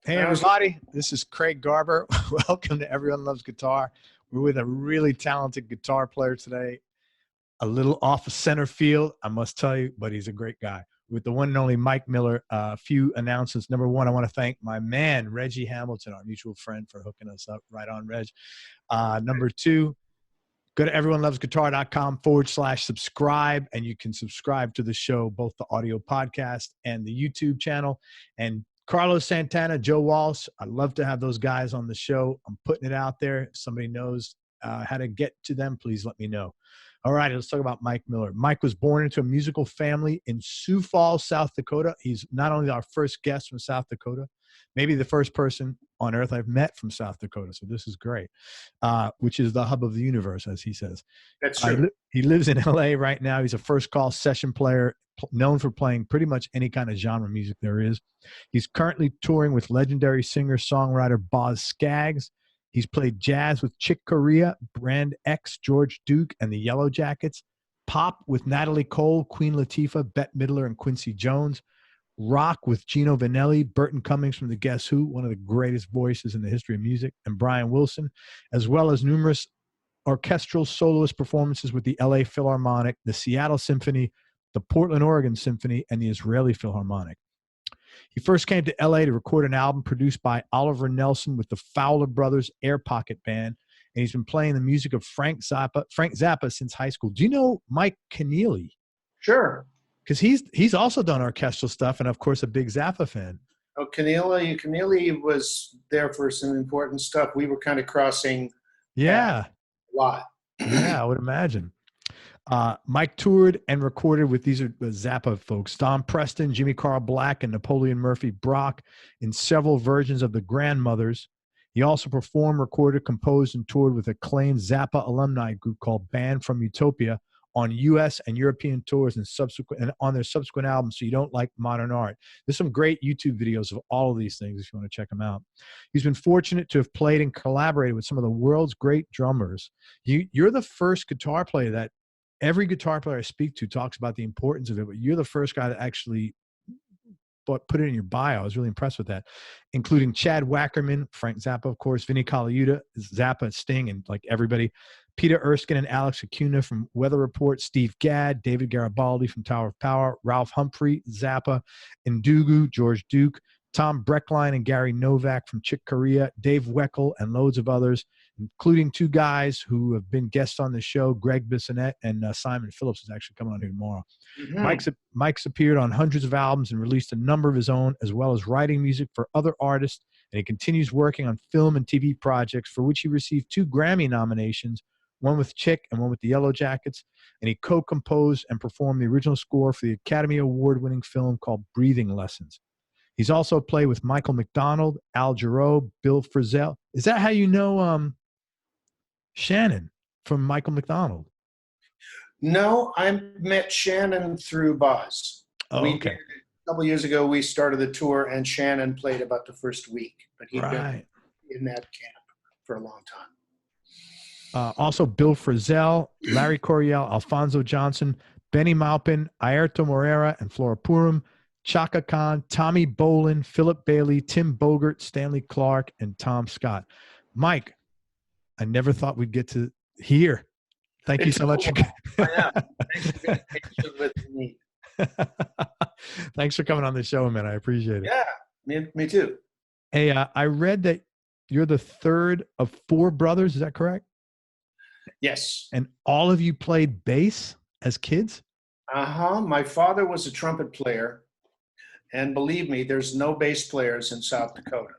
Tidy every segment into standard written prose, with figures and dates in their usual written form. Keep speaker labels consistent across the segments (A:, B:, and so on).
A: Hey, everybody. This is Craig Garber. Welcome to Everyone Loves Guitar. We're with a really talented guitar player today. A little off of center field, I must tell you, but he's a great guy. With the one and only Mike Miller, a few announcements. Number one, I want to thank my man, Reggie Hamilton, our mutual friend, for hooking us up. Right on, Reg. Number two, go to everyonelovesguitar.com/subscribe, and you can subscribe to the show, both the audio podcast and the YouTube channel. And Carlos Santana, Joe Walsh, I'd love to have those guys on the show. I'm putting it out there. If somebody knows how to get to them, please let me know. All right, let's talk about Mike Miller. Mike was born into a musical family in Sioux Falls, South Dakota. He's not only our first guest from South Dakota, maybe the first person on earth I've met from South Dakota. So this is great, which is the hub of the universe, as he says.
B: That's true.
A: He lives in LA right now. He's a first call session player, known for playing pretty much any kind of genre music there is. He's currently touring with legendary singer-songwriter Boz Scaggs. He's played jazz with Chick Corea, Brand X, George Duke, and the Yellowjackets. Pop with Natalie Cole, Queen Latifah, Bette Midler, and Quincy Jones. Rock with Gino Vanelli, Burton Cummings from the Guess Who, one of the greatest voices in the history of music, and Brian Wilson, as well as numerous orchestral soloist performances with the LA Philharmonic, the Seattle Symphony, the Portland, Oregon Symphony, and the Israeli Philharmonic. He first came to LA to record an album produced by Oliver Nelson with the Fowler Brothers Air Pocket Band, and he's been playing the music of Frank Zappa since high school. Do you know Mike Keneally?
B: Sure.
A: Because he's also done orchestral stuff, and of course a big Zappa fan.
B: Oh, Keneally was there for some important stuff. We were kind of crossing.
A: Yeah.
B: A lot.
A: Yeah, I would imagine. Mike toured and recorded with these are the Zappa folks: Don Preston, Jimmy Carl Black, and Napoleon Murphy Brock in several versions of the Grandmothers. He also performed, recorded, composed, and toured with acclaimed Zappa alumni group called Band from Utopia on U.S. and European tours and on their subsequent albums, So You Don't Like Modern Art. There's some great YouTube videos of all of these things if you want to check them out. He's been fortunate to have played and collaborated with some of the world's great drummers. You're the first guitar player that every guitar player I speak to talks about the importance of it, but you're the first guy to actually put it in your bio. I was really impressed with that, including Chad Wackerman, Frank Zappa, of course, Vinnie Coliauta, Zappa, Sting, and like everybody, Peter Erskine and Alex Acuna from Weather Report, Steve Gadd, David Garibaldi from Tower of Power, Ralph Humphrey, Zappa, Ndugu, George Duke, Tom Breckline and Gary Novak from Chick Corea, Dave Weckl, and loads of others, including two guys who have been guests on the show, Greg Bissonette and Simon Phillips is actually coming on here tomorrow. Mm-hmm. Mike's appeared on hundreds of albums and released a number of his own, as well as writing music for other artists, and he continues working on film and TV projects for which he received 2 Grammy nominations, one with Chick and one with the Yellowjackets, and he co-composed and performed the original score for the Academy Award-winning film called Breathing Lessons. He's also played with Michael McDonald, Al Jarreau, Bill Frisell. Is that how you know Shannon from Michael McDonald?
B: No, I met Shannon through Boz.
A: Oh, okay.
B: A couple of years ago, we started the tour, and Shannon played about the first week, but he'd been in that camp for a long time.
A: Also, Bill Frisell, Larry Coryell, Alfonso Johnson, Benny Maupin, Airto Moreira, and Flora Purim, Chaka Khan, Tommy Bolin, Philip Bailey, Tim Bogert, Stanley Clarke, and Tom Scott. Mike, I never thought we'd get to here. Thank you so much.
B: Thanks for being patient with me.
A: Thanks for coming on the show, man. I appreciate it.
B: Yeah, me too.
A: Hey, I read that you're the third of 4 brothers. Is that correct?
B: Yes.
A: And all of you played bass as kids?
B: My father was a trumpet player. And believe me, there's no bass players in South Dakota.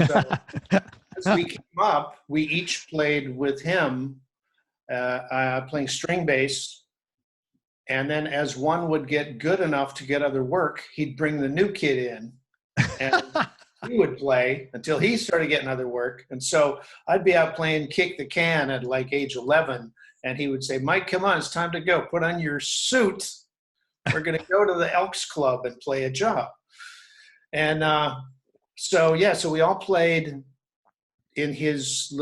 B: So as we came up, we each played with him, playing string bass. And then as one would get good enough to get other work, he'd bring the new kid in. And he would play until he started getting other work. And so I'd be out playing Kick the Can at like age 11. And he would say, Mike, come on, it's time to go. Put on your suit. We're going to go to the Elks Club and play a job. And so we all played in his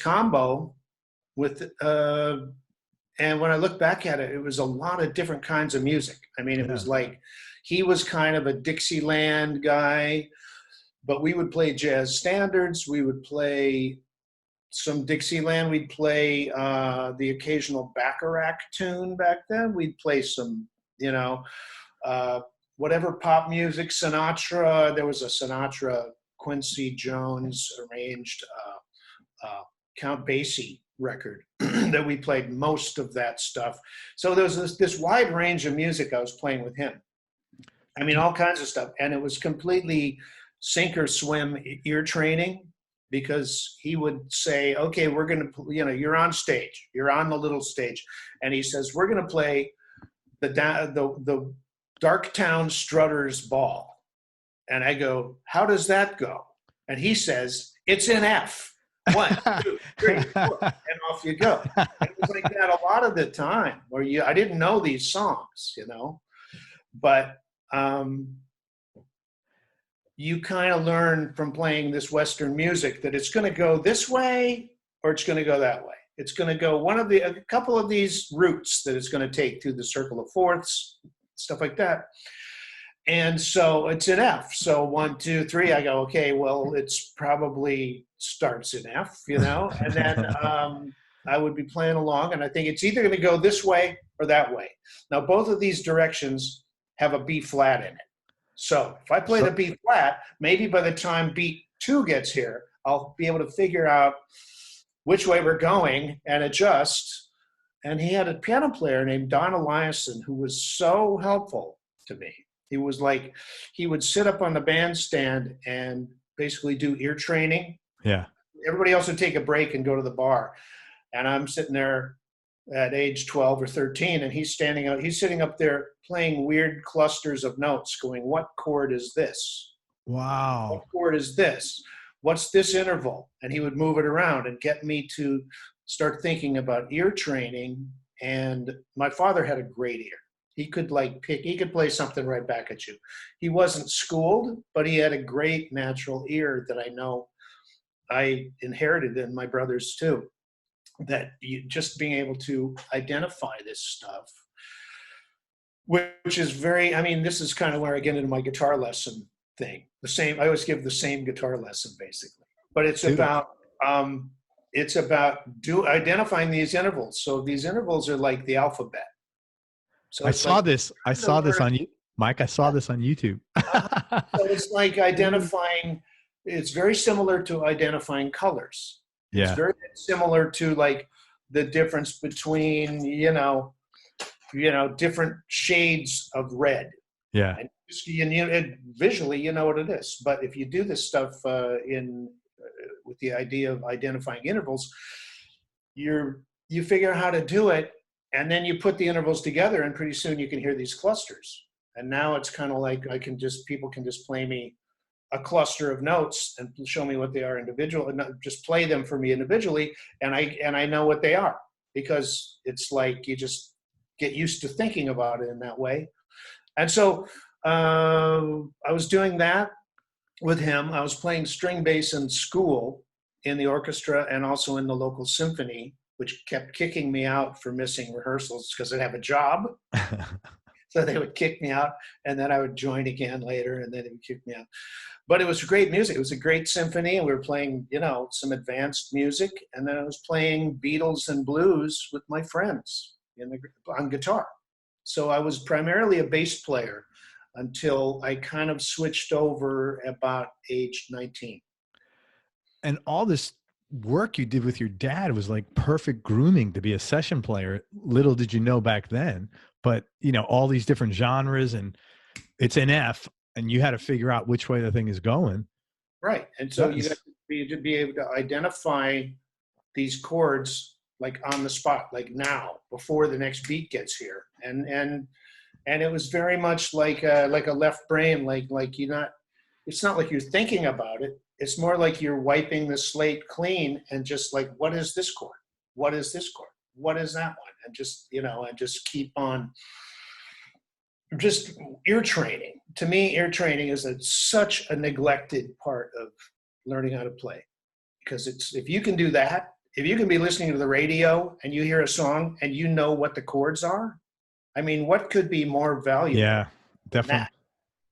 B: combo with, and when I look back at it, it was a lot of different kinds of music. I mean, it was like, he was kind of a Dixieland guy. but we would play jazz standards. We would play some Dixieland. We'd play the occasional Bacharach tune back then. We'd play some, whatever pop music, Sinatra. There was a Sinatra, Quincy Jones arranged Count Basie record that we played most of that stuff. So there was this wide range of music I was playing with him. I mean, all kinds of stuff. And it was completely sink or swim ear training, because he would say, okay, we're going to, you're on stage. You're on the little stage. And he says, we're going to play the Darktown Strutters Ball. And I go, how does that go? And he says, it's in F. 1, 2, 3, 4, and off you go. And it was like that a lot of the time, where I didn't know these songs, but you kind of learn from playing this Western music that it's going to go this way or it's going to go that way. It's going to go a couple of these routes that it's going to take through the circle of fourths, stuff like that. And so it's in F. So 1, 2, 3, I go, okay, well, it's probably starts in F, and then I would be playing along, and I think it's either going to go this way or that way. Now, both of these directions have a B flat in it. So if I play the B flat, maybe by the time beat 2 gets here, I'll be able to figure out which way we're going and adjust. And he had a piano player named Don Eliason who was so helpful to me. He was like, he would sit up on the bandstand and basically do ear training.
A: Yeah.
B: Everybody else would take a break and go to the bar. And I'm sitting there at age 12 or 13, and he's sitting up there playing weird clusters of notes going, what chord is this?
A: Wow.
B: What chord is this? What's this interval? And he would move it around and get me to start thinking about ear training. And my father had a great ear. He could he could play something right back at you. He wasn't schooled, but he had a great natural ear that I know I inherited in my brothers too. That just being able to identify this stuff, which is this is kind of where I get into my guitar lesson thing. I always give the same guitar lesson basically, but it's about identifying these intervals. So these intervals are like the alphabet. So
A: I saw this on Mike. I saw this on YouTube.
B: So it's like identifying. It's very similar to identifying colors.
A: Yeah.
B: It's very similar to like the difference between different shades of red.
A: Yeah.
B: And visually, you know what it is. But if you do this stuff with the idea of identifying intervals, you figure out how to do it. And then you put the intervals together, and pretty soon you can hear these clusters. And now it's kind of like people can just play me a cluster of notes and show me what they are individually, and just play them for me individually, and I know what they are, because it's like you just get used to thinking about it in that way. And so I was doing that with him. I was playing string bass in school, in the orchestra, and also in the local symphony, which kept kicking me out for missing rehearsals because I'd have a job. So they would kick me out, and then I would join again later, and then they would kick me out. But it was great music. It was a great symphony, and we were playing, some advanced music. And then I was playing Beatles and blues with my friends on guitar. So I was primarily a bass player until I kind of switched over about age 19.
A: And all this work you did with your dad was like perfect grooming to be a session player. Little did you know back then, but all these different genres, and it's an F, and you had to figure out which way the thing is going.
B: Right. And so you have to be able to identify these chords like on the spot, like now, before the next beat gets here. And it was very much like a left brain, it's not like you're thinking about it. It's more like you're wiping the slate clean and just like, what is this chord? What is this chord? What is that one? And just, and just keep on just ear training. To me, ear training is such a neglected part of learning how to play, because if you can do that, if you can be listening to the radio and you hear a song and you know what the chords are, I mean, what could be more valuable?
A: Yeah, definitely.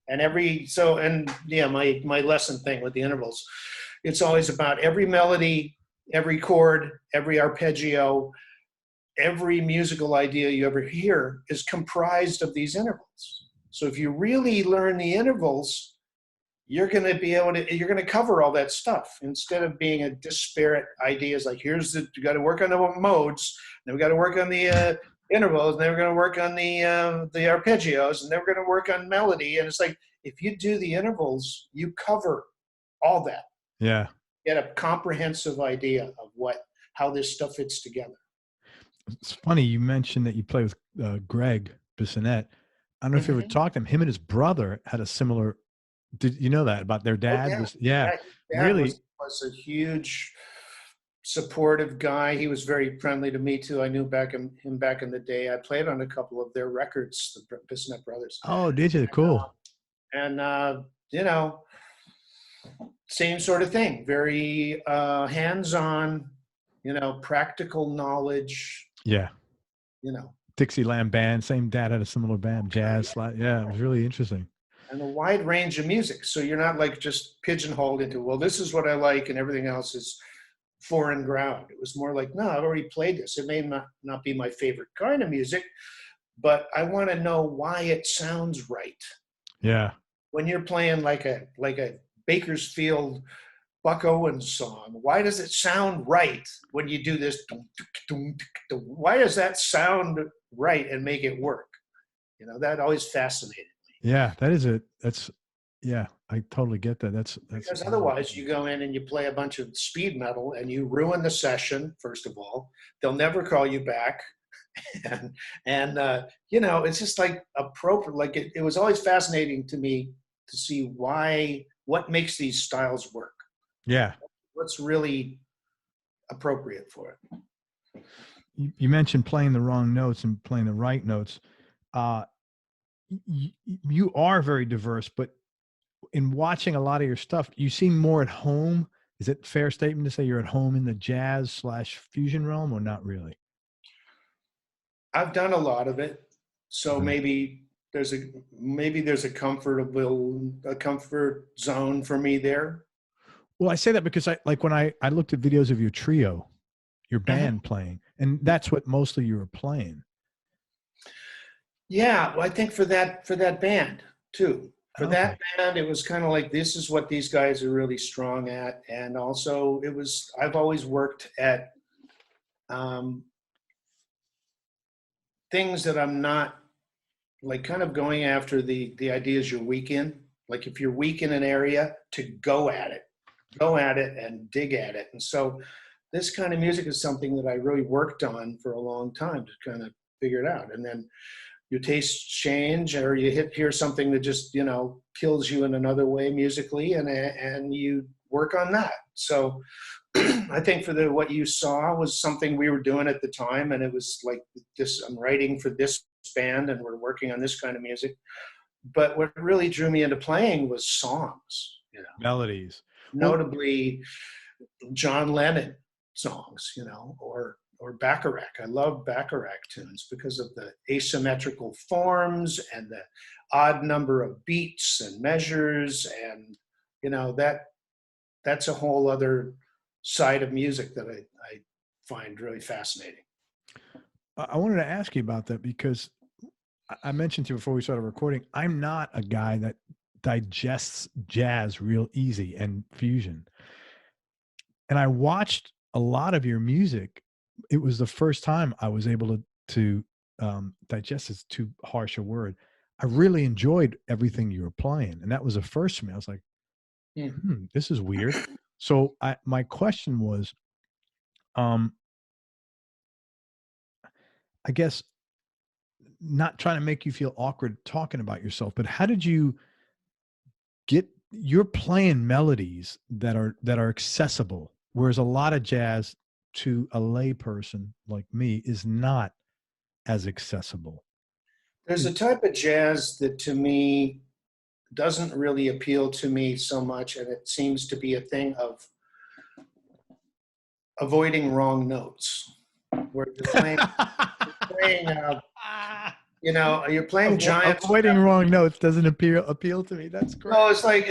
B: And my lesson thing with the intervals, it's always about every melody, every chord, every arpeggio, every musical idea you ever hear is comprised of these intervals. So if you really learn the intervals, you're going to cover all that stuff instead of being a disparate ideas. Like you got to work on the modes, then we got to work on the intervals, and then we're going to work on the arpeggios, and then we're going to work on melody. And it's like, if you do the intervals, you cover all that.
A: Yeah.
B: Get a comprehensive idea of how this stuff fits together.
A: It's funny you mentioned that you play with Greg Bissonette. I don't know if you ever talked to him. Him and his brother had a similar. Did you know that about their dad?
B: Oh,
A: yeah.
B: Dad
A: Really
B: was a huge supportive guy. He was very friendly to me too. I knew him back in the day. I played on a couple of their records, the Bissonette brothers.
A: Oh, did you? Cool.
B: Same sort of thing. Very hands-on, practical knowledge.
A: Yeah. Dixieland band. Same dad had a similar band, jazz. Yeah, it was really interesting.
B: And a wide range of music. So you're not like just pigeonholed into, well, this is what I like and everything else is foreign ground. It was more like, no, I've already played this. It may not be my favorite kind of music, but I want to know why it sounds right.
A: Yeah.
B: When you're playing like a Bakersfield Buck Owens song, why does it sound right when you do this? Why does that sound right and make it work? That always fascinated me.
A: Yeah, I totally get that.
B: Because otherwise you go in and you play a bunch of speed metal and you ruin the session. First of all, they'll never call you back. and it's just like appropriate. Like it was always fascinating to me to see what makes these styles work.
A: Yeah.
B: What's really appropriate for it.
A: You mentioned playing the wrong notes and playing the right notes. You are very diverse, but in watching a lot of your stuff, you seem more at home. Is it a fair statement to say you're at home in the jazz/fusion realm, or not really?
B: I've done a lot of it. So maybe there's a comfort zone for me there.
A: Well, I say that because when I looked at videos of your trio, your band playing, and that's what mostly you were playing.
B: Yeah, well, I think for that band too. That band, it was kind of like, this is what these guys are really strong at. And also I've always worked at things that I'm not like kind of going after the ideas you're weak in. Like if you're weak in an area, to go at it and dig at it. And so this kind of music is something that I really worked on for a long time to kind of figure it out. And then your tastes change, or you hear something that just, kills you in another way musically, and you work on that. So I think what you saw was something we were doing at the time, and it was like this, I'm writing for this band and we're working on this kind of music. But what really drew me into playing was songs,
A: melodies,
B: notably John Lennon songs, or Bacharach. I love Bacharach tunes because of the asymmetrical forms and the odd number of beats and measures. And, that's a whole other side of music that I find really fascinating.
A: I wanted to ask you about that because I mentioned to you before we started recording, I'm not a guy that digests jazz real easy and fusion. And I watched a lot of your music. It was the first time I was able to digest is too harsh a word. I really enjoyed everything you were playing. And that was a first for me. I was like, this is weird. So my question was, I guess not trying to make you feel awkward talking about yourself, but how did you you're playing melodies that are accessible, whereas a lot of jazz to a lay person like me is not as accessible.
B: There's a type of jazz that to me doesn't really appeal to me so much, and it seems to be a thing of avoiding wrong notes. Where you're playing You know, you're playing giant
A: Avoiding
B: steps.
A: wrong notes doesn't appeal to me. That's great.
B: No, it's like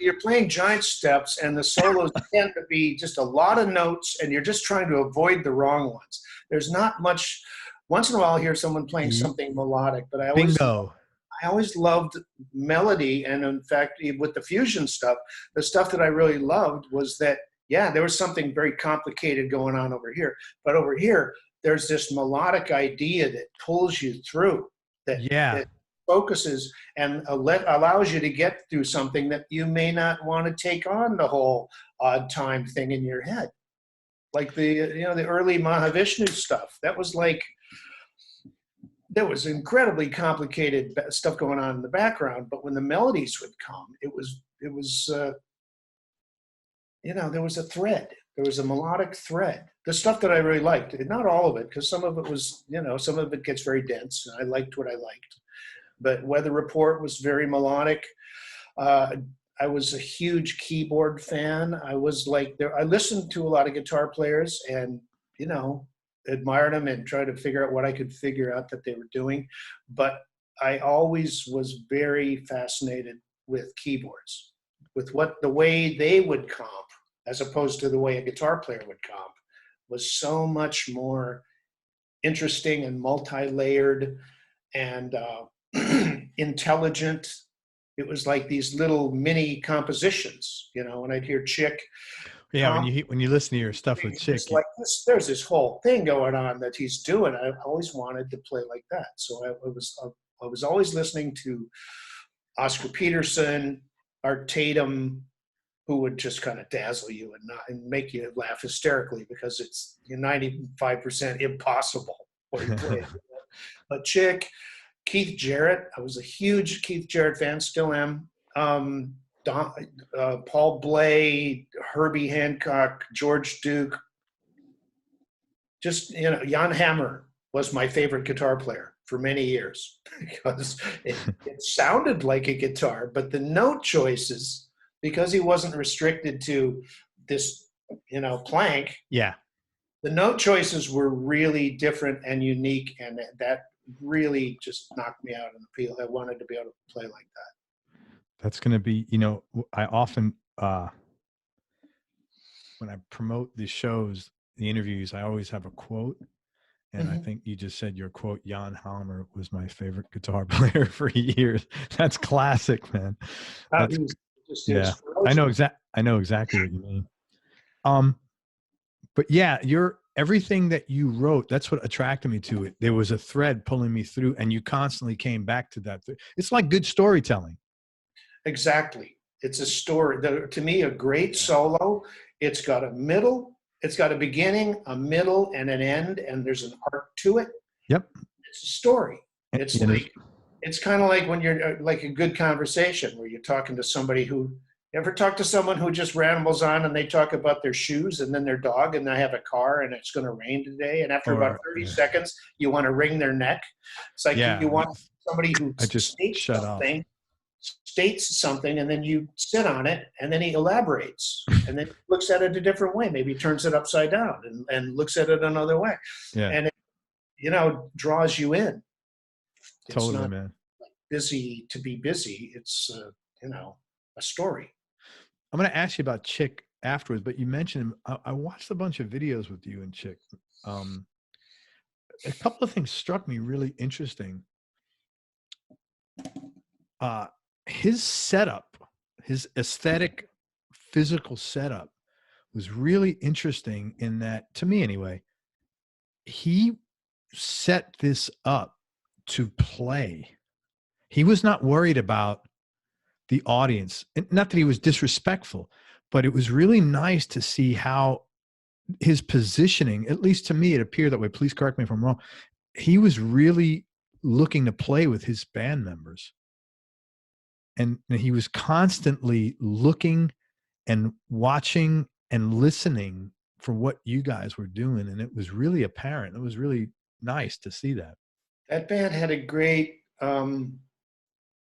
B: you're playing giant steps, and the solos tend to be just a lot of notes, and you're just trying to avoid the wrong ones. There's not much. Once in a while, I'll hear someone playing something melodic, but
A: Bingo.
B: I always loved melody, and in fact, with the fusion stuff, the stuff that I really loved was that, yeah, there was something very complicated going on over here, but over here, there's this melodic idea that pulls you through, that focuses and allows you to get through something that you may not want to take on the whole odd time thing in your head. Like the early Mahavishnu stuff. That was like, there was incredibly complicated stuff going on in the background, but when the melodies would come, it was there was a thread. There was a melodic thread. The stuff that I really liked, not all of it, because some of it was, some of it gets very dense, and I liked what I liked. But Weather Report was very melodic. I was a huge keyboard fan. I listened to a lot of guitar players and, admired them and tried to figure out what I could figure out that they were doing. But I always was very fascinated with keyboards, with the way they would comp, as opposed to the way a guitar player would comp, was so much more interesting and multi-layered and intelligent. It was like these little mini compositions, when I'd hear Chick.
A: Yeah, when you listen to your stuff with Chick,
B: it's like there's this whole thing going on that he's doing. I always wanted to play like that, so I was always listening to Oscar Peterson, Art Tatum, who would just kind of dazzle you and make you laugh hysterically because it's 95% impossible what he played. But Chick, Keith Jarrett, I was a huge Keith Jarrett fan, still am. Paul Bley, Herbie Hancock, George Duke. Just, Jan Hammer was my favorite guitar player for many years because it sounded like a guitar, but the note choices, because he wasn't restricted to this, plank.
A: Yeah.
B: The note choices were really different and unique, and that really just knocked me out in the field. I wanted to be able to play like that.
A: That's going to be, I often, when I promote the shows, the interviews, I always have a quote. And I think you just said your quote, Jan Hammer was my favorite guitar player for years. That's classic, man. I know exactly what you mean. But yeah, everything that you wrote, that's what attracted me to it. There was a thread pulling me through, and you constantly came back to that. It's like good storytelling.
B: Exactly. It's a story. To me, a great solo, it's got a middle, it's got a beginning, a middle, and an end, and there's an arc to it.
A: Yep.
B: It's a story. It's kind of like when you're like a good conversation where you're talking to somebody who, ever talk to someone who just rambles on and they talk about their shoes and then their dog and they have a car and it's going to rain today. And after about 30 seconds, you want to wring their neck. It's like you want somebody who states something and then you sit on it and then he elaborates and then looks at it a different way. Maybe turns it upside down and looks at it another way. Yeah. And it, draws you in. It's
A: totally,
B: not
A: man.
B: Busy to be busy. It's, a story.
A: I'm going to ask you about Chick afterwards, but you mentioned him. I watched a bunch of videos with you and Chick. A couple of things struck me really interesting. His setup, his aesthetic, physical setup was really interesting in that, to me anyway, he set this up to play. He was not worried about the audience. Not that he was disrespectful, but it was really nice to see how his positioning, at least to me, it appeared that way. Please correct me if I'm wrong. He was really looking to play with his band members. And he was constantly looking and watching and listening for what you guys were doing. And it was really apparent. It was really nice to see that.
B: That band had a great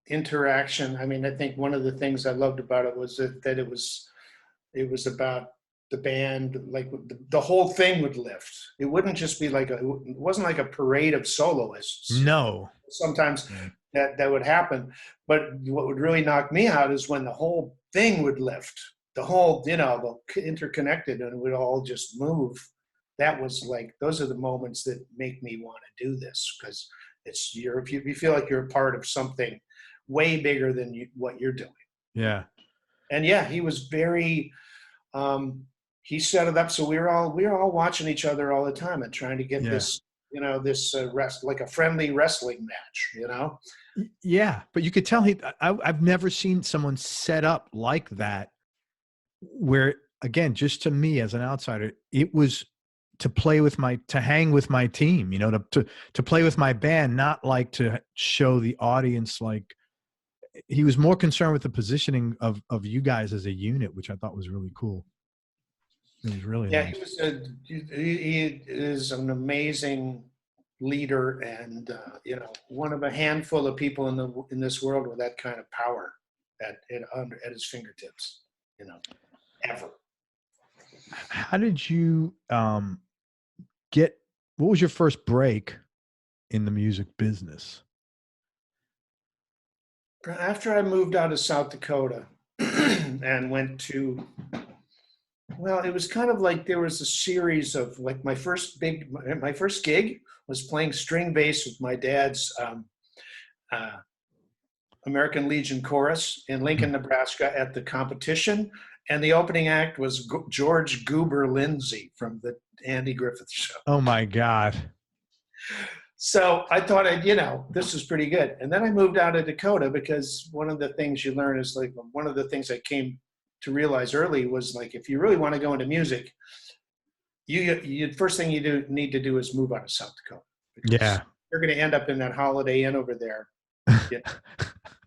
B: interaction. I mean, I think one of the things I loved about it was that it was about the band, like the whole thing would lift. It wouldn't just be like it wasn't like a parade of soloists.
A: No.
B: Sometimes
A: Yeah.
B: that would happen. But what would really knock me out is when the whole thing would lift, the whole, the interconnected, and it would all just move. That was like, those are the moments that make me want to do this, because you feel like you're a part of something way bigger than what you're doing.
A: Yeah.
B: And yeah, he was very, he set it up so we were all watching each other all the time and trying to get this, this like a friendly wrestling match,
A: Yeah, but you could tell I've never seen someone set up like that, where, again, just to me as an outsider, it was to hang with my team, to play with my band, not like to show the audience. Like, he was more concerned with the positioning of you guys as a unit, which I thought was really cool. It was really nice.
B: He is an amazing leader, and one of a handful of people in this world with that kind of power at his fingertips, ever.
A: How did you what was your first break in the music business?
B: After I moved out of South Dakota and went to, well, it was kind of like there was a series of, like, my first gig was playing string bass with my dad's American Legion Chorus in Lincoln, Nebraska at the competition. And the opening act was George Goober Lindsay from the Andy Griffith Show.
A: Oh my God.
B: So I thought this is pretty good. And then I moved out of Dakota, because one of the things you learn is, like, one of the things I came to realize early was, like, if you really want to go into music, you first thing you need to do is move out of South Dakota.
A: Yeah.
B: You're going to end up in that Holiday Inn over there,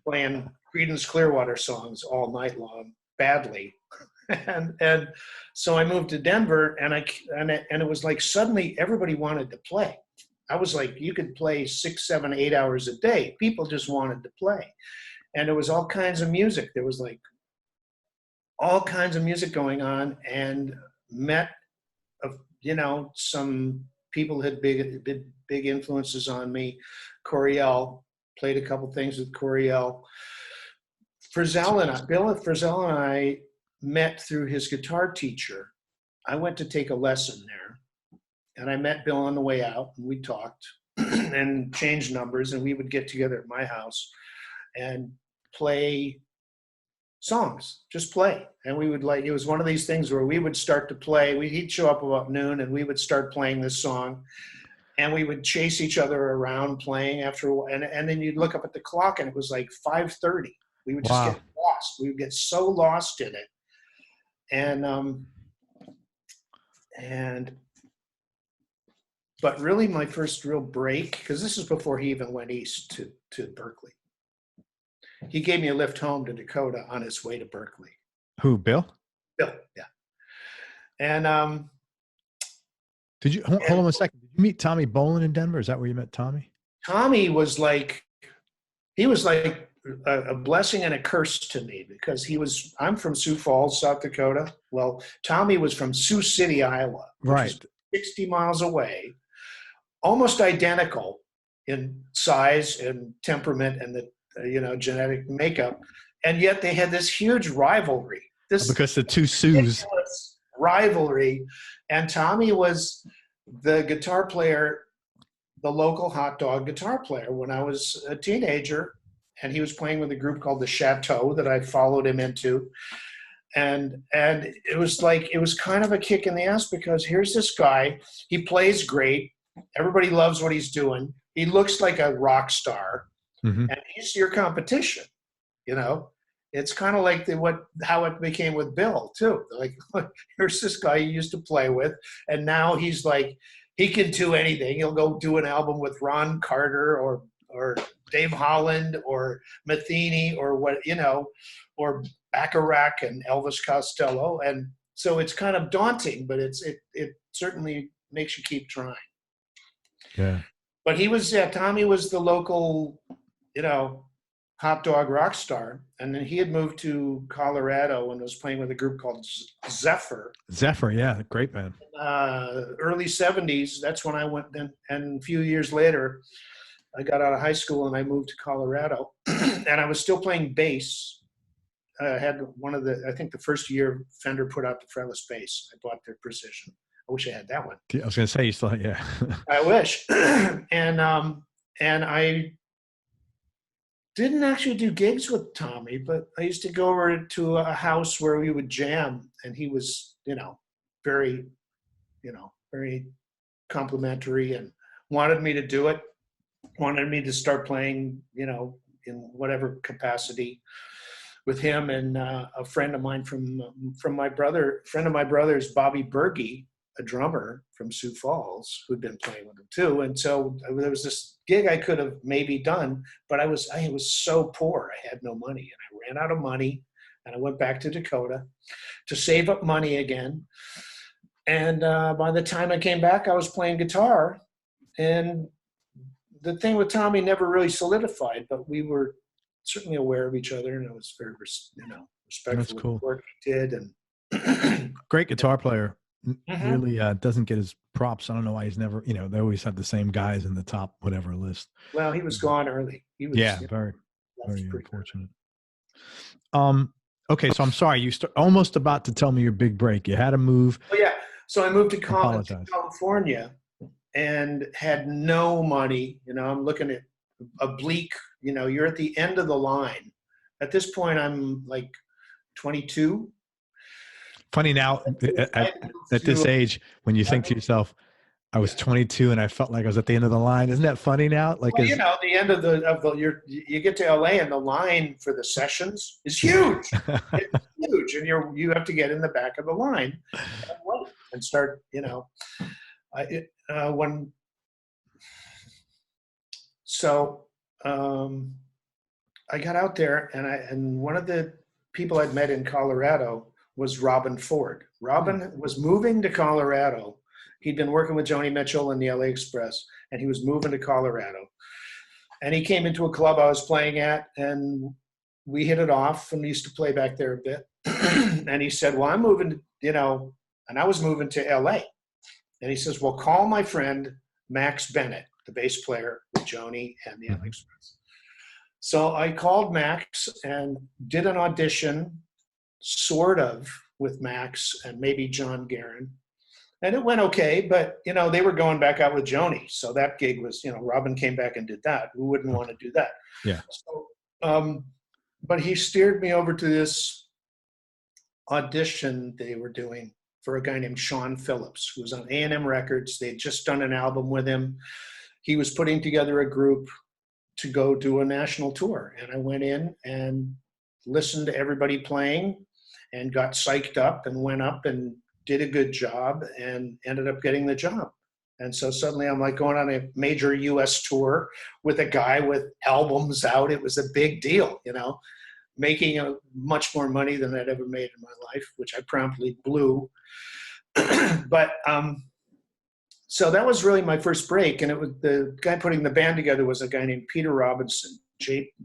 B: playing Creedence Clearwater songs all night long, badly. And so I moved to Denver, and it was like suddenly everybody wanted to play. I was like, you could play 6, 7, 8 hours a day. People just wanted to play. And there was all kinds of music. There was like all kinds of music going on, and met, some people had big influences on me. Coryell, played a couple things with Coryell. Bill Frisell and I met through his guitar teacher. I went to take a lesson there, and I met Bill on the way out, and we talked and changed numbers, and we would get together at my house and play songs, just play. And we would, like, it was one of these things where we would start to play. He'd show up about noon, and we would start playing this song, and we would chase each other around playing after a while. And then you'd look up at the clock, and it was like 5:30. We would just get lost. We would get so lost in it. But really my first real break, because this is before he even went east to Berkeley. He gave me a lift home to Dakota on his way to Berkeley.
A: Who, Bill?
B: Bill, yeah. And
A: did you hold on a second? Did you meet Tommy Bolin in Denver? Is that where you met Tommy?
B: Tommy was like a blessing and a curse to me, because I'm from Sioux Falls, South Dakota. Well, Tommy was from Sioux City, Iowa, which is 60 miles away, almost identical in size and temperament and the genetic makeup, and yet they had this huge rivalry.
A: Because the two Sioux
B: rivalry, and Tommy was the guitar player, the local hot dog guitar player when I was a teenager, and he was playing with a group called the Chateau that I followed him into. And it was kind of a kick in the ass, because here's this guy, he plays great, everybody loves what he's doing, he looks like a rock star, and he's your competition. It's kind of like how it became with Bill too. Like, here's this guy you used to play with, and now he's like, he can do anything. He'll go do an album with Ron Carter or Dave Holland or Metheny or or Bacharach and Elvis Costello. And so it's kind of daunting, but it certainly makes you keep trying.
A: Yeah.
B: But Tommy was the local, hot dog rock star. And then he had moved to Colorado and was playing with a group called Zephyr.
A: Zephyr, yeah, great band.
B: Early 70s, that's when I went then. And a few years later, I got out of high school and I moved to Colorado. And I was still playing bass. I had one of the, I think the first year Fender put out the fretless bass. I bought their Precision. I wish I had that one.
A: I was going to say, you still, yeah.
B: I wish. And I didn't actually do gigs with Tommy, but I used to go over to a house where we would jam, and he was, very, very complimentary and wanted me to do it, wanted me to start playing, in whatever capacity with him. And a friend of mine from my brother's, Bobby Berge, a drummer from Sioux Falls, who'd been playing with him too. And so there was this gig I could have maybe done, but I was so poor. I had no money, and I ran out of money, and I went back to Dakota to save up money again. And by the time I came back, I was playing guitar, and the thing with Tommy never really solidified, but we were certainly aware of each other, and I was very, respectful
A: That's cool.
B: of the work he did. And
A: great guitar player.
B: Mhm.
A: Really doesn't get his props. I don't know why he's never, they always have the same guys in the top whatever list.
B: Well, he was gone early. He was,
A: very unfortunate. Okay, so I'm sorry, you almost about to tell me your big break. You had to move.
B: Oh yeah, so I moved to California and had no money. I'm looking at a bleak. You're at the end of the line. At this point, I'm like 22.
A: Funny now, at this age, when you think to yourself, I was 22 and I felt like I was at the end of the line. Isn't that funny now? Like,
B: well, the end of the you get to LA and the line for the sessions is huge. It's huge, and you have to get in the back of the line and start. I got out there, and one of the people I'd met in Colorado was Robin Ford. Robin was moving to Colorado. He'd been working with Joni Mitchell and the LA Express, and he was moving to Colorado. And he came into a club I was playing at, and we hit it off, and we used to play back there a bit. And he said, well, I'm moving, and I was moving to LA. And he says, well, call my friend Max Bennett, the bass player with Joni and the LA Express. So I called Max and did an audition, sort of, with Max and maybe John Guerin. And it went okay, but, they were going back out with Joni. So that gig was, Robin came back and did that. Who wouldn't want to do that?
A: Yeah.
B: So, but he steered me over to this audition they were doing for a guy named Sean Phillips, who was on A&M Records. They'd just done an album with him. He was putting together a group to go do a national tour. And I went in and listened to everybody playing and got psyched up and went up and did a good job and ended up getting the job. And so suddenly I'm like going on a major US tour with a guy with albums out. It was a big deal, making much more money than I'd ever made in my life, which I promptly blew. But so that was really my first break. And it was the guy putting the band together was a guy named Peter Robinson,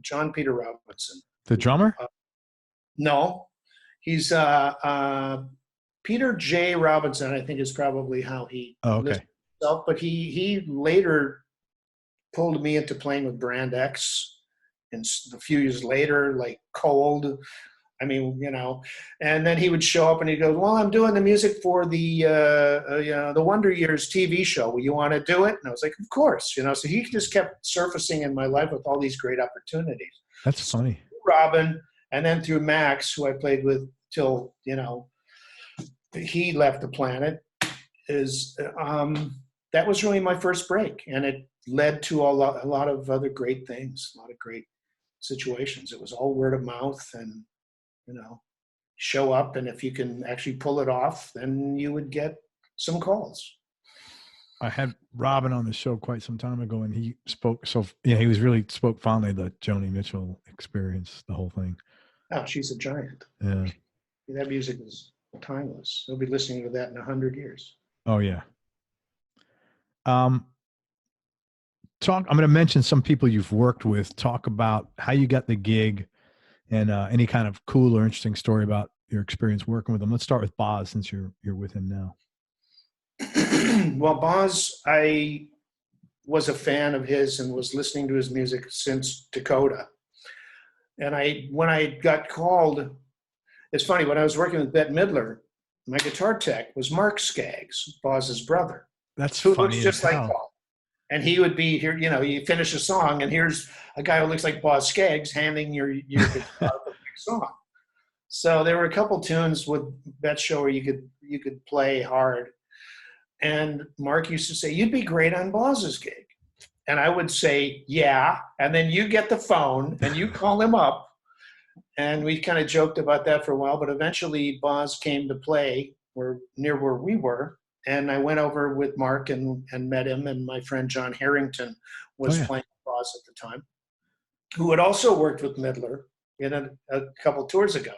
B: John Peter Robinson.
A: The drummer?
B: No, he's Peter J. Robinson, I think is probably how he listed himself. But he later pulled me into playing with Brand X, and a few years later, like Cold. I mean, and then he would show up and he'd go, well, I'm doing the music for the Wonder Years TV show. Will you want to do it? And I was like, of course, so he just kept surfacing in my life with all these great opportunities.
A: That's funny.
B: Robin, and then through Max, who I played with till, he left the planet, that was really my first break. And it led to a lot of other great things, a lot of great situations. It was all word of mouth and, show up. And if you can actually pull it off, then you would get some calls.
A: I had Robin on the show quite some time ago, and he spoke. So, he was really spoke fondly of the Joni Mitchell experience, the whole thing.
B: Oh, she's a giant.
A: Yeah.
B: That music is timeless. They'll be listening to that in 100 years.
A: Oh yeah. I'm going to mention some people you've worked with. Talk about how you got the gig and any kind of cool or interesting story about your experience working with him. Let's start with Boz since you're with him now.
B: Well, Boz, I was a fan of his and was listening to his music since Dakota. And when I got called, it's funny, when I was working with Bette Midler, my guitar tech was Mark Scaggs, Boz's brother.
A: That's
B: who
A: funny
B: looks just like
A: hell.
B: Boz. And he would be here, you finish a song, and here's a guy who looks like Boz Scaggs handing your guitar for the next song. So there were a couple tunes with Bette's show where you could play hard. And Mark used to say, "You'd be great on Boz's gig." And I would say, "Yeah." And then you get the phone and you call him up. And we kind of joked about that for a while, but eventually Boz came to play near where we were. And I went over with Mark and met him. And my friend John Harrington was playing Boz at the time, who had also worked with Midler in a couple tours ago.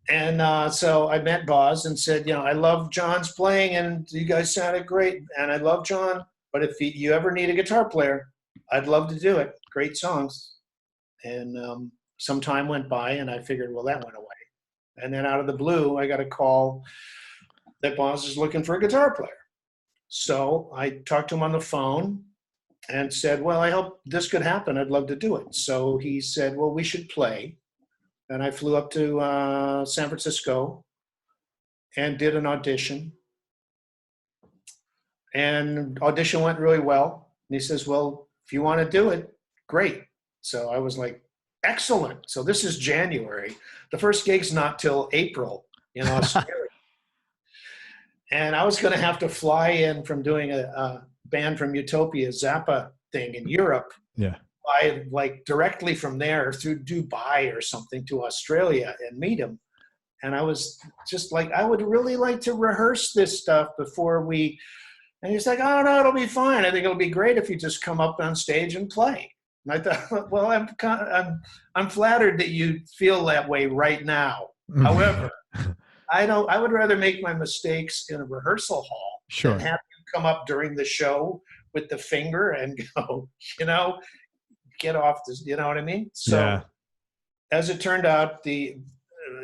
B: And so I met Boz and said, I love John's playing and you guys sounded great. And I love John, but if you ever need a guitar player, I'd love to do it. Great songs. And some time went by and I figured, well, that went away. And then out of the blue, I got a call that Boz is looking for a guitar player. So I talked to him on the phone and said, well, I hope this could happen. I'd love to do it. So he said, well, we should play. And I flew up to San Francisco and did an audition. And audition went really well. And he says, well, if you want to do it, great. So I was like, excellent. So this is January. The first gig's not till April in Australia. And I was going to have to fly in from doing a band from Utopia, Zappa thing in Europe.
A: Yeah.
B: Fly like directly from there through Dubai or something to Australia and meet him. And I was just like, I would really like to rehearse this stuff before we. And he's like, oh no, it'll be fine. I think it'll be great if you just come up on stage and play. And I thought, well, I'm flattered that you feel that way right now. However, I would rather make my mistakes in a rehearsal hall
A: than
B: have you come up during the show with the finger and go, get off this, you know what I mean? So as it turned out, the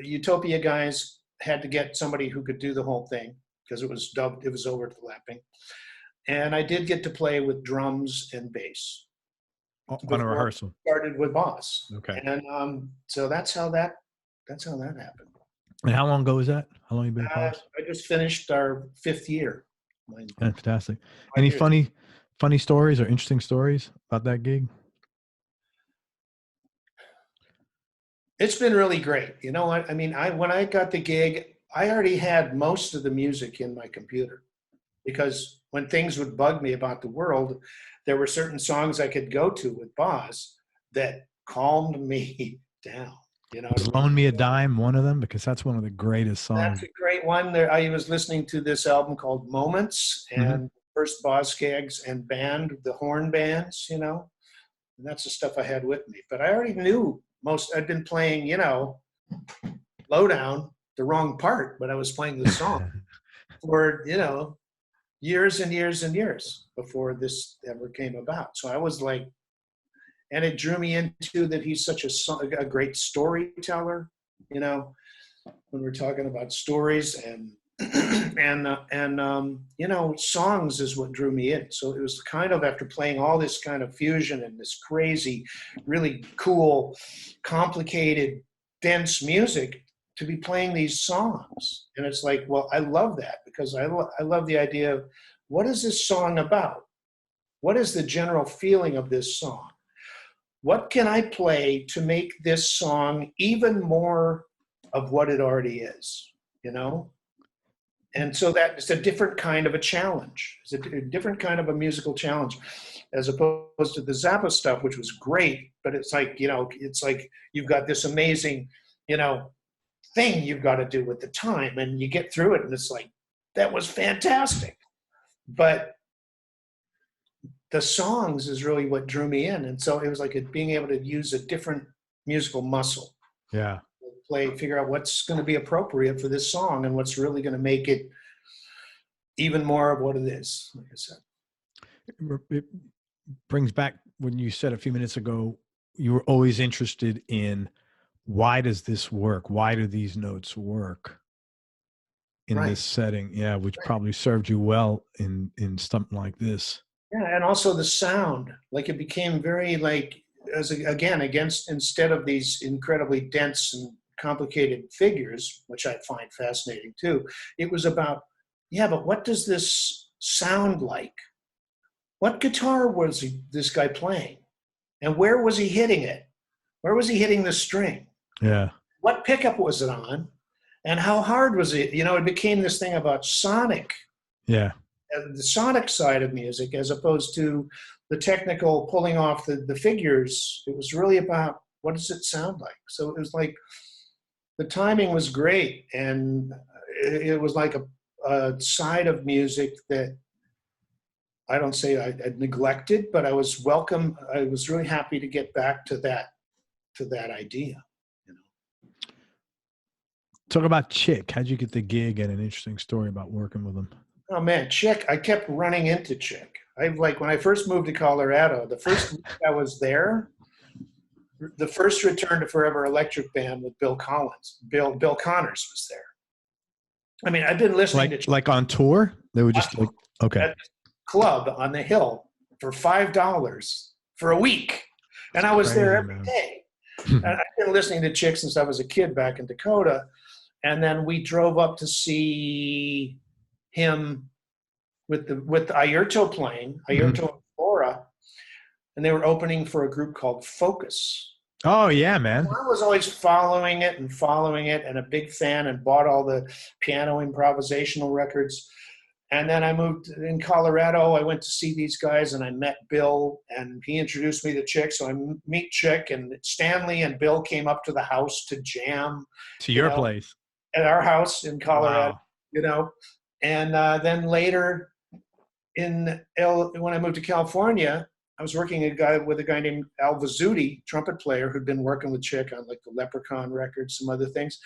B: Utopia guys had to get somebody who could do the whole thing because it was overlapping. And I did get to play with drums and bass.
A: On a rehearsal.
B: Started with Boz.
A: Okay.
B: And so that's how that happened.
A: And how long ago was that? How long have you been at Boz?
B: I just finished our 5th year.
A: Fantastic. Any funny stories or interesting stories about that gig?
B: It's been really great. You know what? I mean, when I got the gig, I already had most of the music in my computer because when things would bug me about the world, there were certain songs I could go to with Boz that calmed me down.
A: Was Loan Me a Dime one of them? Because that's one of the greatest songs.
B: That's a great one. I was listening to this album called Moments and first Boz Scaggs and band, the horn bands, and that's the stuff I had with me. But I already knew I'd been playing, Lowdown, the wrong part, but I was playing the song for, years and years and years before this ever came about. So I was like, and it drew me into that he's such a great storyteller, when we're talking about stories and songs is what drew me in. So it was kind of after playing all this kind of fusion and this crazy, really cool, complicated, dense music to be playing these songs. And it's like, well, I love that because I love the idea of what is this song about? What is the general feeling of this song? What can I play to make this song even more of what it already is, And so that it's a different kind of a challenge. It's a different kind of a musical challenge as opposed to the Zappa stuff, which was great, but it's like, it's like you've got this amazing, thing you've got to do with the time and you get through it and it's like, that was fantastic. But the songs is really what drew me in. And so it was like being able to use a different musical muscle.
A: Yeah.
B: Figure out what's going to be appropriate for this song and what's really going to make it even more of what it is, like I said.
A: It brings back when you said a few minutes ago, you were always interested in why does this work? Why do these notes work in
B: Right.
A: this setting? Yeah, which probably served you well in something like this.
B: Yeah, and also the sound, like it became very like again against instead of these incredibly dense and complicated figures, which I find fascinating too. It was about, yeah, but what does this sound like? What guitar was this guy playing, and where was he hitting it? Where was he hitting the string?
A: Yeah.
B: What pickup was it on, and how hard was it? You know, it became this thing about sonic.
A: Yeah.
B: The sonic side of music as opposed to the technical pulling off the figures. It was really about what does it sound like. So it was like the timing was great, and it was like a side of music that I don't say I neglected, but I was welcome. I was really happy to get back to that idea. You know.
A: Talk about Chick. How'd you get the gig, and an interesting story about working with him?
B: Oh man, Chick! I kept running into Chick. I like when I first moved to Colorado. The first week I was there, the first Return to Forever Electric Band with Bill Connors was there. I mean, I've been listening to Chick
A: like on tour. They were just like okay.
B: At this club on the hill for $5 for a week, and I was there every day. And I've been listening to Chick since I was a kid back in Dakota, and then we drove up to see him with Airto playing, Airto and Flora, and they were opening for a group called Focus.
A: Oh yeah, man.
B: So I was always following it and a big fan, and bought all the piano improvisational records. And then I moved in Colorado. I went to see these guys, and I met Bill, and he introduced me to Chick. So I meet Chick, and Stanley and Bill came up to the house to jam.
A: To your place.
B: At our house in Colorado,
A: wow.
B: You know. And then later, when I moved to California, I was working with a guy named Al Vizzuti, trumpet player, who'd been working with Chick on like the Leprechaun records, some other things.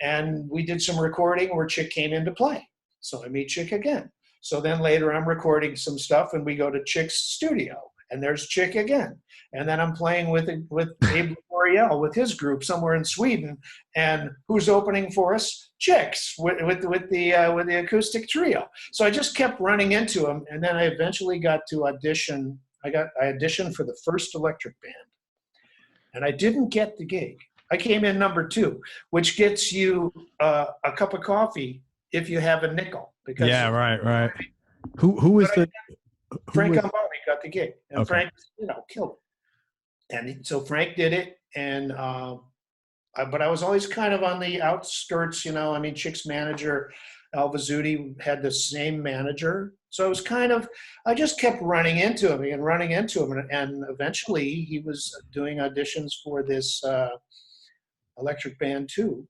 B: And we did some recording where Chick came in to play. So I meet Chick again. So then later I'm recording some stuff, and we go to Chick's studio, and there's Chick again. And then I'm playing with Abe Coryell with his group somewhere in Sweden. And who's opening for us? Chick's with the acoustic trio. So I just kept running into him, and then I eventually got to audition. I auditioned for the first electric band, and I didn't get the gig. I came in number 2, which gets you a cup of coffee if you have a nickel. Because
A: yeah, right. Who was the
B: Frank Ambani got the gig, and
A: okay.
B: Frank, killed it. And so Frank did it, and but I was always kind of on the outskirts, I mean, Chick's manager, Al Vizzuti, had the same manager. So I was I just kept running into him, and eventually he was doing auditions for this electric band too.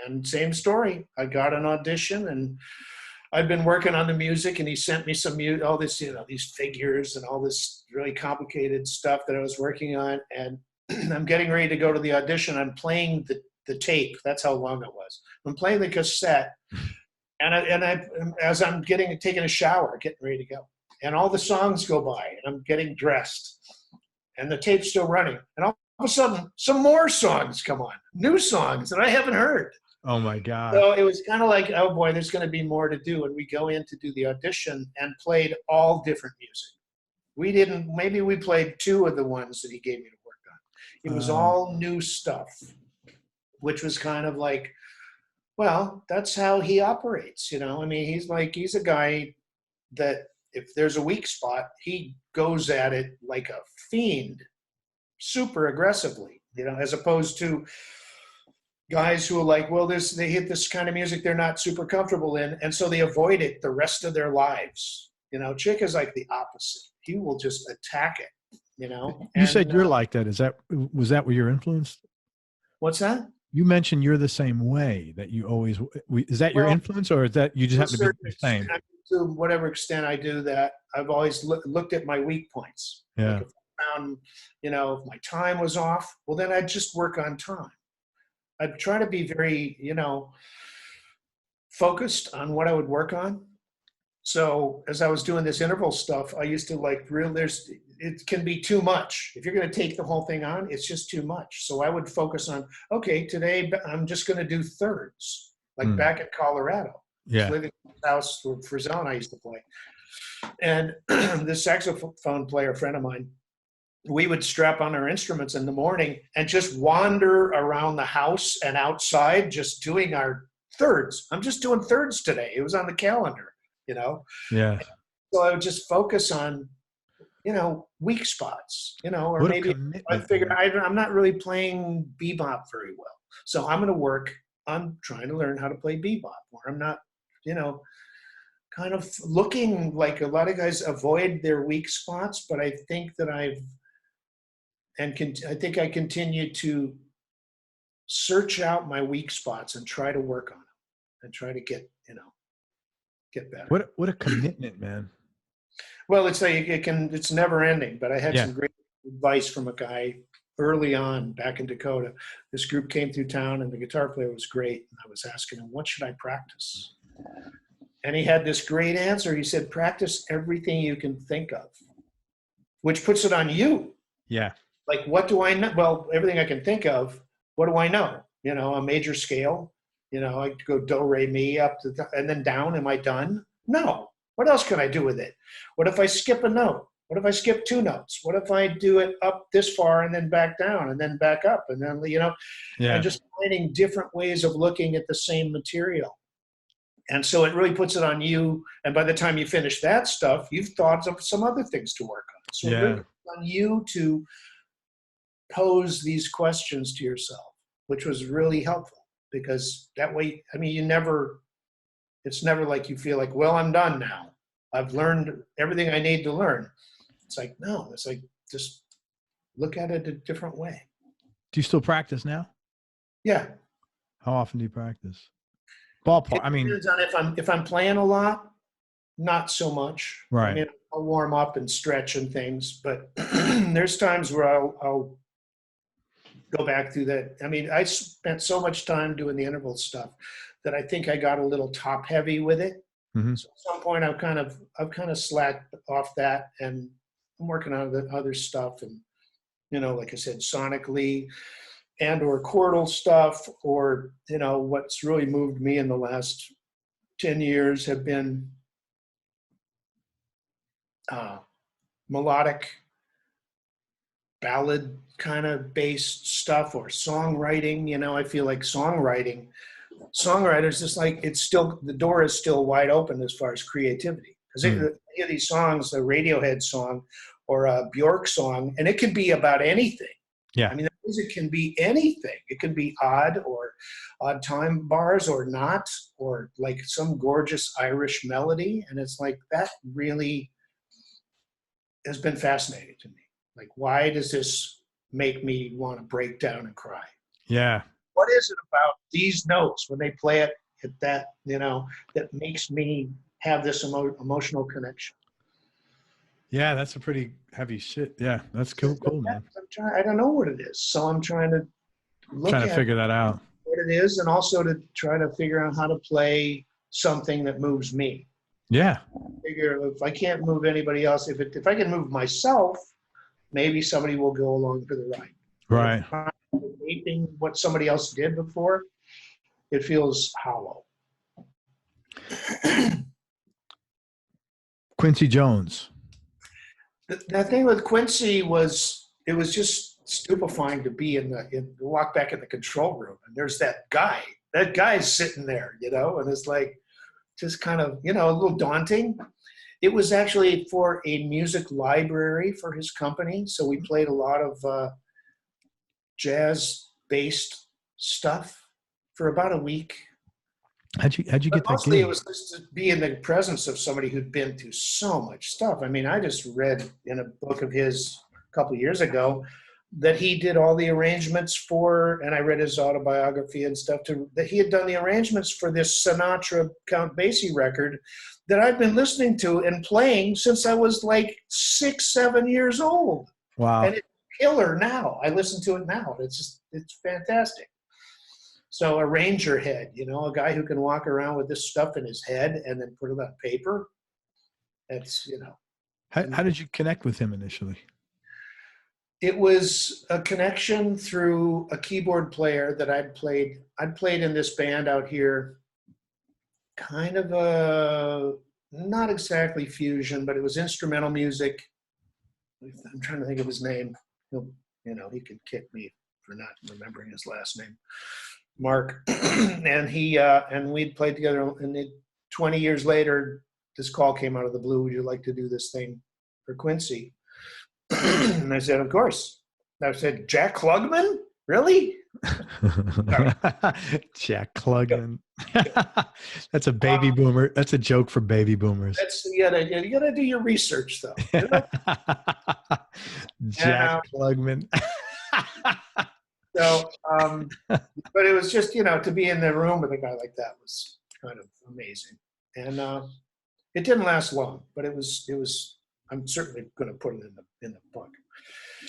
B: And same story. I got an audition, and I'd been working on the music, and he sent me all this, these figures and all this really complicated stuff that I was working on. And I'm getting ready to go to the audition. I'm playing the tape. That's how long it was. I'm playing the cassette, and I as I'm taking a shower, getting ready to go, and all the songs go by, and I'm getting dressed, and the tape's still running, and all of a sudden, some more songs come on, new songs that I haven't heard.
A: Oh my God.
B: So it was kind of like, oh boy, there's going to be more to do. And we go in to do the audition and played all different music. Maybe we played 2 of the ones that he gave me to work on. It was all new stuff, which was kind of like, well, that's how he operates. I mean, he's a guy that if there's a weak spot, he goes at it like a fiend, super aggressively, as opposed to guys who are like, well, they hit this kind of music they're not super comfortable in, and so they avoid it the rest of their lives. Chick is like the opposite. He will just attack it,
A: You said you're like that. Was that what you're influenced?
B: What's that?
A: You mentioned you're the same way, that you always, is that your influence, or is that you just happen to be the same?
B: To whatever extent I do that, I've always looked at my weak points.
A: Yeah.
B: Like if I found, if my time was off, well, then I'd just work on time. I'd try to be very, focused on what I would work on. So as I was doing this interval stuff, I used to it can be too much. If you're going to take the whole thing on, it's just too much. So I would focus on, okay, today I'm just going to do thirds, like back in Colorado.
A: Yeah.
B: I was living in the house where Frisell and I used to play. And this saxophone player, friend of mine, we would strap on our instruments in the morning and just wander around the house and outside just doing our thirds. I'm just doing thirds today. It was on the calendar, you know?
A: Yeah.
B: So I would just focus on, you know, weak spots, you know, or
A: What a
B: maybe
A: commitment,
B: I figured
A: man.
B: I'm not really playing bebop very well. So I'm going to work on trying to learn how to play bebop, or I'm not, you know, kind of looking like a lot of guys avoid their weak spots, but I think that I think I continue to search out my weak spots and try to work on them and try to get better.
A: What a commitment, man.
B: Well, it's like it's never ending, but I had
A: Yeah.
B: some great advice from a guy early on back in Dakota. This group came through town and the guitar player was great. And I was asking him, what should I practice? And he had this great answer. He said, practice everything you can think of, which puts it on you.
A: Yeah.
B: Like, what do I know? Well, everything I can think of, what do I know? You know, a major scale, you know, I go do, re, mi, up to, and then down. Am I done? No. What else can I do with it? What if I skip a note? What if I skip two notes? What if I do it up this far and then back down and then back up? And then, you know, and just finding different ways of looking at the same material. And so it really puts it on you. And by the time you finish that stuff, you've thought of some other things to work on. So it really puts it on you to pose these questions to yourself, which was really helpful, because that way, I mean, it's never like you feel like, well, I'm done now. I've learned everything I need to learn. It's like, no, it's like, just look at it a different way.
A: Do you still practice now?
B: Yeah.
A: How often do you practice? Ballpark. I mean,
B: it depends on if I'm playing a lot, not so much.
A: Right.
B: I mean, I'll warm up and stretch and things, but there's times where I'll go back through that. I mean, I spent so much time doing the interval stuff that I think I got a little top heavy with it.
A: Mm-hmm.
B: So at some point I've kind of slacked off that, and I'm working on the other stuff. And, you know, like I said, sonically and or chordal stuff, or, you know, what's really moved me in the last 10 years have been melodic ballad kind of based stuff, or songwriting. You know, I feel like songwriters, just like, it's still, the door is still wide open as far as creativity. Because any of these songs, a Radiohead song or a Bjork song, and it can be about anything.
A: Yeah.
B: I mean, the music can be anything. It can be odd, or odd time bars, or not, or like some gorgeous Irish melody. And it's like, that really has been fascinating to me. Like, why does this make me want to break down and cry?
A: Yeah.
B: What is it about these notes when they play it at that, you know, that makes me have this emotional connection?
A: Yeah, that's a pretty heavy shit. Yeah, that's cool, man.
B: I don't know what it is, so I'm trying to
A: figure that out.
B: What it is, and also to try to figure out how to play something that moves me.
A: Yeah.
B: Figure if I can't move anybody else, if I can move myself, maybe somebody will go along for the ride.
A: Right.
B: If I'm aping what somebody else did before, it feels hollow.
A: Quincy Jones.
B: The thing with Quincy was, it was just stupefying to be walk back in the control room, and there's that guy's sitting there, you know, and it's like, just kind of, you know, a little daunting. It was actually for a music library for his company. So we played a lot of jazz-based stuff for about a week.
A: How'd you get that
B: Mostly
A: gig?
B: it was just to be in the presence of somebody who'd been through so much stuff. I mean, I just read in a book of his a couple of years ago that he did all the arrangements for, and I read his autobiography and stuff, that he had done the arrangements for this Sinatra Count Basie record that I've been listening to and playing since I was like 6, 7 years old.
A: Wow.
B: And it's killer now. I listen to it now. It's fantastic. So a ranger head, you know, a guy who can walk around with this stuff in his head and then put it on paper. That's, you know.
A: How did you connect with him initially?
B: It was a connection through a keyboard player that I'd played in this band out here, kind of a, not exactly fusion, but it was instrumental music. I'm trying to think of his name. He could kick me for not remembering his last name. Mark. And we'd played together, and 20 years later, this call came out of the blue. Would you like to do this thing for Quincy? And I said, of course. I said, Jack Klugman? Really?
A: Jack Klugman. That's a baby boomer. That's a joke for baby boomers.
B: You gotta do your research, though.
A: Jack Klugman.
B: So, but it was just, to be in the room with a guy like that was kind of amazing. And it didn't last long, but it was. I'm certainly going to put it in the book.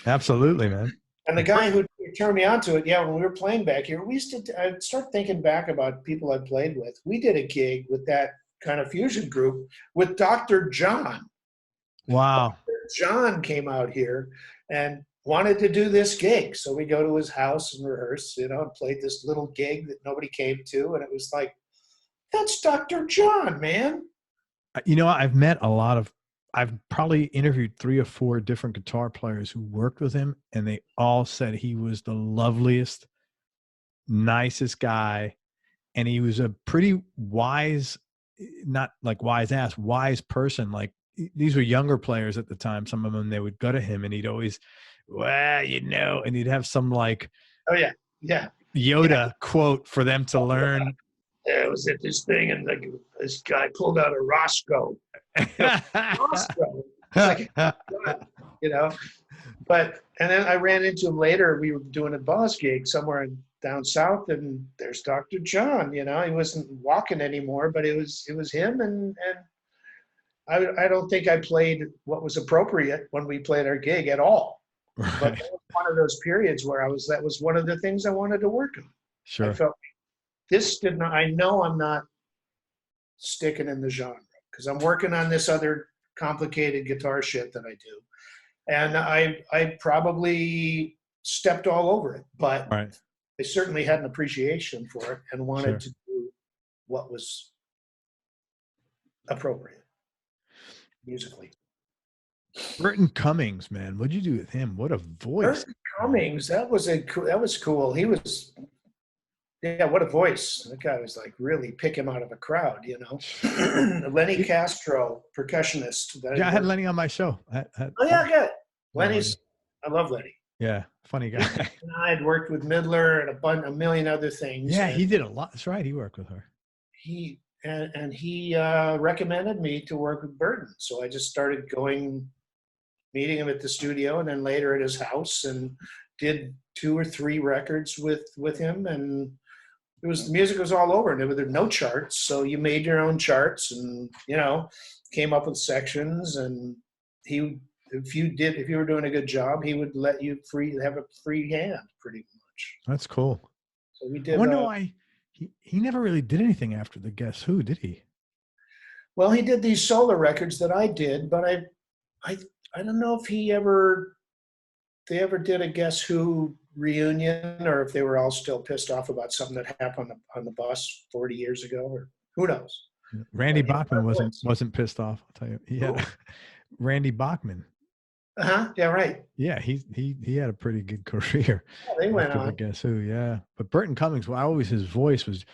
A: Absolutely, man.
B: And the guy who turned me on to it, when we were playing back here, I'd start thinking back about people I played with. We did a gig with that kind of fusion group with Dr. John.
A: Wow.
B: Dr. John came out here and wanted to do this gig. So we go to his house and rehearse, and played this little gig that nobody came to. And it was like, that's Dr. John, man.
A: I've probably interviewed 3 or 4 different guitar players who worked with him, and they all said he was the loveliest, nicest guy. And he was a pretty wise, not like wise ass, wise person. Like, these were younger players at the time. Some of them, they would go to him and he'd always, and he'd have some like,
B: oh yeah,
A: Yoda quote for them to learn.
B: I was at this thing, and this guy pulled out a Roscoe. Roscoe. Like, But and then I ran into him later. We were doing a Boz gig somewhere down south, and there's Dr. John. He wasn't walking anymore, but it was him. And I don't think I played what was appropriate when we played our gig at all.
A: Right.
B: But that was one of those periods where that was one of the things I wanted to work on.
A: Sure.
B: I felt I know I'm not sticking in the genre because I'm working on this other complicated guitar shit that I do. And I probably stepped all over it, but
A: right.
B: I certainly had an appreciation for it and wanted to do what was appropriate musically.
A: Burton Cummings, man. What'd you do with him? What a voice.
B: Burton Cummings, that was cool. He was, what a voice. That guy was like really pick him out of a crowd, Lenny Castro, percussionist.
A: I had Lenny on my show.
B: Good. Lenny's, I love Lenny.
A: Yeah, funny guy.
B: And I had worked with Midler and a million other things.
A: Yeah, he did a lot. That's right. He worked with her.
B: He recommended me to work with Burton. So I just started meeting him at the studio, and then later at his house, and did 2 or 3 records with him. And the music was all over, and there were no charts. So you made your own charts and, came up with sections. And if you were doing a good job, he would let you have a free hand pretty much.
A: That's cool.
B: So we did.
A: I wonder why he never really did anything after the Guess Who, did he?
B: Well, he did these solo records that I did, but I don't know if they ever did a Guess Who reunion, or if they were all still pissed off about something that happened on the bus 40 years ago, or who knows.
A: Randy Bachman wasn't pissed off. I'll tell you. He had Randy Bachman.
B: Yeah, right.
A: Yeah, he had a pretty good career.
B: Yeah, they went on.
A: Guess Who? Yeah, but Burton Cummings, his voice was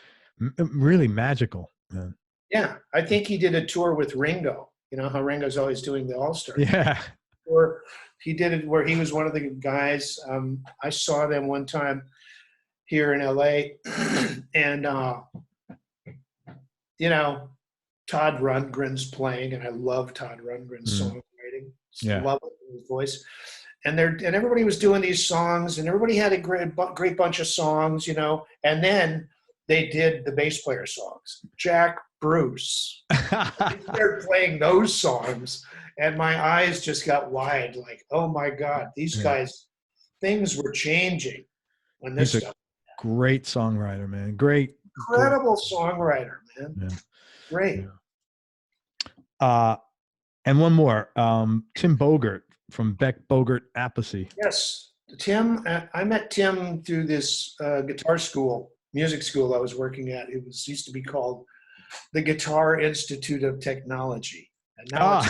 A: really magical. Man.
B: Yeah, I think he did a tour with Ringo. You know how Ringo's always doing the All-Star.
A: Yeah.
B: Or he did it where he was one of the guys. I saw them one time here in LA, and Todd Rundgren's playing, and I love Todd Rundgren's songwriting.
A: Yeah.
B: Love his voice. And everybody was doing these songs, and everybody had a great bunch of songs, and then they did the bass player songs. Jack Bruce. They're playing those songs, and my eyes just got wide, like, oh my God, these guys, things were changing when this
A: He's
B: stuff.
A: Great songwriter, man.
B: Incredible songwriter, man.
A: Yeah.
B: Great.
A: Yeah. And one more, Tim Bogert from Beck Bogert Appice.
B: Yes, Tim. I met Tim through this guitar school, music school I was working at. It was used to be called the Guitar Institute of Technology, and now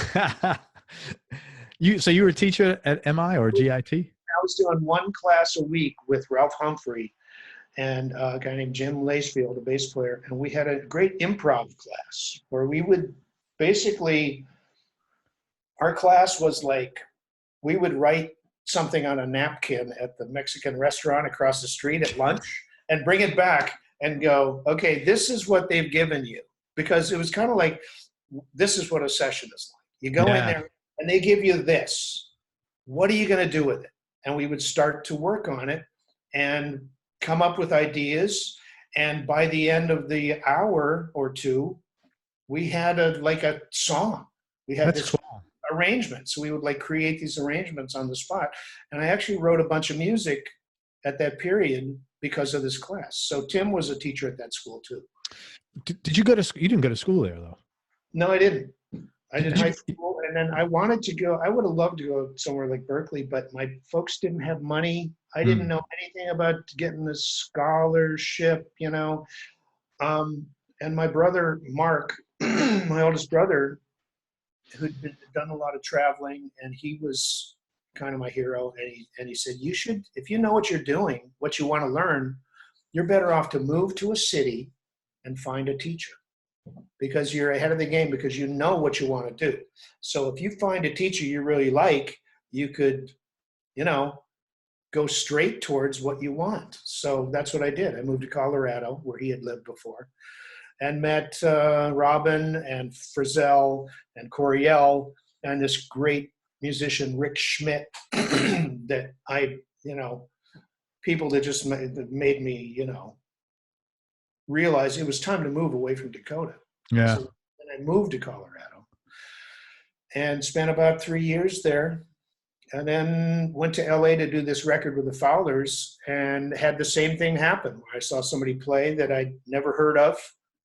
A: So you were a teacher at MI or GIT?
B: I was doing one class a week with Ralph Humphrey and a guy named Jim Lacefield, a bass player, and we had a great improv class where we would basically, our class was like, we would write something on a napkin at the Mexican restaurant across the street at lunch and bring it back and go, okay, this is what they've given you. Because it was kind of like, this is what a session is like. You go in there and they give you this. What are you going to do with it? And we would start to work on it and come up with ideas. And by the end of the hour or two, we had a song. We had this cool arrangement. So we would like create these arrangements on the spot. And I actually wrote a bunch of music at that period because of this class. So Tim was a teacher at that school too.
A: Did you go to, you didn't go to school there though?
B: No, I didn't. I did high school, and then I wanted to go. I would have loved to go somewhere like Berkeley, but my folks didn't have money. I didn't know anything about getting a scholarship, you know. And my brother, Mark, my oldest brother, who'd done a lot of traveling, and he was kind of my hero. And he said, you should, if you know what you're doing, what you want to learn, you're better off to move to a city and find a teacher, because you're ahead of the game, because you know what you want to do. So if you find a teacher you really like, you could, you know, go straight towards what you want. So that's what I did. I moved to Colorado, where he had lived before, and met Robin and Frisell and Coryell and this great musician, Rick Schmidt, that I, you know, people that just made me, you know, realize it was time to move away from Dakota.
A: Yeah.
B: So then I moved to Colorado and spent about 3 years there, and then went to LA to do this record with the Fowlers, and had the same thing happen where I saw somebody play that I'd never heard of,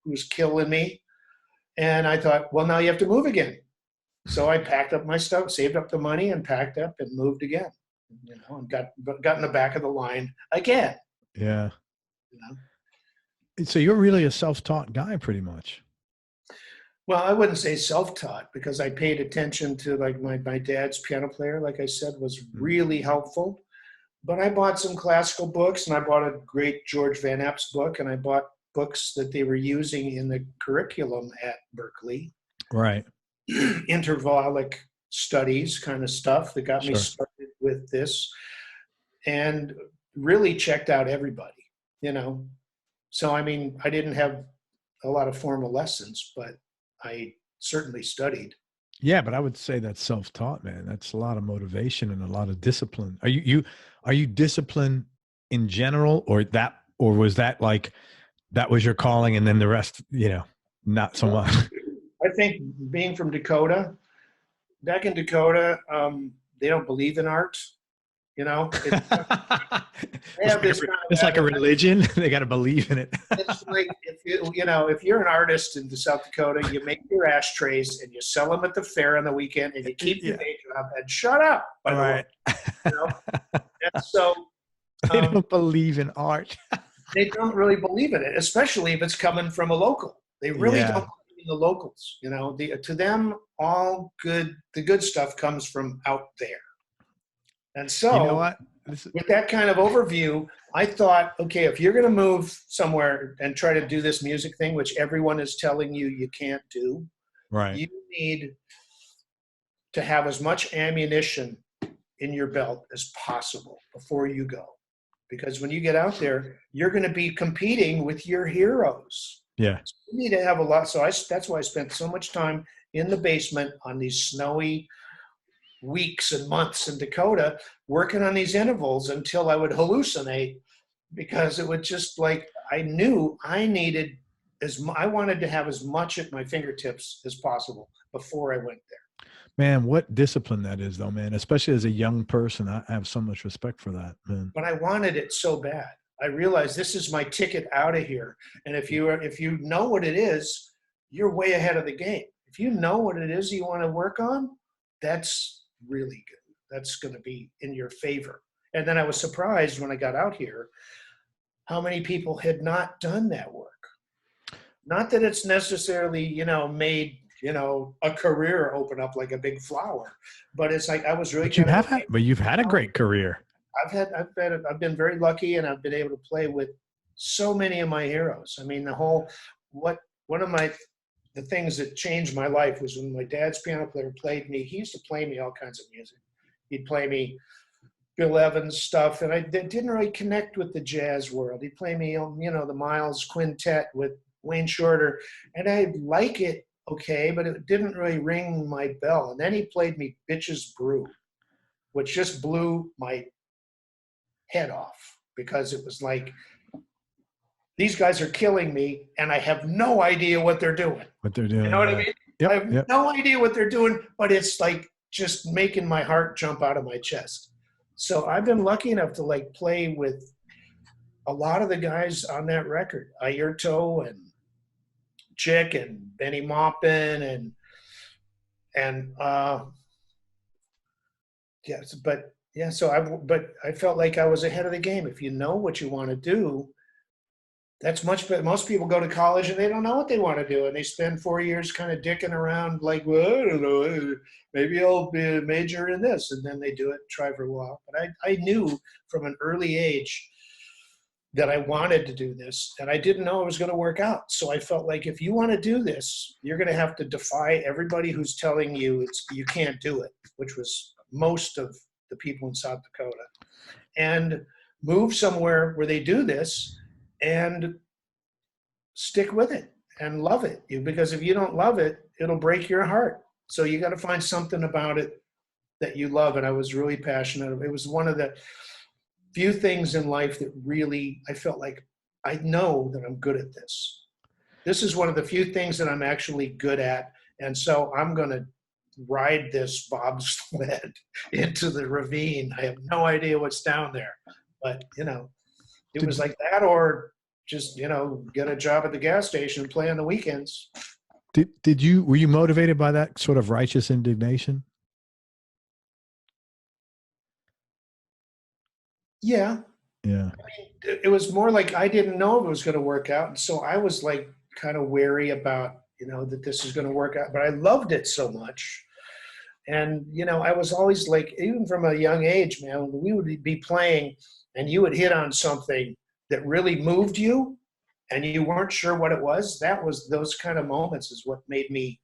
B: who was killing me. And I thought, well, now you have to move again. So I packed up my stuff, saved up the money, and packed up and moved again, you know, and got in the back of the line again.
A: Yeah.
B: You know?
A: So you're really a self-taught guy pretty much.
B: Well, I wouldn't say self-taught, because I paid attention to, like, my dad's piano player, like I said, was really helpful. But I bought some classical books, and I bought a great George Van Epps book, and I bought books that they were using in the curriculum at Berkeley.
A: Right.
B: Intervallic studies kind of stuff that got me started with this, and really checked out everybody, you know. So, I mean, I didn't have a lot of formal lessons, but I certainly studied.
A: Yeah, but I would say that's self-taught, man. That's a lot of motivation and a lot of discipline. Are you disciplined in general, or was that like, that was your calling and then the rest, you know, not so much?
B: I think being from Dakota, back in Dakota, they don't believe in art. You know,
A: it's like a religion. They got to believe in it.
B: It's like, if you're an artist in South Dakota, you make your ashtrays and you sell them at the fair on the weekend, and you keep your day job and shut up. By the way, you know? And so
A: they don't believe in art.
B: They don't really believe in it, especially if it's coming from a local. They really don't believe in the locals. You know, to them, the good stuff comes from out there. And so,
A: you know what?
B: With that kind of overview, I thought, okay, if you're going to move somewhere and try to do this music thing, which everyone is telling you can't do,
A: right?
B: You need to have as much ammunition in your belt as possible before you go. Because when you get out there, you're going to be competing with your heroes.
A: Yeah.
B: So you need to have a lot. So that's why I spent so much time in the basement on these snowy weeks and months in Dakota, working on these intervals until I would hallucinate, because it would just, like, I knew I wanted to have as much at my fingertips as possible before I went there.
A: Man, what discipline that is, though, man, especially as a young person. I have so much respect for that, man.
B: But I wanted it so bad. I realized this is my ticket out of here. And if you know what it is, you're way ahead of the game. if you know what it is you want to work on, that's really good. That's going to be in your favor. And then I was surprised when I got out here how many people had not done that work. Not that it's necessarily, made, a career open up like a big flower, but it's like I was really.
A: But you've had a great career.
B: I've been very lucky, and I've been able to play with so many of my heroes. I mean, one of the things that changed my life was when my dad's piano player played me. He used to play me all kinds of music. He'd play me Bill Evans stuff, and I didn't really connect with the jazz world. He'd play me, the Miles Quintet with Wayne Shorter, and I like it, okay, but it didn't really ring my bell. And then he played me Bitches Brew, which just blew my head off, because it was like, these guys are killing me, and I have no idea what they're doing. You know what I mean?
A: Yep,
B: I have no idea what they're doing, but it's like just making my heart jump out of my chest. So I've been lucky enough to play with a lot of the guys on that record, Airto and Chick and Benny Maupin but I felt like I was ahead of the game. If you know what you want to do, that's much better. Most people go to college and they don't know what they want to do, and they spend 4 years kind of dicking around like, well, I don't know, maybe I'll be a major in this, and then they do it, try for a while. But I knew from an early age that I wanted to do this, and I didn't know it was going to work out. So I felt like, if you want to do this, you're going to have to defy everybody who's telling you you can't do it, which was most of the people in South Dakota, and move somewhere where they do this and stick with it and love it. Because if you don't love it, it'll break your heart. So you got to find something about it that you love. And I was really passionate. It was one of the few things in life that really, I felt like, I know that I'm good at this. This is one of the few things that I'm actually good at. And so I'm going to ride this bobsled into the ravine. I have no idea what's down there, but it was like that, or just, get a job at the gas station and play on the weekends.
A: Were you motivated by that sort of righteous indignation?
B: Yeah.
A: Yeah.
B: I mean, it was more like I didn't know if it was going to work out. And so I was like kind of wary about, that this is going to work out, but I loved it so much. And, I was always like, even from a young age, man, we would be playing and you would hit on something that really moved you and you weren't sure what it was. That was those kind of moments is what made me,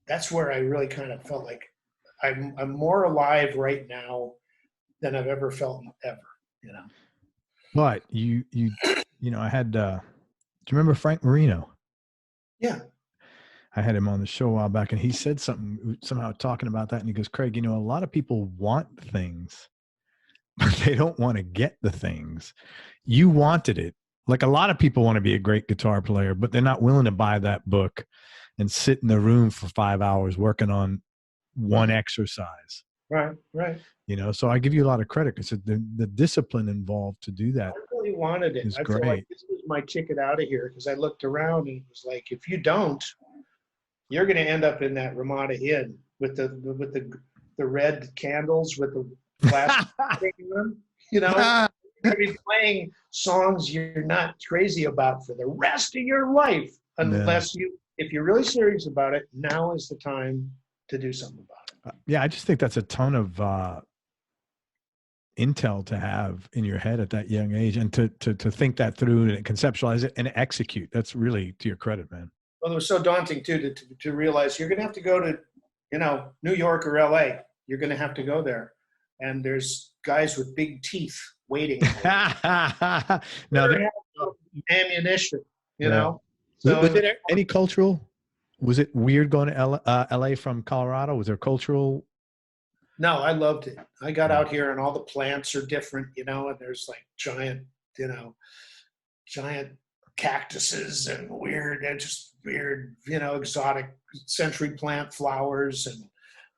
B: that's where I really kind of felt like I'm more alive right now than I've ever felt ever,
A: But I had, do you remember Frank Marino?
B: Yeah.
A: I had him on the show a while back, and he said something, somehow talking about that. And he goes, Craig, a lot of people want things, but they don't want to get the things. You wanted it. Like a lot of people want to be a great guitar player, but they're not willing to buy that book and sit in the room for 5 hours working on one exercise.
B: Right.
A: So I give you a lot of credit because the discipline involved to do that.
B: I really wanted it. I feel like this was my ticket out of here, because I looked around and it was like, if you don't, you're going to end up in that Ramada Inn with the red candles with the glass in them. You're going to be playing songs you're not crazy about for the rest of your life, unless if you're really serious about it, now is the time to do something about it.
A: Yeah, I just think that's a ton of intel to have in your head at that young age, and to think that through and conceptualize it and execute. That's really to your credit, man.
B: Well, it was so daunting too to realize you're going to have to go to, New York or LA. You're going to have to go there, and there's guys with big teeth waiting.
A: Now,
B: ammunition,
A: you
B: know.
A: So, was it any cultural? Was it weird going to LA from Colorado? Was there cultural?
B: No, I loved it. I got out here and all the plants are different, and there's like giant cactuses and weird, exotic century plant flowers, and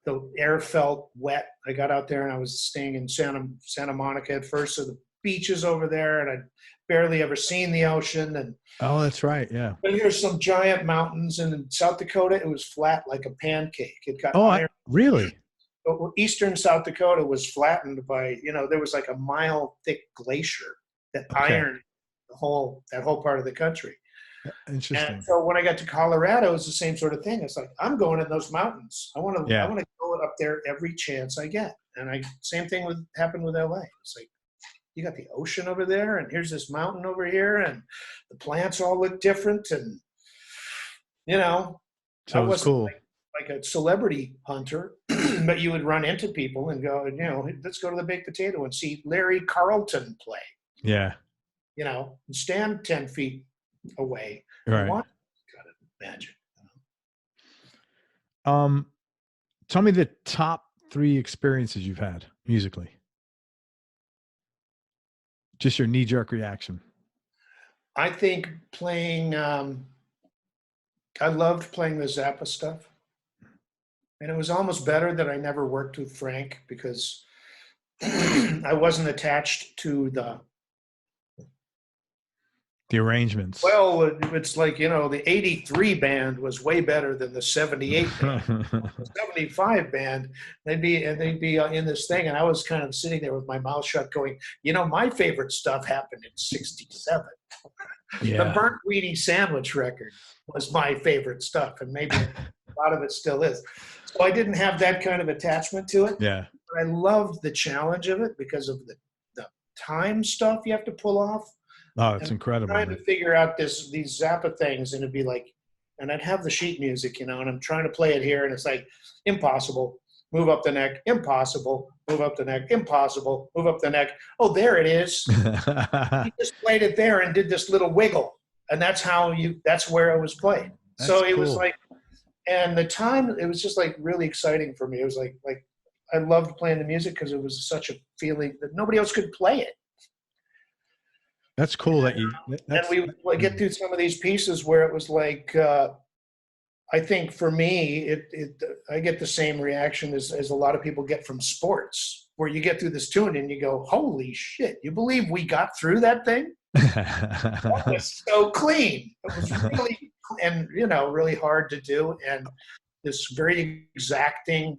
B: the air felt wet. I got out there and I was staying in Santa Monica at first, so the beaches over there, and I'd barely ever seen the ocean. And
A: Oh, that's right. Yeah.
B: but here's some giant mountains, and in South Dakota, it was flat like a pancake. It got
A: Oh,
B: iron.
A: really?
B: But eastern South Dakota was flattened by, there was like a mile thick glacier that
A: Okay.
B: ironed that whole part of the country.
A: Interesting.
B: And so when I got to Colorado, it's the same sort of thing. It's like, I'm going in those mountains. I want to go up there every chance I get. And same thing happened with LA. It's like, you got the ocean over there, and here's this mountain over here, and the plants all look different. And,
A: So
B: I
A: it was
B: wasn't
A: cool.
B: like a celebrity hunter, but you would run into people and go, let's go to the Baked Potato and see Larry Carlton play,
A: Yeah.
B: and stand 10 feet away.
A: Right.
B: And watch. Gotta imagine.
A: Tell me the top 3 experiences you've had musically. Just your knee-jerk reaction.
B: I think playing, I loved playing the Zappa stuff. And it was almost better that I never worked with Frank, because I wasn't attached to
A: The arrangements.
B: well, it's like, the 83 band was way better than the 78 band. The 75 band, they'd be in this thing, and I was kind of sitting there with my mouth shut going, my favorite stuff happened in 67.
A: Yeah.
B: The Burnt Weenie Sandwich record was my favorite stuff, and maybe a lot of it still is. So I didn't have that kind of attachment to it.
A: Yeah.
B: But I loved the challenge of it because of the time stuff you have to pull off.
A: Oh, it's incredible.
B: Trying to figure out these Zappa things, and it'd be like, and I'd have the sheet music, and I'm trying to play it here, and it's like, impossible, move up the neck, impossible, move up the neck, impossible, move up the neck. Oh, there it is. He just played it there and did this little wiggle, and that's where it was played. So it was like, and the time, it was just like really exciting for me. It was like I loved playing the music because it was such a feeling that nobody else could play it.
A: That's cool that you.
B: And we would get through some of these pieces where it was like, I think for me, I get the same reaction as a lot of people get from sports, where you get through this tune and you go, holy shit, you believe we got through that thing? That was so clean. It was really, and really hard to do, and this very exacting.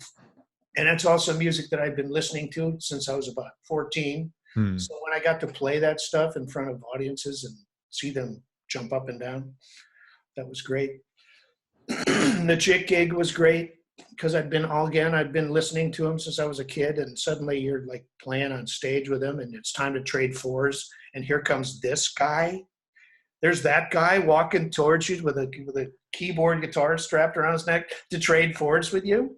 B: And it's also music that I've been listening to since I was about 14. So when I got to play that stuff in front of audiences and see them jump up and down, that was great. The Chick gig was great because I'd been listening to him since I was a kid, and suddenly you're like playing on stage with him, and it's time to trade fours, and here comes this guy. There's that guy walking towards you with a keyboard guitar strapped around his neck to trade fours with you.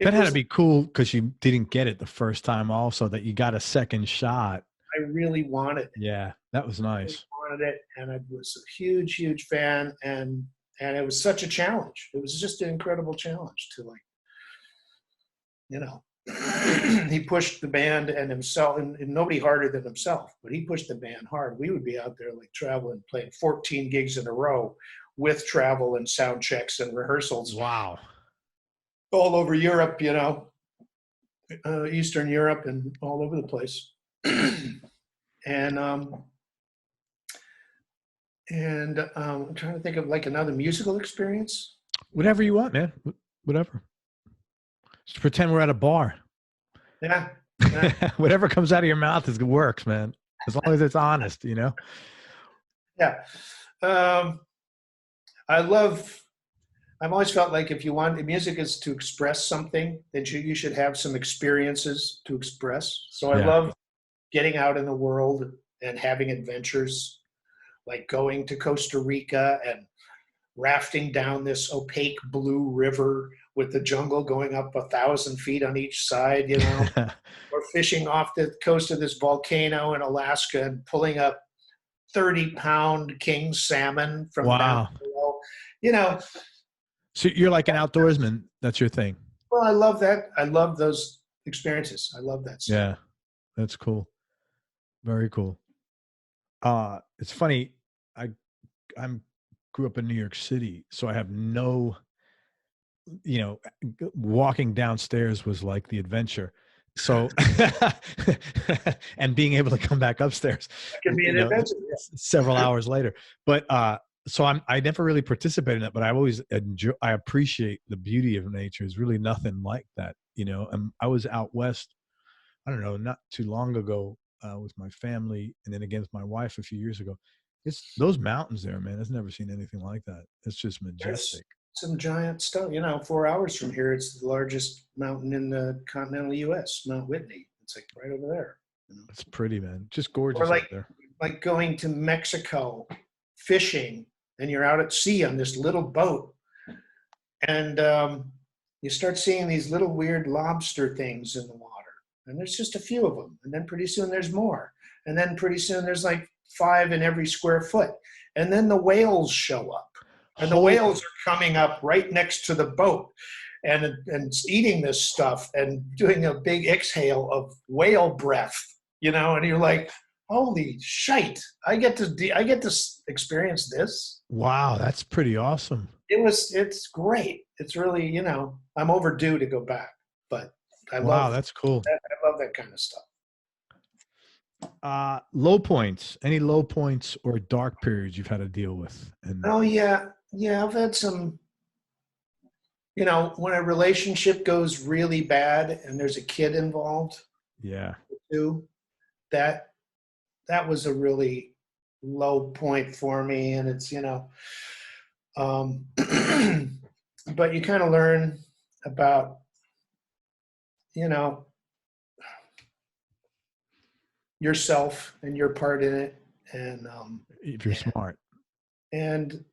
A: That had to be cool because you didn't get it the first time also, that you got a second shot.
B: I really wanted it.
A: Yeah, that was nice.
B: I wanted it, and I was a huge, huge fan, and it was such a challenge. It was just an incredible challenge to he pushed the band and himself, and nobody harder than himself, but he pushed the band hard. We would be out there like traveling, playing 14 gigs in a row with travel and sound checks and rehearsals.
A: Wow.
B: All over Europe, Eastern Europe, and all over the place. And I'm trying to think of like another musical experience.
A: Whatever you want, man. Whatever. Just pretend we're at a bar.
B: Yeah.
A: Whatever comes out of your mouth works, man. As long as it's honest,
B: Yeah. I've always felt like if you want, music is to express something, then you should have some experiences to express. So I love getting out in the world and having adventures, like going to Costa Rica and rafting down this opaque blue river with the jungle going up 1,000 feet on each side, or fishing off the coast of this volcano in Alaska and pulling up 30-pound king salmon from down below,
A: So you're like an outdoorsman. That's your thing.
B: Well, I love that. I love those experiences. I love that stuff.
A: Yeah, that's cool. Very cool. It's funny. I grew up in New York City, so I have no, walking downstairs was like the adventure. So, and being able to come back upstairs,
B: That can be an adventure. Yeah.
A: several hours later. But so I never really participated in that, but I always I appreciate the beauty of nature. There's really nothing like that, you know. And I was out west, I don't know, not too long ago with my family, and then again with my wife a few years ago. It's those mountains there, man. I've never seen anything like that. It's just majestic.
B: There's some giant stuff. 4 hours from here, it's the largest mountain in the continental U.S., Mount Whitney. It's like right over there.
A: It's pretty, man. Just gorgeous
B: Or
A: out there.
B: like going to Mexico fishing, and you're out at sea on this little boat, and you start seeing these little weird lobster things in the water. And there's just a few of them. And then pretty soon there's more. And then pretty soon there's like 5 in every square foot. And then the whales show up. And the whales are coming up right next to the boat and eating this stuff and doing a big exhale of whale breath, and you're like, holy shite, I get to experience this.
A: Wow, that's pretty awesome.
B: It's great. It's really, I'm overdue to go back, but
A: that's cool.
B: I love that kind of stuff.
A: Low points, any low points or dark periods you've had to deal with?
B: Oh yeah. I've had some, when a relationship goes really bad and there's a kid involved.
A: Yeah.
B: Too, that was a really low point for me. And it's, but you kind of learn about, yourself and your part in it. And
A: if you're smart.
B: And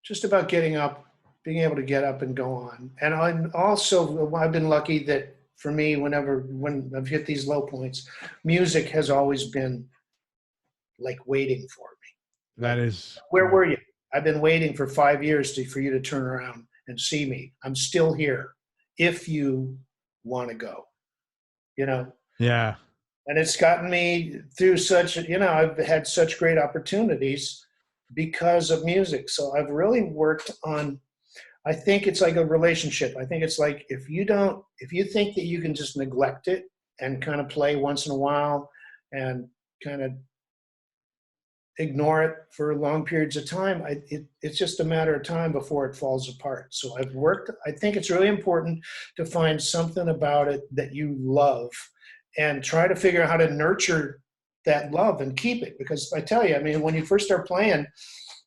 B: just about getting up, being able to get up and go on. And I've been lucky that for me, when I've hit these low points, music has always been like waiting for me.
A: That is.
B: Where were you? I've been waiting for 5 years for you to turn around and see me. I'm still here if you want to go,
A: Yeah.
B: And it's gotten me through I've had such great opportunities because of music. So I've really worked on, I think it's like a relationship. I think it's like, if you think that you can just neglect it and kind of play once in a while and kind of ignore it for long periods of time, it's just a matter of time before it falls apart. So I think it's really important to find something about it that you love and try to figure out how to nurture that love and keep it. Because I tell you, when you first start playing,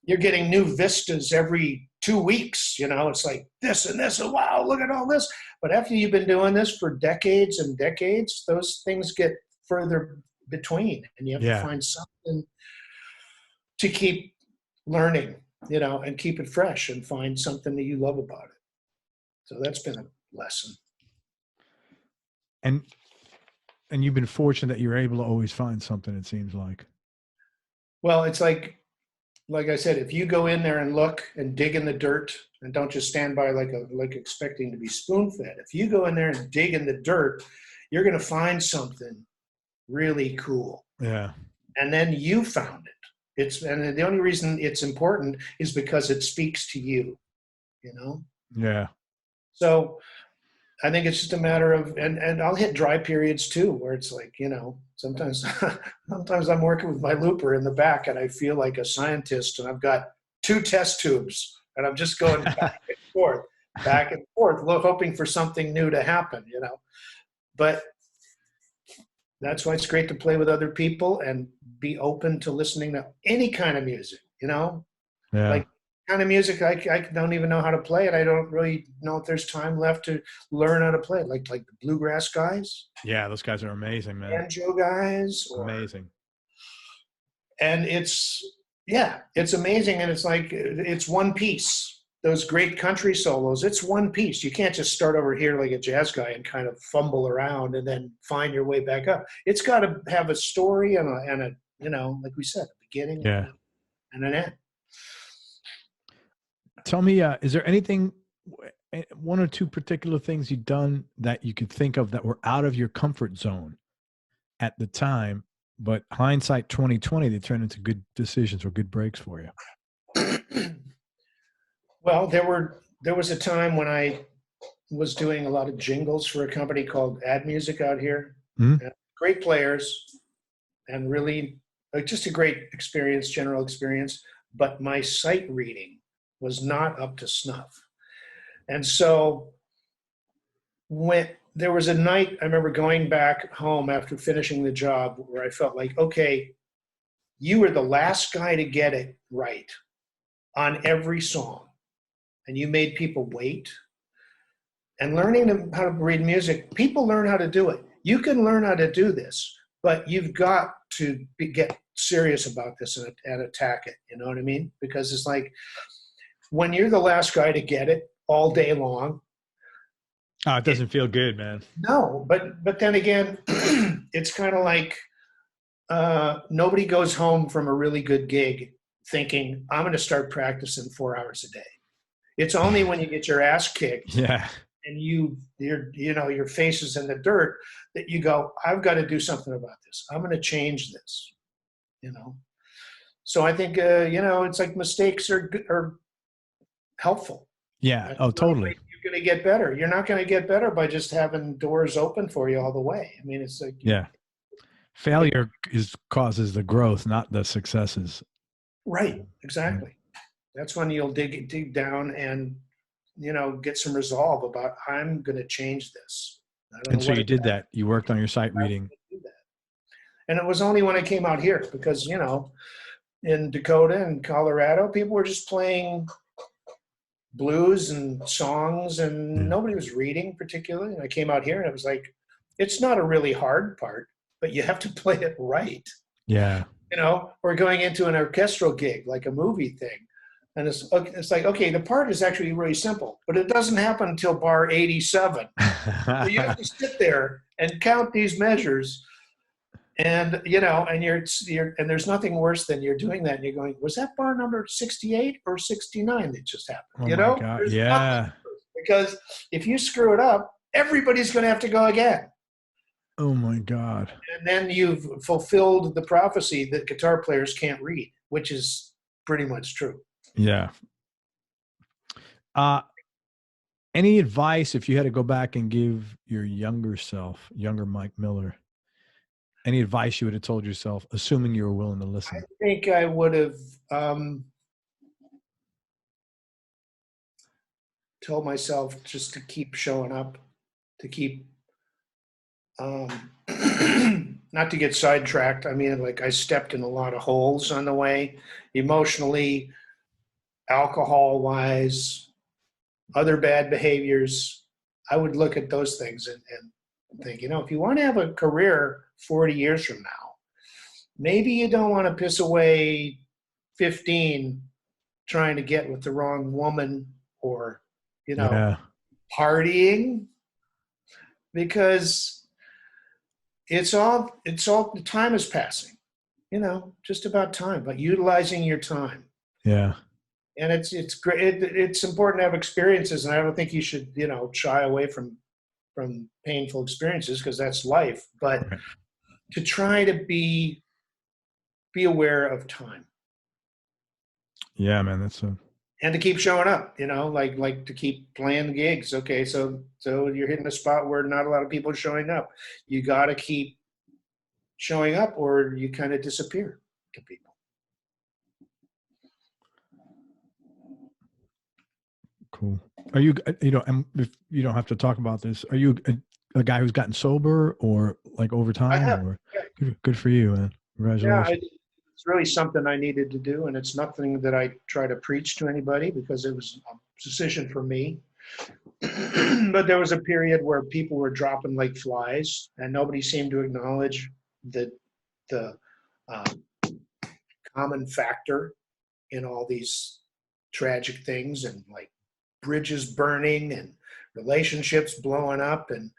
B: you're getting new vistas every 2 weeks. It's like this and this, and wow, look at all this. But after you've been doing this for decades and decades, those things get further between, and you have to find something to keep learning, and keep it fresh and find something that you love about it. So that's been a lesson.
A: And you've been fortunate that you're able to always find something, it seems like.
B: Well, it's like I said, if you go in there and look and dig in the dirt and don't just stand by like expecting to be spoon-fed. If you go in there and dig in the dirt, you're going to find something really cool.
A: Yeah.
B: And then you found it. And the only reason it's important is because it speaks to you,
A: Yeah.
B: So I think it's just a matter of, and I'll hit dry periods too, where it's like, sometimes I'm working with my looper in the back and I feel like a scientist and I've got 2 test tubes and I'm just going back and forth, hoping for something new to happen, But that's why it's great to play with other people and be open to listening to any kind of music,
A: Yeah.
B: Like kind of music I don't even know how to play it. I don't really know if there's time left to learn how to play it. Like the bluegrass guys.
A: Yeah, those guys are amazing, man.
B: Banjo guys.
A: Amazing.
B: And it's amazing. And it's like, it's one piece. Those great country solos, it's one piece. You can't just start over here like a jazz guy and kind of fumble around and then find your way back up. It's got to have a story and a like we said, a beginning and an end.
A: Tell me, is there anything, 1 or 2 particular things you've done that you could think of that were out of your comfort zone at the time, but hindsight 2020, they turned into good decisions or good breaks for you?
B: Well, there was a time when I was doing a lot of jingles for a company called Ad Music out here.
A: Mhm.
B: Great players and really just a great experience, general experience. But my sight reading was not up to snuff. And so when there was a night, I remember going back home after finishing the job where I felt like, okay, you were the last guy to get it right on every song. And you made people wait. And learning how to read music, people learn how to do it. You can learn how to do this, but you've got to get serious about this and attack it. You know what I mean? Because it's like when you're the last guy to get it all day long.
A: Oh, it doesn't feel good, man.
B: No, but then again, it's kind of like nobody goes home from a really good gig thinking I'm going to start practicing 4 hours a day. It's only when you get your ass kicked
A: Yeah.
B: and your face is in the dirt that you go, I've got to do something about this. I'm going to change this. So I think it's like mistakes are helpful.
A: Yeah.
B: That's
A: Oh,
B: one way
A: totally.
B: you're going to get better. You're not going to get better by just having doors open for you all the way. I mean, it's like
A: Yeah. Failure causes the growth, not the successes.
B: right, exactly. That's when you'll dig down and get some resolve about I'm going to change this. I don't
A: And
B: know
A: so
B: what
A: you
B: it
A: did that. You worked on your sight
B: is.
A: reading.
B: And it was only when I came out here because in Dakota and Colorado, people were just playing blues and songs, and
A: Yeah.
B: nobody was reading particularly. And I came out here, and it was like, it's not a really hard part, but you have to play it right.
A: Yeah.
B: Or going into an orchestral gig, like a movie thing. And it's like, okay, the part is actually really simple, but it doesn't happen until bar 87. So you have to sit there and count these measures, and and you're and there's nothing worse than you're doing that and you're going, was that bar number 68 or 69 that just happened?
A: Oh my God.
B: There's nothing
A: Yeah.
B: worse, because if you screw it up, everybody's going to have to go again.
A: Oh my God.
B: And then you've fulfilled the prophecy that guitar players can't read, which is pretty much true.
A: Yeah. Any advice if you had to go back and give your younger self, younger Mike Miller, any advice you would have told yourself, assuming you were willing to listen?
B: I think I would have told myself just to keep showing up, to keep not to get sidetracked. I mean, like I stepped in a lot of holes on the way, emotionally, alcohol wise, other bad behaviors. I would look at those things and think, if you want to have a career 40 years from now, maybe you don't want to piss away 15 trying to get with the wrong woman or,
A: Yeah.
B: partying, because it's all the time is passing, just about time, but utilizing your time.
A: Yeah.
B: And it's great. It's important to have experiences, and I don't think you should, shy away from painful experiences because that's life. But
A: Right.
B: to try to be aware of time.
A: Yeah, man. That's
B: And to keep showing up, like to keep playing gigs. Okay, so you're hitting a spot where not a lot of people are showing up. You got to keep showing up, or you kind of disappear to people.
A: cool. Are you, and if you don't have to talk about this, are you a guy who's gotten sober or like over
B: I
A: time?
B: have.
A: Or
B: Yeah.
A: good for you, man.
B: Yeah,
A: Congratulations.
B: it's really something I needed to do, and it's nothing that I try to preach to anybody because it was a decision for me. But there was a period where people were dropping like flies, and nobody seemed to acknowledge that the um, common factor in all these tragic things, and like bridges burning and relationships blowing up, and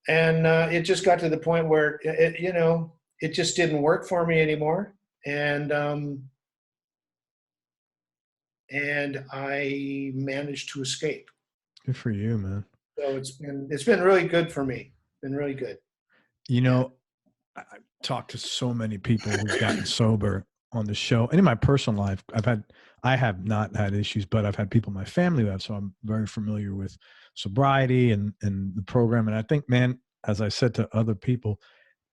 B: it just got to the point where it just didn't work for me anymore, and I managed to escape.
A: Good for you, man.
B: So it's been really good for me. Been really good.
A: You
B: Yeah.
A: know, I've talked to so many people who've gotten sober, on the show and in my personal life, I have not had issues, but I've had people in my family who have, so I'm very familiar with sobriety and the program. And I think, man, as I said to other people,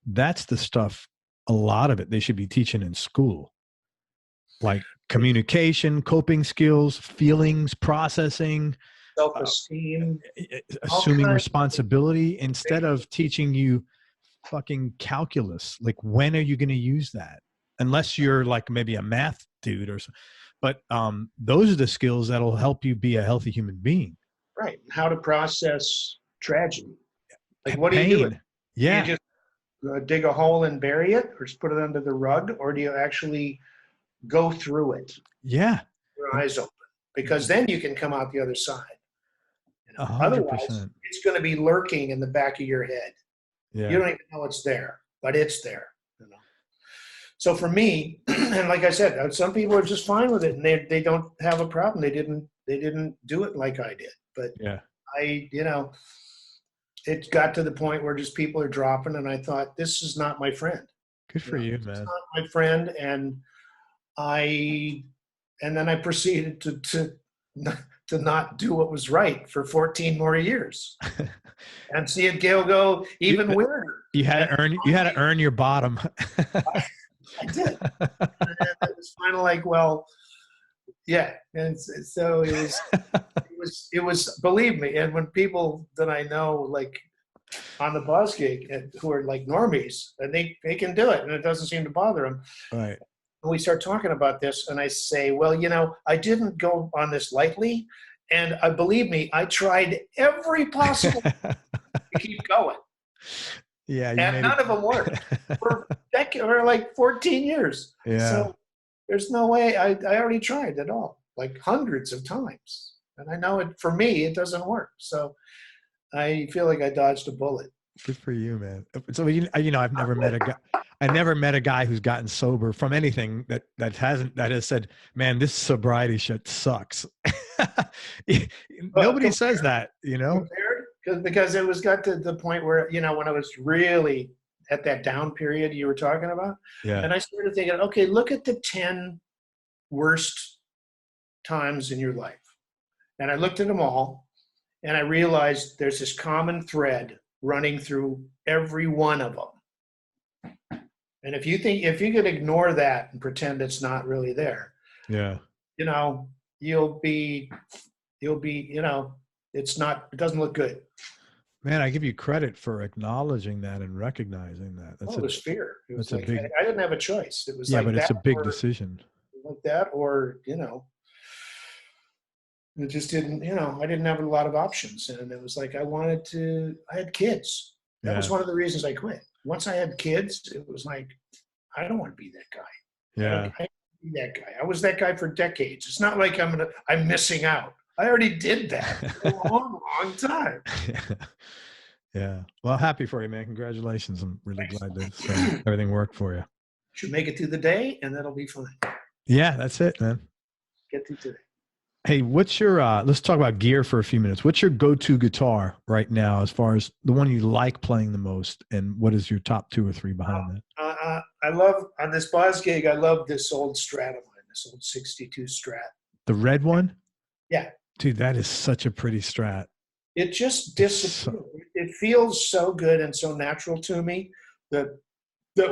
A: that's the stuff, a lot of it they should be teaching in school, like communication, coping skills, feelings, processing,
B: Self-esteem, all
A: assuming
B: kinds
A: responsibility,
B: of
A: instead of teaching you fucking calculus. Like, when are you going to use that? Unless you're like maybe a math dude or something. But those are the skills that'll help you be a healthy human being.
B: right. How to process tragedy. Like, what do you do?
A: Pain.
B: Do
A: Yeah.
B: you just dig a hole and bury it, or just put it under the rug, or do you actually go through it?
A: Yeah.
B: Your eyes open, because then you can come out the other side. You know?
A: 100%.
B: Otherwise, it's going to be lurking in the back of your head.
A: Yeah.
B: You don't even know it's there, but it's there. You know? So for me, and like I said, some people are just fine with it, and they don't have a problem. They didn't do it like I did, but
A: Yeah.
B: it got to the point where just people are dropping, and I thought, this is not my friend.
A: Good for you,
B: It's
A: man.
B: not my friend, and then I proceeded to not do what was right for 14 more years, and see it go even weirder.
A: You had to earn your bottom.
B: I did. And it was kind of like, well, yeah. And so it was, believe me. And when people that I know, like on the Boz gig, who are like normies, and they can do it, and it doesn't seem to bother them.
A: Right.
B: And we start talking about this, and I say, well, I didn't go on this lightly, and believe me, I tried every possible to keep going.
A: Yeah,
B: and none of them worked for like 14 years.
A: Yeah.
B: So there's no way. I already tried it all, like hundreds of times, and I know it. For me, it doesn't work. So I feel like I dodged a bullet.
A: Good for you, man. So I've never met a guy. I never met a guy who's gotten sober from anything that has said, man, this sobriety shit sucks. Nobody says that,
B: Because it was got to the point where, when I was really at that down period you were talking about.
A: Yeah.
B: And I started thinking, okay, look at the 10 worst times in your life. And I looked at them all, and I realized there's this common thread running through every one of them. And if you could ignore that and pretend it's not really there,
A: yeah,
B: you'll be, it doesn't look good.
A: Man, I give you credit for acknowledging that and recognizing that.
B: It was fear. It was like,
A: big,
B: I didn't have a choice. It was
A: but it's a big decision.
B: Like that, or, it just didn't, I didn't have a lot of options. And it was like, I had kids. That was one of the reasons I quit. Once I had kids, it was like, I don't want to be that guy.
A: Yeah.
B: I be that guy. I was that guy for decades. It's not like I'm missing out. I already did that for a long, long time.
A: Yeah. Well, happy for you, man. Congratulations. I'm really glad that everything worked for you.
B: Should make it through the day, and that'll be fine.
A: Yeah, that's it, man.
B: Get through today.
A: Hey, what's your, let's talk about gear for a few minutes. What's your go-to guitar right now, as far as the one you like playing the most, and what is your top 2 or 3 behind that?
B: I love, on this Boz gig, I love this old Strat of mine, this old 62 Strat.
A: The red one?
B: Yeah.
A: Dude, that is such a pretty Strat.
B: It just disappears. It feels so good and so natural to me that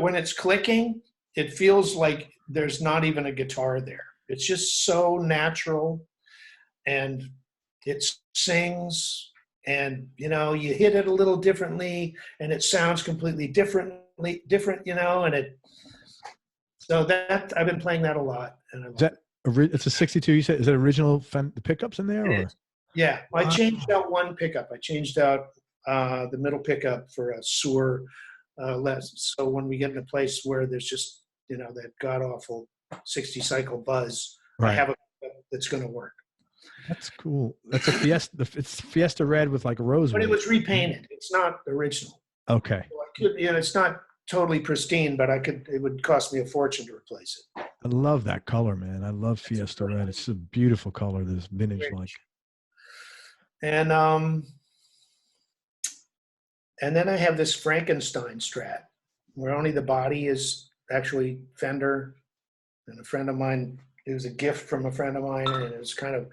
B: when it's clicking, it feels like there's not even a guitar there. It's just so natural. And it sings, and you hit it a little differently, and it sounds completely different, and it. So that I've been playing that a lot, and I love it.
A: It's a 62. You said, is it original the pickups in there? Or?
B: Yeah, I changed out one pickup. I changed out the middle pickup for a sewer less. So when we get in a place where there's just that god awful 60 cycle buzz, right. I have a pickup that's going to work.
A: That's cool. That's a Fiesta. It's Fiesta red with like a rose.
B: But it was repainted. It's not original.
A: Okay.
B: So it's not totally pristine, but it would cost me a fortune to replace it.
A: I love that color, man. I love Fiesta red. It's a beautiful color. This vintage like.
B: And then I have this Frankenstein Strat, where only the body is actually Fender, And a friend of mine, it was a gift from a friend of mine, and it was kind of,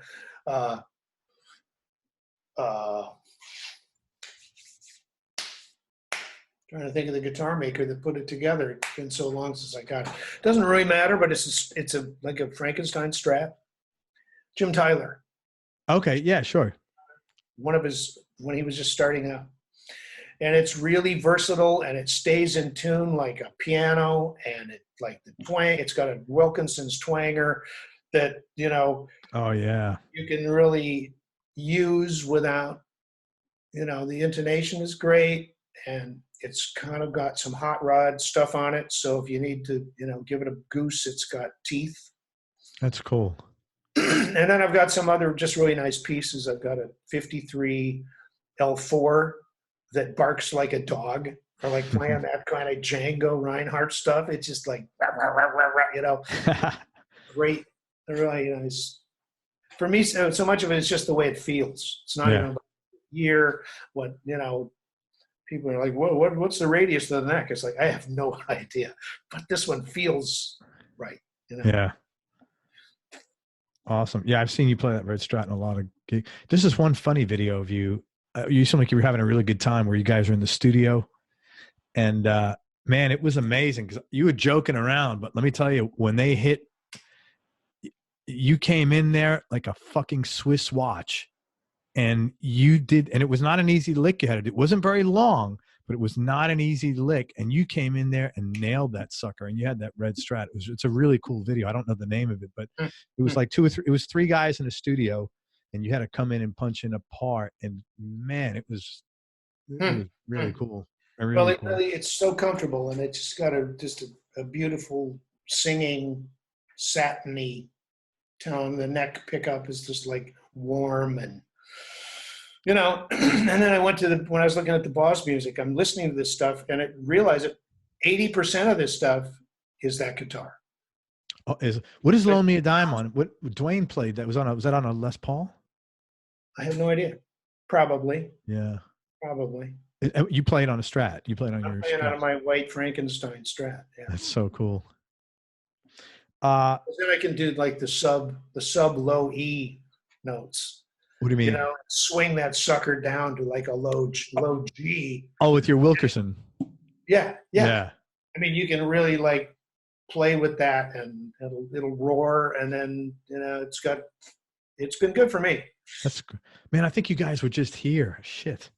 B: trying to think of the guitar maker that put it together. It's been so long since I got it. Doesn't really matter, but it's like a Frankenstein Strat. Jim Tyler.
A: Okay, yeah, sure.
B: One of his, when he was just starting out. And it's really versatile, and it stays in tune like a piano, and it like the twang. It's got a Wilkinson's twanger that, you know,
A: Oh yeah,
B: you can really use without, you know, the intonation is great, and it's kind of got some hot rod stuff on it. So if you need to, you know, give it a goose, it's got teeth.
A: that's cool.
B: And then I've got some other just really nice pieces. I've got a 53 L4 that barks like a dog, or like playing that kind of Django Reinhardt stuff. It's just like, rah, rah, rah, rah, rah, you know, great. Really nice. For me, so much of it is just the way it feels. It's not even about year, what, you know, people are like, what's the radius of the neck? It's like, I have no idea, but this one feels right. You know?
A: Yeah. Awesome. Yeah, I've seen you play that Red Strat in a lot of gigs. This is one funny video of you. You seem like you were having a really good time where you guys were in the studio. And man, it was amazing because you were joking around. But let me tell you, when they hit, you came in there like a fucking Swiss watch. And you did, and it was not an easy lick you had to do. It wasn't very long, but it was not an easy lick. And you came in there and nailed that sucker. And you had that Red Strat. It's a really cool video. I don't know the name of it, but it was like two or three. It was three guys in a studio, and you had to come in and punch in a part. And man, it was really cool.
B: Well, it's so comfortable, and it's just got a beautiful singing, satiny tone. The neck pickup is just like warm and, you know. And then I went to when I was looking at the Boz music, I'm listening to this stuff, and I realized that 80% of this stuff is that guitar.
A: Oh, what is Loan Me a Dime on? What Dwayne played that was that on a Les Paul?
B: I have no idea. Probably.
A: Yeah.
B: Probably.
A: You played on a Strat. You played on your
B: playing
A: Strat.
B: out of my white Frankenstein Strat. Yeah.
A: That's so cool.
B: Then I can do like the sub low E notes.
A: What do you mean?
B: You know, swing that sucker down to like a low G.
A: Oh, with your Wilkerson.
B: Yeah. I mean, you can really like play with that, and it'll roar, and then, you know, it's been good for me.
A: That's good. Man, I think you guys were just here. Shit.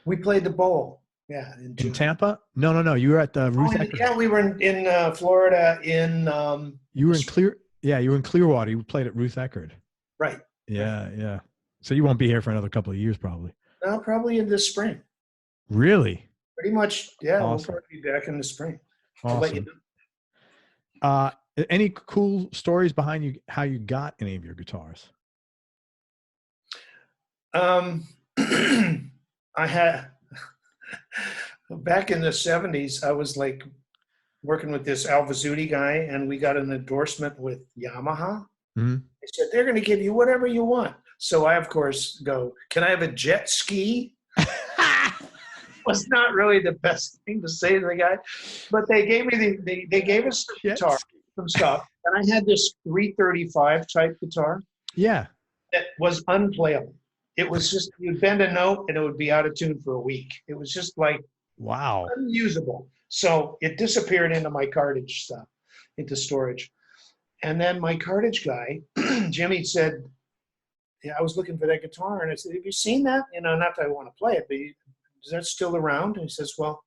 B: We played the bowl. Yeah.
A: In Tampa? No. You were at the Ruth Eckerd.
B: Yeah, we were in Florida
A: you were in Clearwater. You played at Ruth Eckerd.
B: Right.
A: Yeah. So you won't be here for another couple of years, probably.
B: No, probably in this spring.
A: Really?
B: Pretty much, yeah.
A: Awesome.
B: We'll probably be back in the spring.
A: Awesome.
B: I'll let you know.
A: Any cool stories behind how you got any of your guitars?
B: I had back in the 70s, I was like working with this Al Vizzuti guy, and we got an endorsement with Yamaha.
A: Mm-hmm.
B: They said, they're going to give you whatever you want. So I, of course, go, can I have a jet ski? Was not really the best thing to say to the guy, but they gave me they gave us some guitar, some stuff, and I had this 335 type guitar.
A: Yeah,
B: that was unplayable. It was just, you'd bend a note and it would be out of tune for a week. It was just like,
A: wow,
B: unusable. So it disappeared into my cartage stuff, into storage. And then my cartage guy, Jimmy, said, yeah, I was looking for that guitar, and I said, have you seen that? You know, not that I want to play it, but is that still around? And he says, well,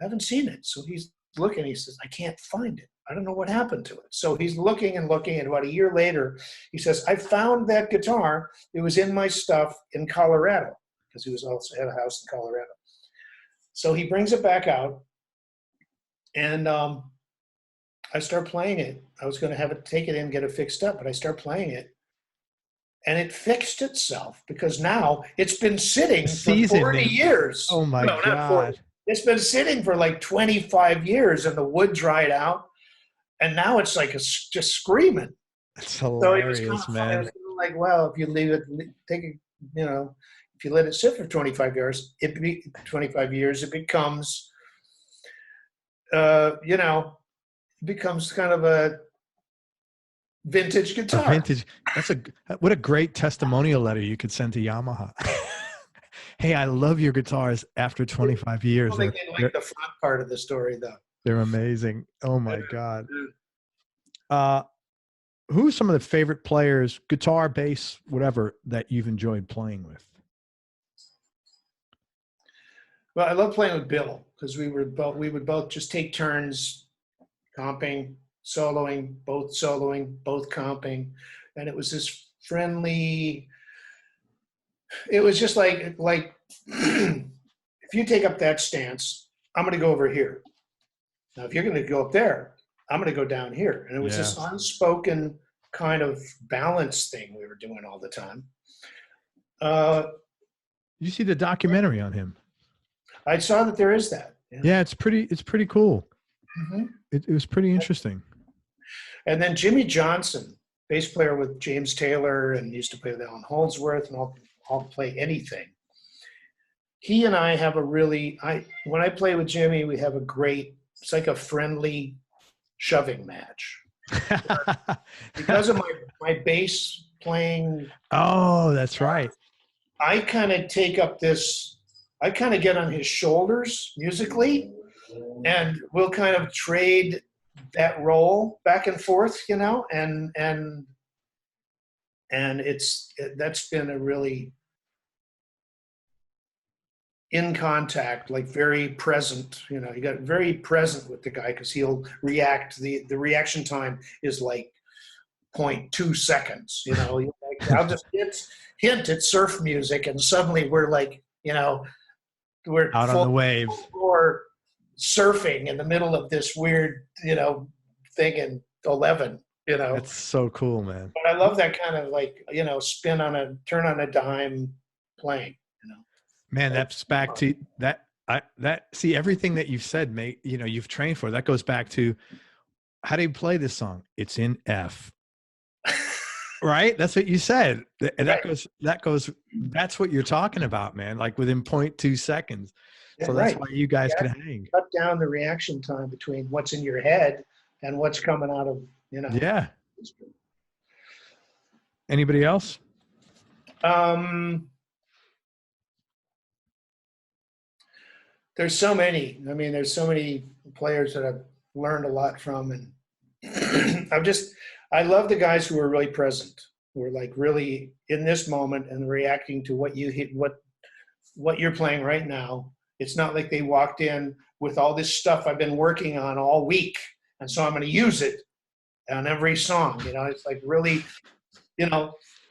B: I haven't seen it. So he's looking, he says, I can't find it. I don't know what happened to it. So he's looking, and about a year later, he says, I found that guitar. It was in my stuff in Colorado, because he was also had a house in Colorado. So he brings it back out, and I start playing it. I was going to take it in, get it fixed up, but I start playing it, and it fixed itself, because now it's been sitting for 40 years.
A: Oh my God.
B: It's been sitting for like 25 years, and the wood dried out. And now it's like just screaming.
A: That's hilarious, so it was
B: man. It was like, well, if you leave it, if you let it sit for 25 years, it becomes, it becomes kind of vintage
A: A
B: guitar.
A: vintage. What a great testimonial letter you could send to Yamaha. Hey, I love your guitars after 25
B: I
A: years.
B: don't think they like the front part of the story, though.
A: They're amazing. Oh my God. Who's some of the favorite players, guitar, bass, whatever, that you've enjoyed playing with?
B: Well, I love playing with Bill because we would both just take turns comping, soloing, both comping, and it was this friendly. It was just like if you take up that stance, I'm going to go over here. Now, if you're going to go up there, I'm going to go down here, and it was this unspoken kind of balance thing we were doing all the time.
A: You see the documentary on him?
B: I saw that there is that.
A: Yeah, it's pretty cool.
B: Mm-hmm.
A: It was pretty interesting.
B: And then Jimmy Johnson, bass player with James Taylor, and used to play with Alan Holdsworth, and I'll play anything. He and I have when I play with Jimmy, we have it's like a friendly shoving match. Because of my bass playing.
A: Oh, that's right.
B: I kind of get on his shoulders musically, and we'll kind of trade that role back and forth, and that's been a really in contact, like very present, you got very present with the guy because he'll react. The reaction time is like 0.2 seconds, like, I'll just hint at surf music and suddenly we're like, we're
A: out on the waves
B: or surfing in the middle of this weird, thing in 11,
A: That's so cool, man.
B: But I love that kind of like, turn on a dime playing,
A: Man, that's back to see everything that you've said, mate, you've trained for. That goes back to how do you play this song? It's in F. Right? That's what you said. And that goes, that's what you're talking about, man. Like within 0.2 seconds.
B: Yeah,
A: so that's why you guys can hang.
B: Cut down the reaction time between what's in your head and what's coming out of,
A: Yeah. Anybody else?
B: There's so many. I mean, there's so many players that I've learned a lot from, and I love the guys who are really present, who are like really in this moment and reacting to what you hit, what you're playing right now. It's not like they walked in with all this stuff I've been working on all week, and so I'm going to use it on every song. It's like really,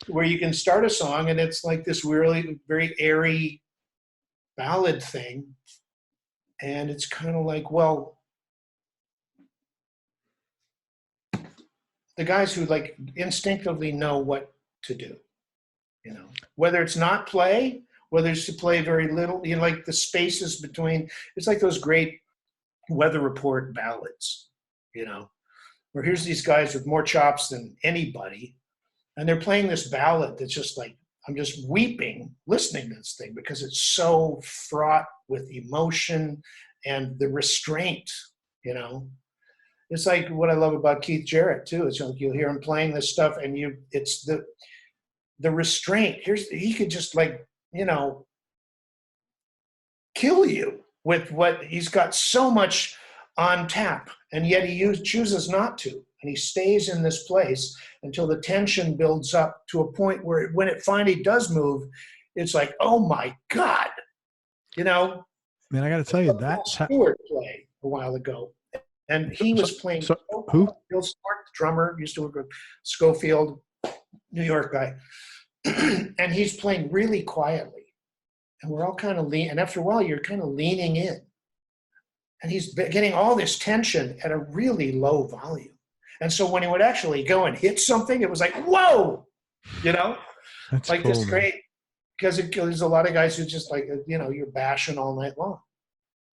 B: where you can start a song and it's like this really very airy ballad thing. And it's kind of like, well, the guys who like instinctively know what to do, whether it's not play, whether it's to play very little, like the spaces between, it's like those great weather report ballads, where here's these guys with more chops than anybody. And they're playing this ballad that's just like, I'm just weeping listening to this thing because it's so fraught with emotion and the restraint, It's like what I love about Keith Jarrett too. It's like you'll hear him playing this stuff and it's the restraint. He could just like, kill you with what he's got so much on tap, and yet he chooses not to. And he stays in this place until the tension builds up to a point where when it finally does move, it's like, oh my God,
A: Man, I got to tell you that
B: Stewart played a while ago, and he was playing.
A: Who?
B: Bill Smart, the drummer, used to work with Schofield, New York guy, and he's playing really quietly, and we're all kind of lean. And after a while, you're kind of leaning in, and he's getting all this tension at a really low volume. And so when he would actually go and hit something, it was like, whoa,
A: That's
B: like
A: cool,
B: this
A: man.
B: great, because there's a lot of guys who just like, you're bashing all night long.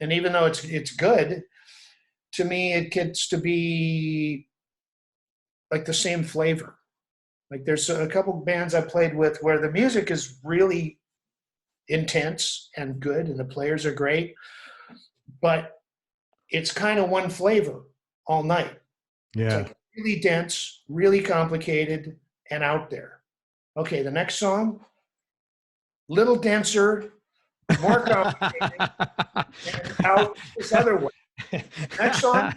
B: And even though it's good, to me, it gets to be like the same flavor. Like there's a couple bands I played with where the music is really intense and good and the players are great, but it's kind of one flavor all night.
A: Yeah.
B: It's like really dense, really complicated, and out there. Okay, the next song, little denser, more complicated, and out this other way. Next song,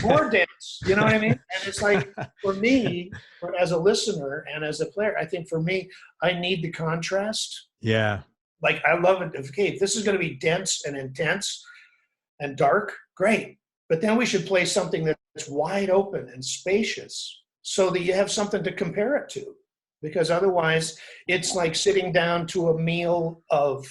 B: more dense. You know what I mean? And it's like, for me, as a listener and as a player, I think for me, I need the contrast.
A: Yeah.
B: Like, I love it. Okay, if this is going to be dense and intense and dark, great. But then we should play something that's wide open and spacious so that you have something to compare it to. Because otherwise, it's like sitting down to a meal of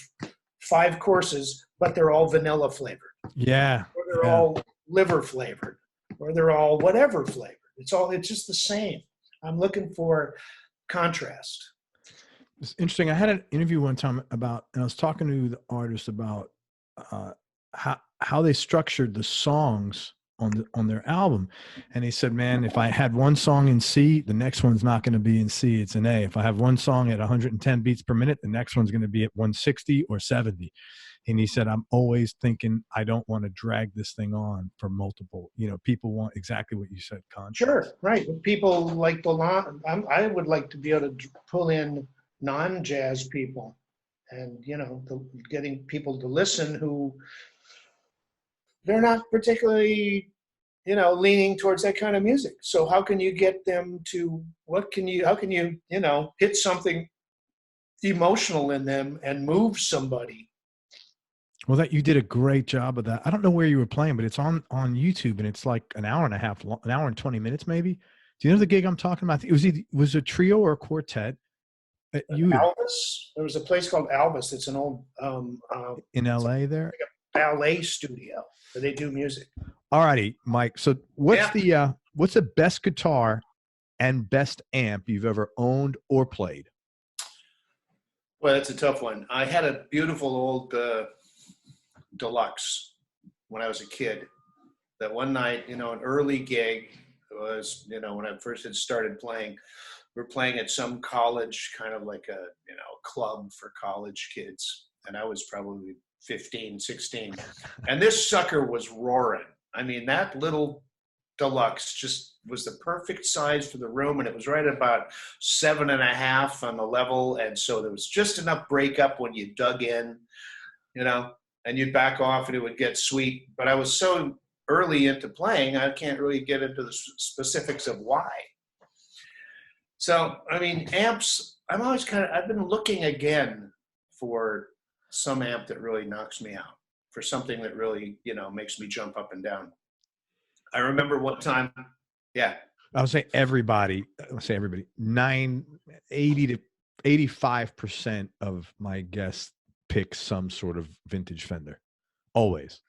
B: 5 courses, but they're all vanilla flavored.
A: Yeah.
B: Or they're all liver flavored. Or they're all whatever flavored. It's just the same. I'm looking for contrast.
A: It's interesting. I had an interview one time about, and I was talking to the artist about how they structured the songs on their album, and he said, "Man, if I had one song in C, the next one's not going to be in C; it's an A. If I have one song at 110 beats per minute, the next one's going to be at 160 or 70." And he said, "I'm always thinking I don't want to drag this thing on for multiple. People want exactly what you said, contrast."
B: Sure, right. People like I would like to be able to pull in non-jazz people, and getting people to listen who they're not particularly leaning towards that kind of music. So how can you get them to, how can you hit something emotional in them and move somebody?
A: Well, that you did a great job of that. I don't know where you were playing, but it's on YouTube, and it's like an hour and a half long, an hour and 20 minutes maybe. Do you know the gig I'm talking about? It was a trio or a quartet.
B: Alvis. There was a place called Alvis. It's an old
A: in LA there.
B: Like a ballet studio where they do music.
A: All righty, Mike. So what's the best guitar and best amp you've ever owned or played?
B: Well, that's a tough one. I had a beautiful old Deluxe when I was a kid. That one night, an early gig was, when I first had started playing. We were playing at some college, kind of like a club for college kids, and I was probably 15, 16, and this sucker was roaring. I mean, that little Deluxe just was the perfect size for the room, and it was right about 7.5 on the level, and so there was just enough breakup when you dug in, and you'd back off and it would get sweet. But I was so early into playing, I can't really get into the specifics of why. So, I mean, amps, I've been looking again for some amp that really knocks me out, for something that really, makes me jump up and down. I remember one time, yeah.
A: I would say everybody, 80 to 85% of my guests pick some sort of vintage Fender, always.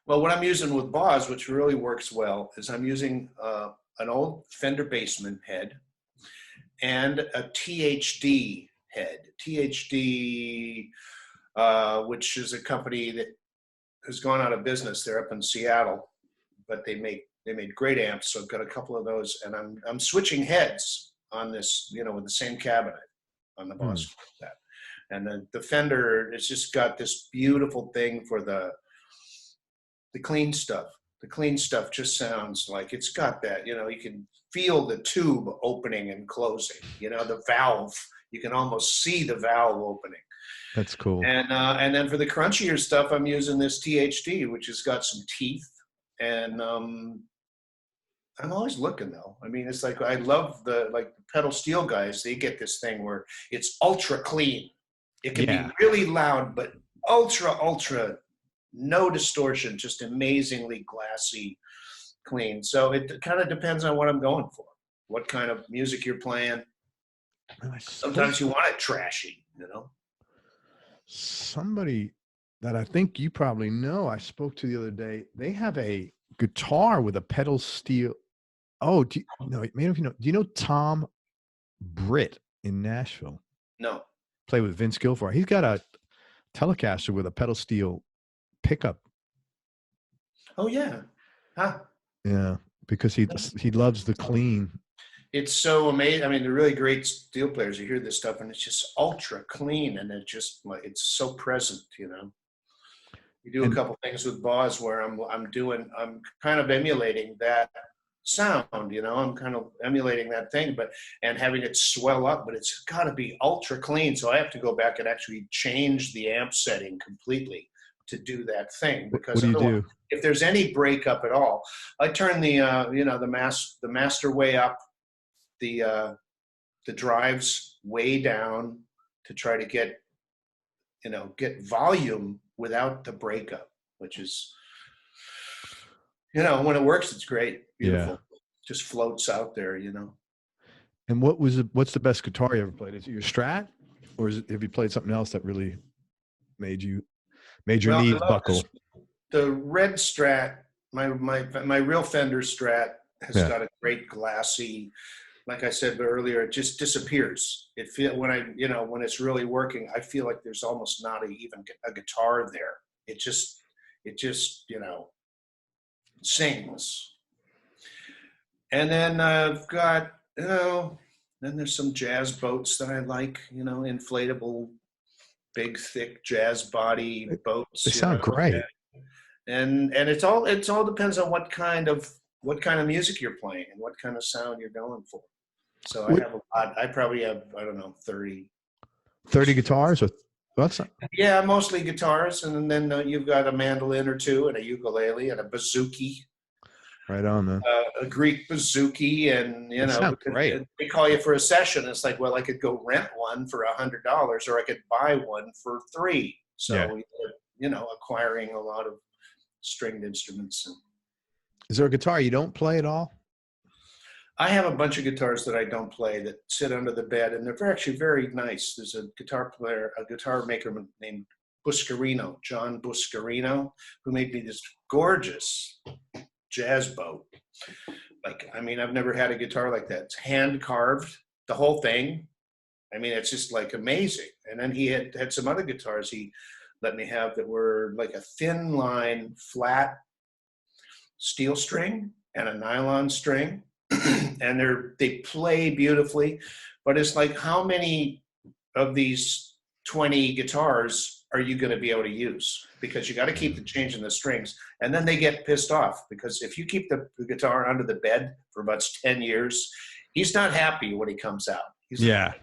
B: Well, what I'm using with Boz, which really works well, is I'm using an old Fender Bassman head and a THD head. THD, which is a company that has gone out of business. They're up in Seattle, but they made great amps. So I've got a couple of those, and I'm switching heads on this, with the same cabinet on the Boz. And then the Fender, it's just got this beautiful thing for the clean stuff. The clean stuff just sounds like it's got that, you can feel the tube opening and closing, the valve, you can almost see the valve opening.
A: That's cool.
B: And then for the crunchier stuff, I'm using this THD, which has got some teeth. And I'm always looking though. I mean, it's like, I love the pedal steel guys. They get this thing where it's ultra clean. It can be really loud, but ultra, no distortion, just amazingly glassy, clean. So it kind of depends on what I'm going for, what kind of music you're playing. Sometimes you want it trashy,
A: Somebody that I think you probably know, I spoke to the other day, they have a guitar with a pedal steel. Oh, do you know Tom Britt in Nashville?
B: No.
A: Play with Vince Gilford. He's got a Telecaster with a pedal steel pickup.
B: Oh yeah. Huh.
A: Yeah, because he loves the clean.
B: It's so amazing. I mean, they're really great steel players. You hear this stuff and it's just ultra clean, and it's so present, You do a couple things with Boz where I'm kind of emulating that sound, you know. I'm kind of emulating that thing, and having it swell up, but it's got to be ultra clean. So I have to go back and actually change the amp setting completely to do that thing, because
A: What do you do?
B: if there's any breakup at all, I turn the the master way up, the drives way down to try to get volume what's the breakup, which is, when it works, it's great. Beautiful. Yeah. Just floats out there,
A: And what's the best guitar you ever played? Is it your Strat, or have you played something else that really made your knees buckle?
B: The red Strat, my real Fender Strat has got a great glassy, like I said earlier, it just disappears. When it's really working, I feel like there's almost not even a guitar there. It just sings. And then I've got, then there's some jazz boats that I like, inflatable, big, thick jazz body boats.
A: They sound great.
B: And it all depends on what kind of music you're playing and what kind of sound you're going for. So I have a lot. I probably have, I don't know, 30
A: guitars, or what's that?
B: Yeah, mostly guitars, and then you've got a mandolin or two, and a ukulele, and a bouzouki.
A: Right on, man.
B: A Greek bouzouki, and
A: great.
B: They call you for a session. It's like, well, I could go rent one for $100, or I could buy one for $3. So, acquiring a lot of stringed instruments.
A: Is there a guitar you don't play at all?
B: I have a bunch of guitars that I don't play that sit under the bed, and they're actually very nice. There's a guitar maker named Buscarino, John Buscarino, who made me this gorgeous jazz boat. I've never had a guitar like that. It's hand carved, the whole thing. It's just like amazing. And then he had some other guitars he let me have that were like a thin line, flat steel string and a nylon string. And they play beautifully, but it's like, how many of these 20 guitars are you going to be able to use? Because you got to keep changing the strings, and then they get pissed off, because if you keep the guitar under the bed for about 10 years, he's not happy when he comes out. He's like,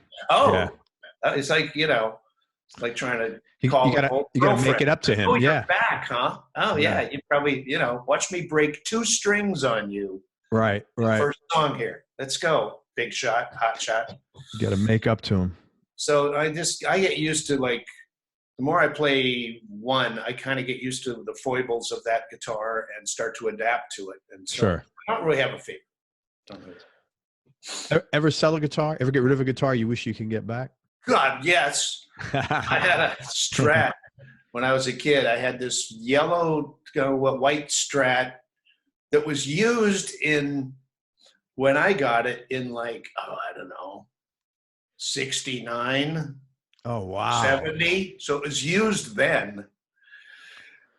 B: it's like, it's like trying to call.
A: You got to make it up to him.
B: Oh, you're back, huh? Oh yeah. You probably, watch me break 2 strings on you.
A: Right.
B: First song here. Let's go. Big shot, hot shot.
A: You got to make up to him.
B: So I get used to, like, the more I play one, I kind of get used to the foibles of that guitar and start to adapt to it. And so
A: sure.
B: I don't really have a favorite.
A: Ever sell a guitar? Ever get rid of a guitar you wish you could get back?
B: God, yes. I had a Strat when I was a kid. I had this yellow, white Strat that was used when I got it in, like, I don't know, 69.
A: Oh, wow.
B: 70. So it was used then.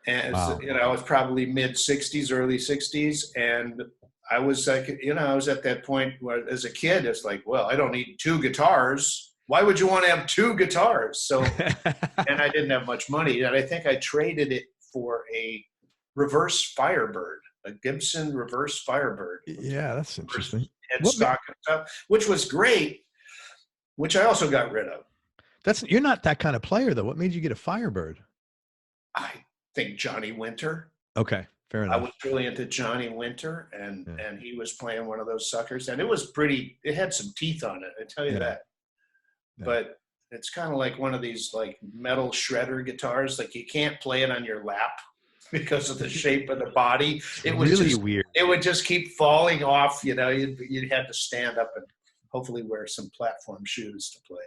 B: And,
A: wow.
B: It was probably mid 60s, early 60s. And I was like, I was at that point where, as a kid, it's like, well, I don't need 2 guitars. Why would you want to have 2 guitars? So, and I didn't have much money. And I think I traded it for a reverse Firebird. A Gibson reverse Firebird.
A: Yeah, that's interesting.
B: Headstock and stuff, which was great, which I also got rid of.
A: You're not that kind of player, though. What made you get a Firebird?
B: I think Johnny Winter.
A: Okay, fair enough.
B: I was really into Johnny Winter, and he was playing one of those suckers, and it had some teeth on it, I tell you that. Yeah. But it's kind of like one of these, like, metal shredder guitars. Like, you can't play it on your lap because of the shape of the body. It was
A: really
B: just
A: weird.
B: It would just keep falling off. You'd have to stand up and hopefully wear some platform shoes to play.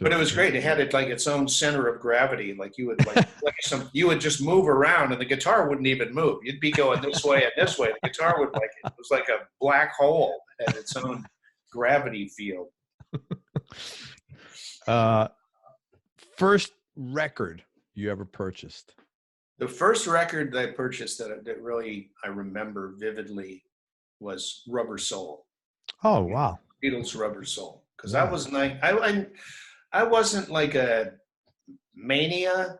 B: But it was great. It had its own center of gravity. Like, you would you would just move around, and the guitar wouldn't even move. You'd be going this way and this way. The guitar would it was like a black hole. It had its own gravity field.
A: First record you ever purchased?
B: The first record that I purchased that really I remember vividly was Rubber Soul.
A: Oh, wow.
B: Beatles' Rubber Soul. Because I wasn't like a mania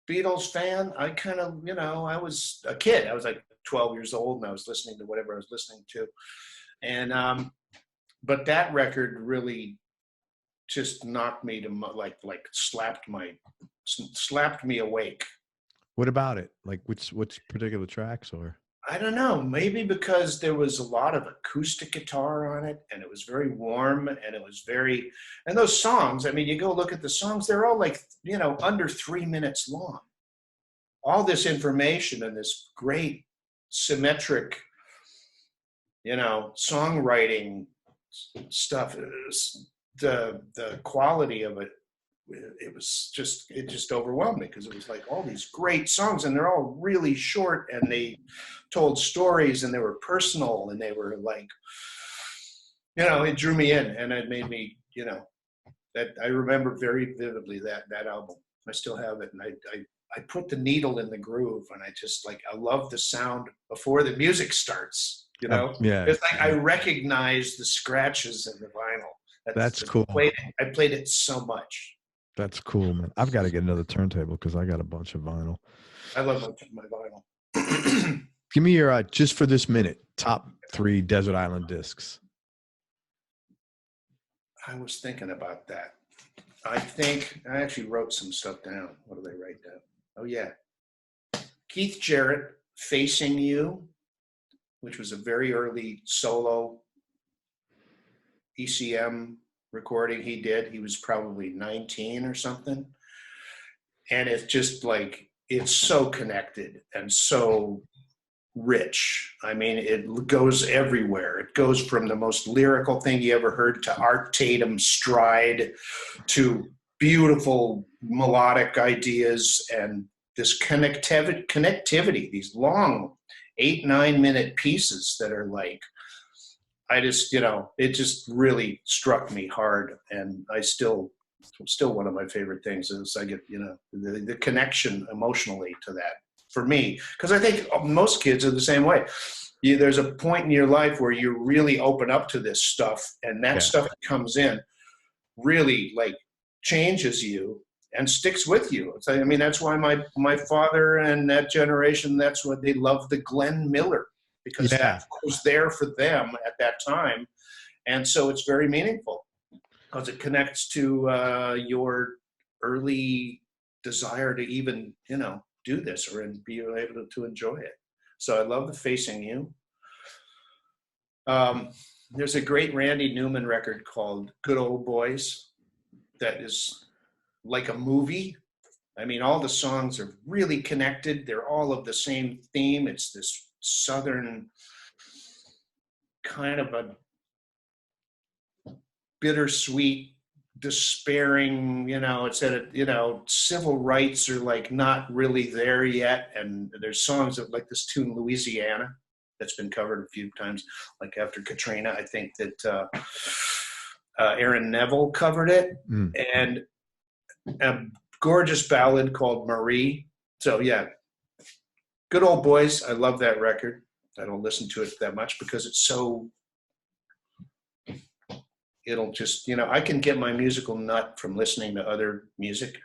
B: Beatles fan. I kind of, I was a kid. I was like 12 years old and I was listening to whatever I was listening to. And, but that record really just knocked me to like slapped me awake.
A: What about it? Like which particular tracks or?
B: I don't know, maybe because there was a lot of acoustic guitar on it and it was very warm and it was very, and those songs, I mean, you go look at the songs, they're all like, you know, under 3 minutes long. All this information and this great symmetric, you know, songwriting stuff, the quality of it, it just overwhelmed me because it was like all these great songs and they're all really short and they told stories and they were personal and they were like, you know, it drew me in and it made me, you know, that I remember very vividly that album. I still have it, and I put the needle in the groove, and I just like, I love the sound before the music starts, you know?
A: Yeah.
B: It's like I recognize the scratches in the vinyl.
A: That's cool.
B: I played it so much.
A: That's cool, man. I've got to get another turntable because I got a bunch of vinyl.
B: I love my vinyl.
A: Give me your, just for this minute, top 3 Desert Island discs.
B: I was thinking about that. I think I actually wrote some stuff down. What did I write down? Oh, yeah. Keith Jarrett, Facing You, which was a very early solo ECM recording he did. He was probably 19 or something. And it's just like, it's so connected and so rich. I mean, it goes everywhere. It goes from the most lyrical thing you ever heard to Art Tatum stride to beautiful melodic ideas and this connectivity, these long 8-9 minute pieces that are like, I just, you know, it just really struck me hard. And I still one of my favorite things is I get, you know, the connection emotionally to that for me. Because I think most kids are the same way. There's a point in your life where you really open up to this stuff, and that stuff that comes in really like changes you and sticks with you. I mean, that's why my father and that generation, that's what they love, the Glenn Miller, because that was there for them at that time. And so it's very meaningful because it connects to your early desire to even, you know, do this or be able to enjoy it. So I love the Facing You. There's a great Randy Newman record called Good Old Boys that is like a movie. I mean, all the songs are really connected. They're all of the same theme. It's this Southern kind of a bittersweet, despairing, you know, it's you know, civil rights are like not really there yet. And there's songs of like this tune, Louisiana, that's been covered a few times. Like after Katrina, I think that Aaron Neville covered it. And a gorgeous ballad called Marie. So yeah, Good Old Boys. I love that record. I don't listen to it that much because it's so, it'll just, you know, I can get my musical nut from listening to other music.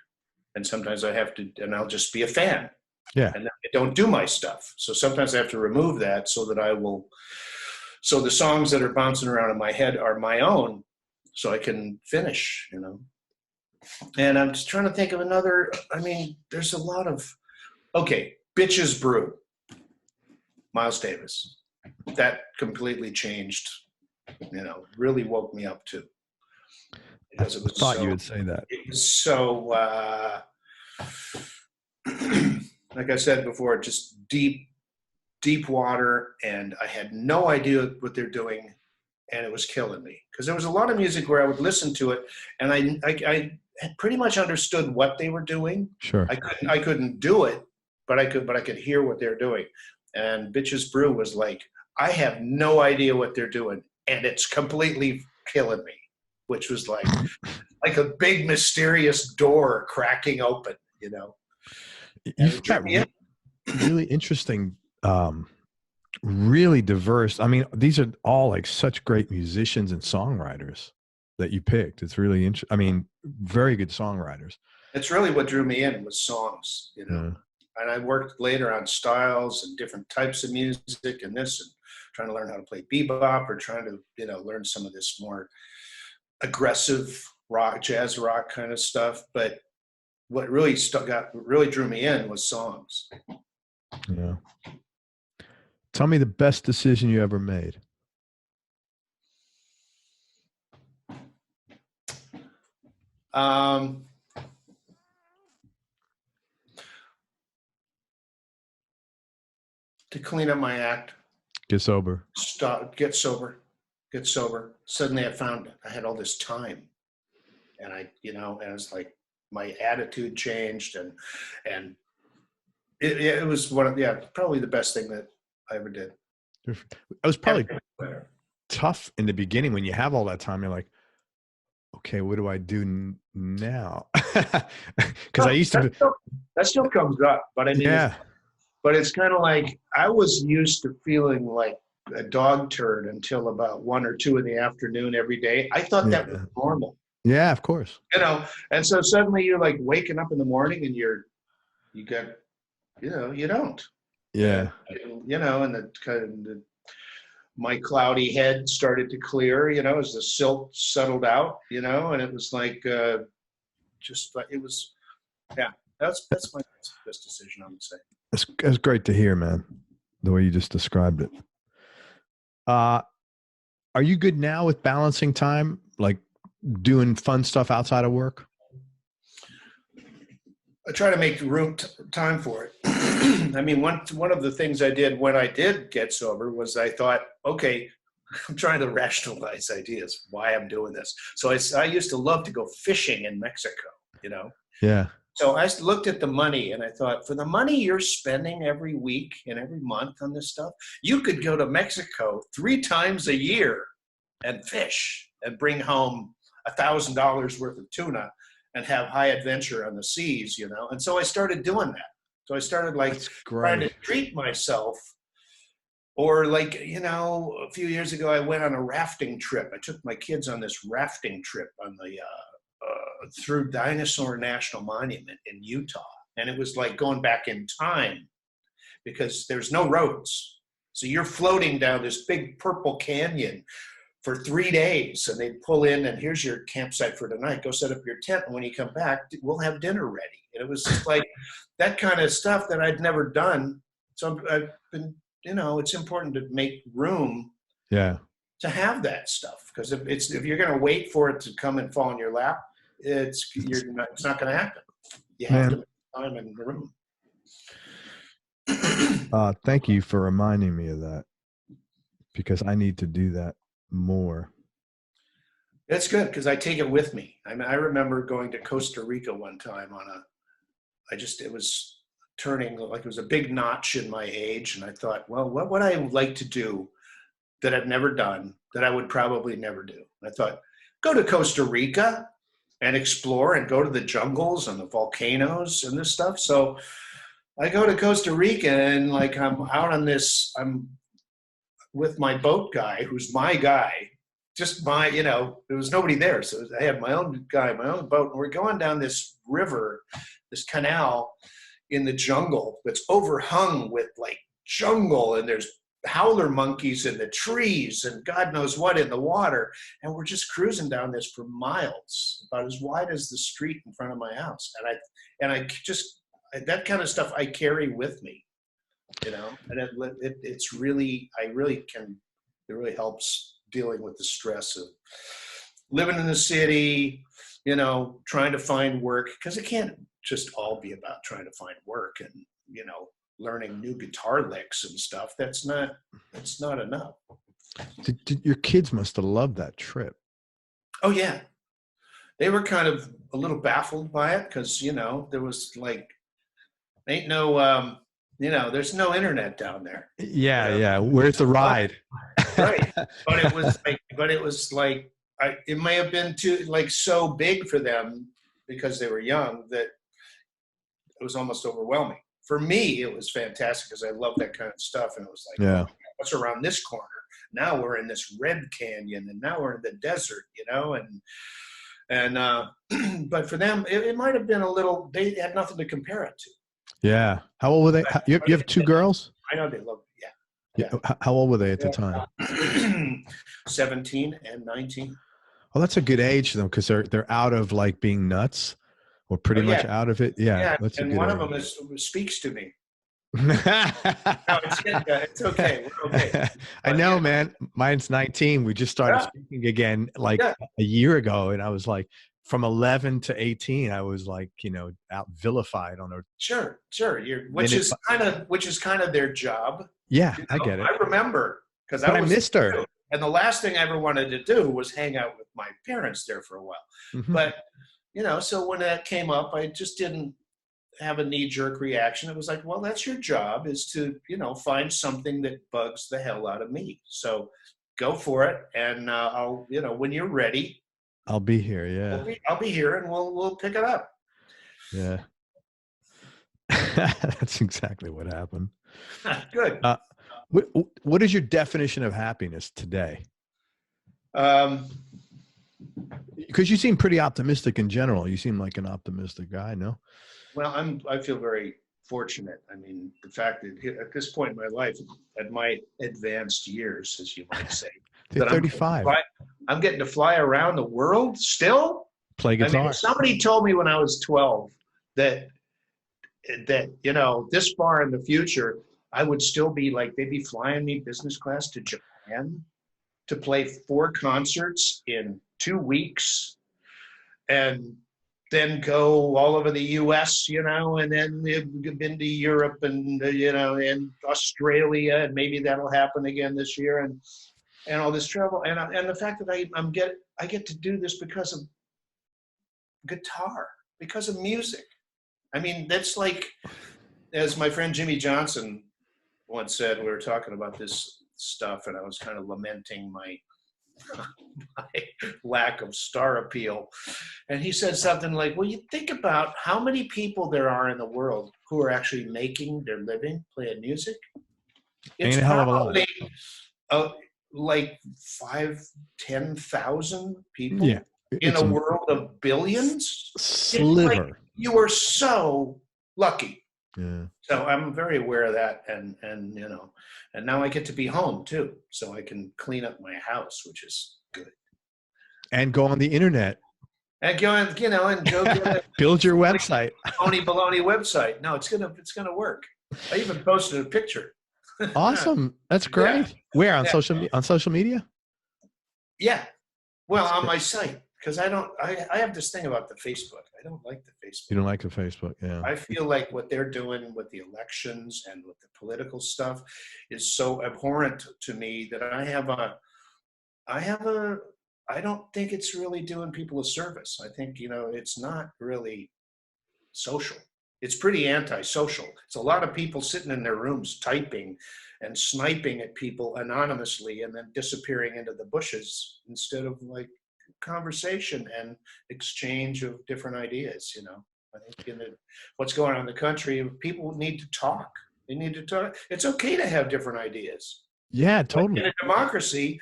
B: And sometimes I have to, and I'll just be a fan.
A: Yeah.
B: And I don't do my stuff. So sometimes I have to remove that so that I will, so the songs that are bouncing around in my head are my own, so I can finish, you know. And I'm just trying to think of another, I mean, there's a lot of, okay, Bitches Brew, Miles Davis. That completely changed, you know, really woke me up too. Because it was
A: I thought you would say that.
B: It was so, like I said before, just deep water, and I had no idea what they're doing, and it was killing me. Because there was a lot of music where I would listen to it, and I had pretty much understood what they were doing.
A: Sure.
B: I couldn't do it, but I could hear what they're doing. And Bitches Brew was like, I have no idea what they're doing, and it's completely killing me, which was like a big mysterious door cracking open, you know.
A: You've got really interesting, really diverse. I mean, these are all like such great musicians and songwriters that you picked. It's really interesting. I mean, very good songwriters.
B: It's really what drew me in was songs, you know. And I worked later on styles and different types of music and this, and trying to learn how to play bebop, or trying to, learn some of this more aggressive rock, jazz rock kind of stuff. But what really really drew me in was songs.
A: Yeah. Tell me the best decision you ever made.
B: To clean up my act.
A: Get sober.
B: Get sober. Suddenly I found I had all this time, and and it's like my attitude changed, and it was probably the best thing that I ever did.
A: It was probably tough in the beginning when you have all that time. You're like, okay, what do I do now? Because I used to.
B: That still comes up, but I mean,
A: yeah.
B: But it's kind of like I was used to feeling like a dog turd until about 1 or 2 in the afternoon every day. I thought that was normal.
A: Yeah, of course.
B: And so suddenly you're like waking up in the morning and you don't.
A: Yeah.
B: And my cloudy head started to clear, as the silt settled out, and it was like, that's my best decision, I would say.
A: That's great to hear, man, the way you just described it. Are you good now with balancing time, like doing fun stuff outside of work?
B: I try to make time for it. I mean, one of the things I did when I did get sober was I thought, okay, I'm trying to rationalize ideas, why I'm doing this. So I used to love to go fishing in Mexico,
A: Yeah.
B: So I looked at the money and I thought, for the money you're spending every week and every month on this stuff, you could go to Mexico 3 times a year and fish and bring home $1,000 worth of tuna and have high adventure on the seas, And so I started doing that. So I started trying to treat myself. Or a few years ago, I went on a rafting trip. I took my kids on this rafting trip on the through Dinosaur National Monument in Utah. And it was like going back in time because there's no roads. So you're floating down this big purple canyon for 3 days, and they pull in, and here's your campsite for tonight. Go set up your tent, and when you come back, we'll have dinner ready. And it was just like that kind of stuff that I'd never done. So I've been, it's important to make room to have that stuff, because if you're going to wait for it to come and fall in your lap, it's not going to happen. You have to make time in the room.
A: Thank you for reminding me of that, because I need to do that more.
B: That's good, because I take it with me. I mean, I remember going to Costa Rica one time it was turning, like it was a big notch in my age. And I thought, well, what would I like to do that I've never done, that I would probably never do? And I thought, go to Costa Rica and explore and go to the jungles and the volcanoes and this stuff. So I go to Costa Rica and I'm out on this, I'm with my boat guy, who's my guy, just there was nobody there. So I had my own guy, my own boat, and we're going down this river, this canal in the jungle that's overhung with jungle, and there's howler monkeys in the trees and God knows what in the water. And we're just cruising down this for miles, about as wide as the street in front of my house. And I just, that kind of stuff I carry with me, and it really helps dealing with the stress of living in the city, trying to find work, because it can't just all be about trying to find work and, learning new guitar licks and stuff. That's not enough.
A: Your kids must have loved that trip.
B: Oh yeah. They were kind of a little baffled by it, because, there was there's no internet down there.
A: Yeah. Yeah. Where's the ride?
B: Right. But it was it may have been too, so big for them because they were young that it was almost overwhelming. For me, it was fantastic because I love that kind of stuff. And it was oh, what's around this corner? Now we're in this red canyon, and now we're in the desert, but for them, it might have been they had nothing to compare it to.
A: Yeah. How old were they? You have two girls?
B: I know they love it.
A: Yeah. How old were they at the time?
B: 17 and 19.
A: Well, that's a good age though, because they're out of like being nuts, or pretty much out of it. Yeah, that's a
B: and
A: good
B: one
A: age.
B: of them speaks to me. No, it's okay. We're okay.
A: I know, man. Mine's 19. We just started speaking again like a year ago, and I was like, from 11 to 18, I was like, out vilified on a
B: sure. Which is kind of their job.
A: Yeah, I get it.
B: I remember because
A: I missed her.
B: Too. And the last thing I ever wanted to do was hang out with my parents there for a while. Mm-hmm. But, so when that came up, I just didn't have a knee-jerk reaction. It was like, well, that's your job, is to, find something that bugs the hell out of me. So go for it. And I'll, when you're ready.
A: I'll be here, yeah.
B: I'll be here, and we'll pick it up.
A: Yeah. That's exactly what happened.
B: Good.
A: What is your definition of happiness today? Because you seem pretty optimistic in general. You seem like an optimistic guy, no?
B: Well, I feel very fortunate. I mean, the fact that at this point in my life, at my advanced years, as you might say,
A: that 35.
B: I'm getting to fly around the world still.
A: Play guitar.
B: I mean, somebody told me when I was 12 that this far in the future, I would still be like, they'd be flying me business class to Japan to play 4 concerts in 2 weeks, and then go all over the U.S., and then we've been to Europe and, and Australia, and maybe that'll happen again this year, and all this travel. And the fact that I get to do this because of guitar, because of music. I mean, that's like, as my friend Jimmy Johnson once said, we were talking about this stuff, and I was kind of lamenting my lack of star appeal. And he said something like, well, you think about how many people there are in the world who are actually making their living playing music. It's probably like 5,000-10,000 people in a world of billions.
A: Sliver.
B: Like, you are so lucky.
A: Yeah.
B: So I'm very aware of that, and and now I get to be home too, so I can clean up my house, which is good.
A: And go on the internet.
B: And go, and go get
A: build your website.
B: Phony baloney website. No, it's gonna work. I even posted a picture.
A: Awesome, that's great. Yeah. Where on social media?
B: Yeah, well, on my site. Because I have this thing about the Facebook. I don't like the Facebook.
A: You don't like the Facebook, yeah.
B: I feel like what they're doing with the elections and with the political stuff is so abhorrent to me that I don't think it's really doing people a service. I think, it's not really social. It's pretty antisocial. It's a lot of people sitting in their rooms typing and sniping at people anonymously and then disappearing into the bushes instead of like conversation and exchange of different ideas. I think what's going on in the country, people need to talk. They need to talk. It's okay to have different ideas.
A: Yeah, totally.
B: But in a democracy,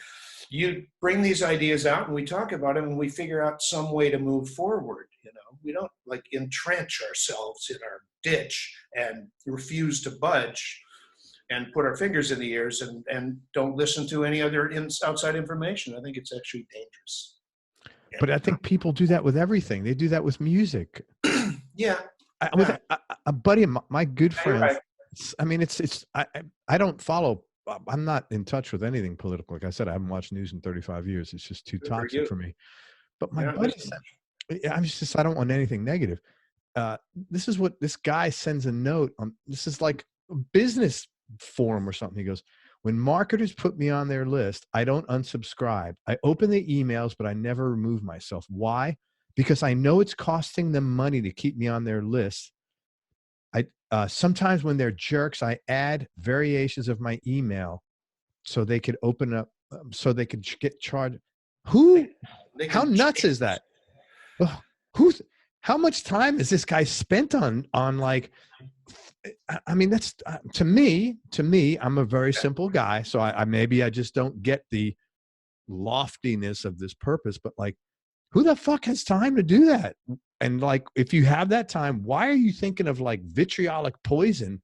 B: you bring these ideas out and we talk about them and we figure out some way to move forward. We don't like entrench ourselves in our ditch and refuse to budge and put our fingers in the ears and don't listen to any other outside information. I think it's actually dangerous.
A: But I think people do that with everything. They do that with music.
B: Yeah.
A: With a buddy of my good friend.
B: Right.
A: I mean, I don't follow. I'm not in touch with anything political. Like I said, I haven't watched news in 35 years. It's just too toxic for me. But my buddy said, I don't want anything negative. This is what this guy sends a note on. This is like a business forum or something. He goes, when marketers put me on their list, I don't unsubscribe. I open the emails, but I never remove myself. Why? Because I know it's costing them money to keep me on their list. Sometimes when they're jerks, I add variations of my email so they could open up, so they could get charged. How nuts is that? How much time has this guy spent on like, I mean, that's to me, I'm a very simple guy. So maybe I just don't get the loftiness of this purpose, but like Who the fuck has time to do that? And like, if you have that time, why are you thinking of like vitriolic poison?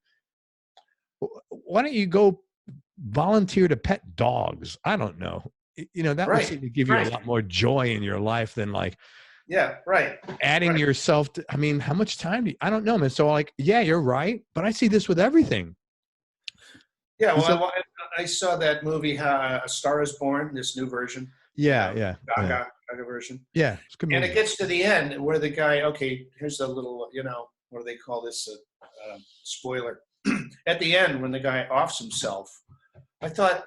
A: Why don't you go volunteer to pet dogs? I don't know. That would seem to give you a lot more joy in your life than like, adding yourself to, I mean, how much time I don't know, man. So like, yeah, you're right. But I see this with everything.
B: Yeah. Well, I saw that movie, A Star is Born, this new version.
A: Yeah.
B: Gaga version.
A: Yeah. It's a good movie.
B: And it gets to the end where the guy, okay, here's a little, what do they call this? Spoiler. At the end, when the guy offs himself, I thought,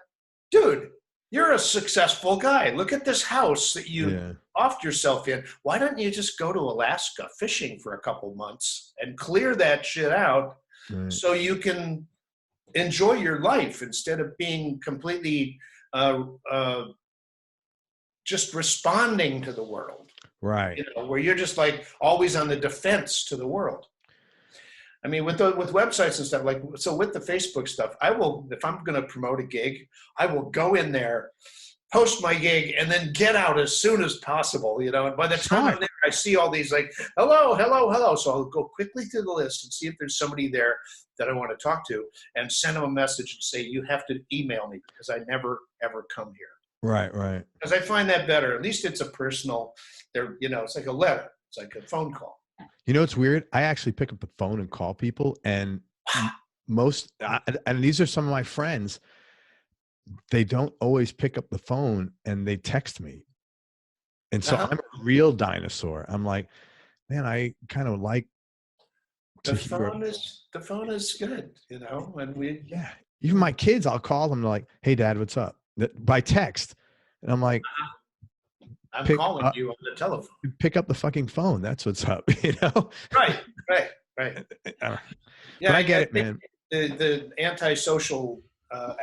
B: dude, you're a successful guy. Look at this house that you offed yourself in. Why don't you just go to Alaska fishing for a couple months and clear that shit out so you can enjoy your life instead of being completely just responding to the world.
A: Right.
B: Where you're just like always on the defense to the world. I mean, with websites and stuff, like, so with the Facebook stuff, I will, if I'm going to promote a gig, I will go in there, post my gig, and then get out as soon as possible, And by the time I'm there, I see all these like, hello. So I'll go quickly through the list and see if there's somebody there that I want to talk to and send them a message and say, you have to email me because I never, ever come here.
A: Right.
B: Because I find that better. At least it's a personal, it's like a letter. It's like a phone call.
A: It's weird. I actually pick up the phone and call people, and and these are some of my friends. They don't always pick up the phone, and they text me. And so I'm a real dinosaur. I'm like, man, I kind of like
B: the phone is good, and
A: even my kids, I'll call them like, hey, Dad, what's up? By text. And I'm like,
B: I'm calling you on the telephone.
A: Pick up the fucking phone. That's what's up,
B: Right.
A: But I get it, man.
B: The antisocial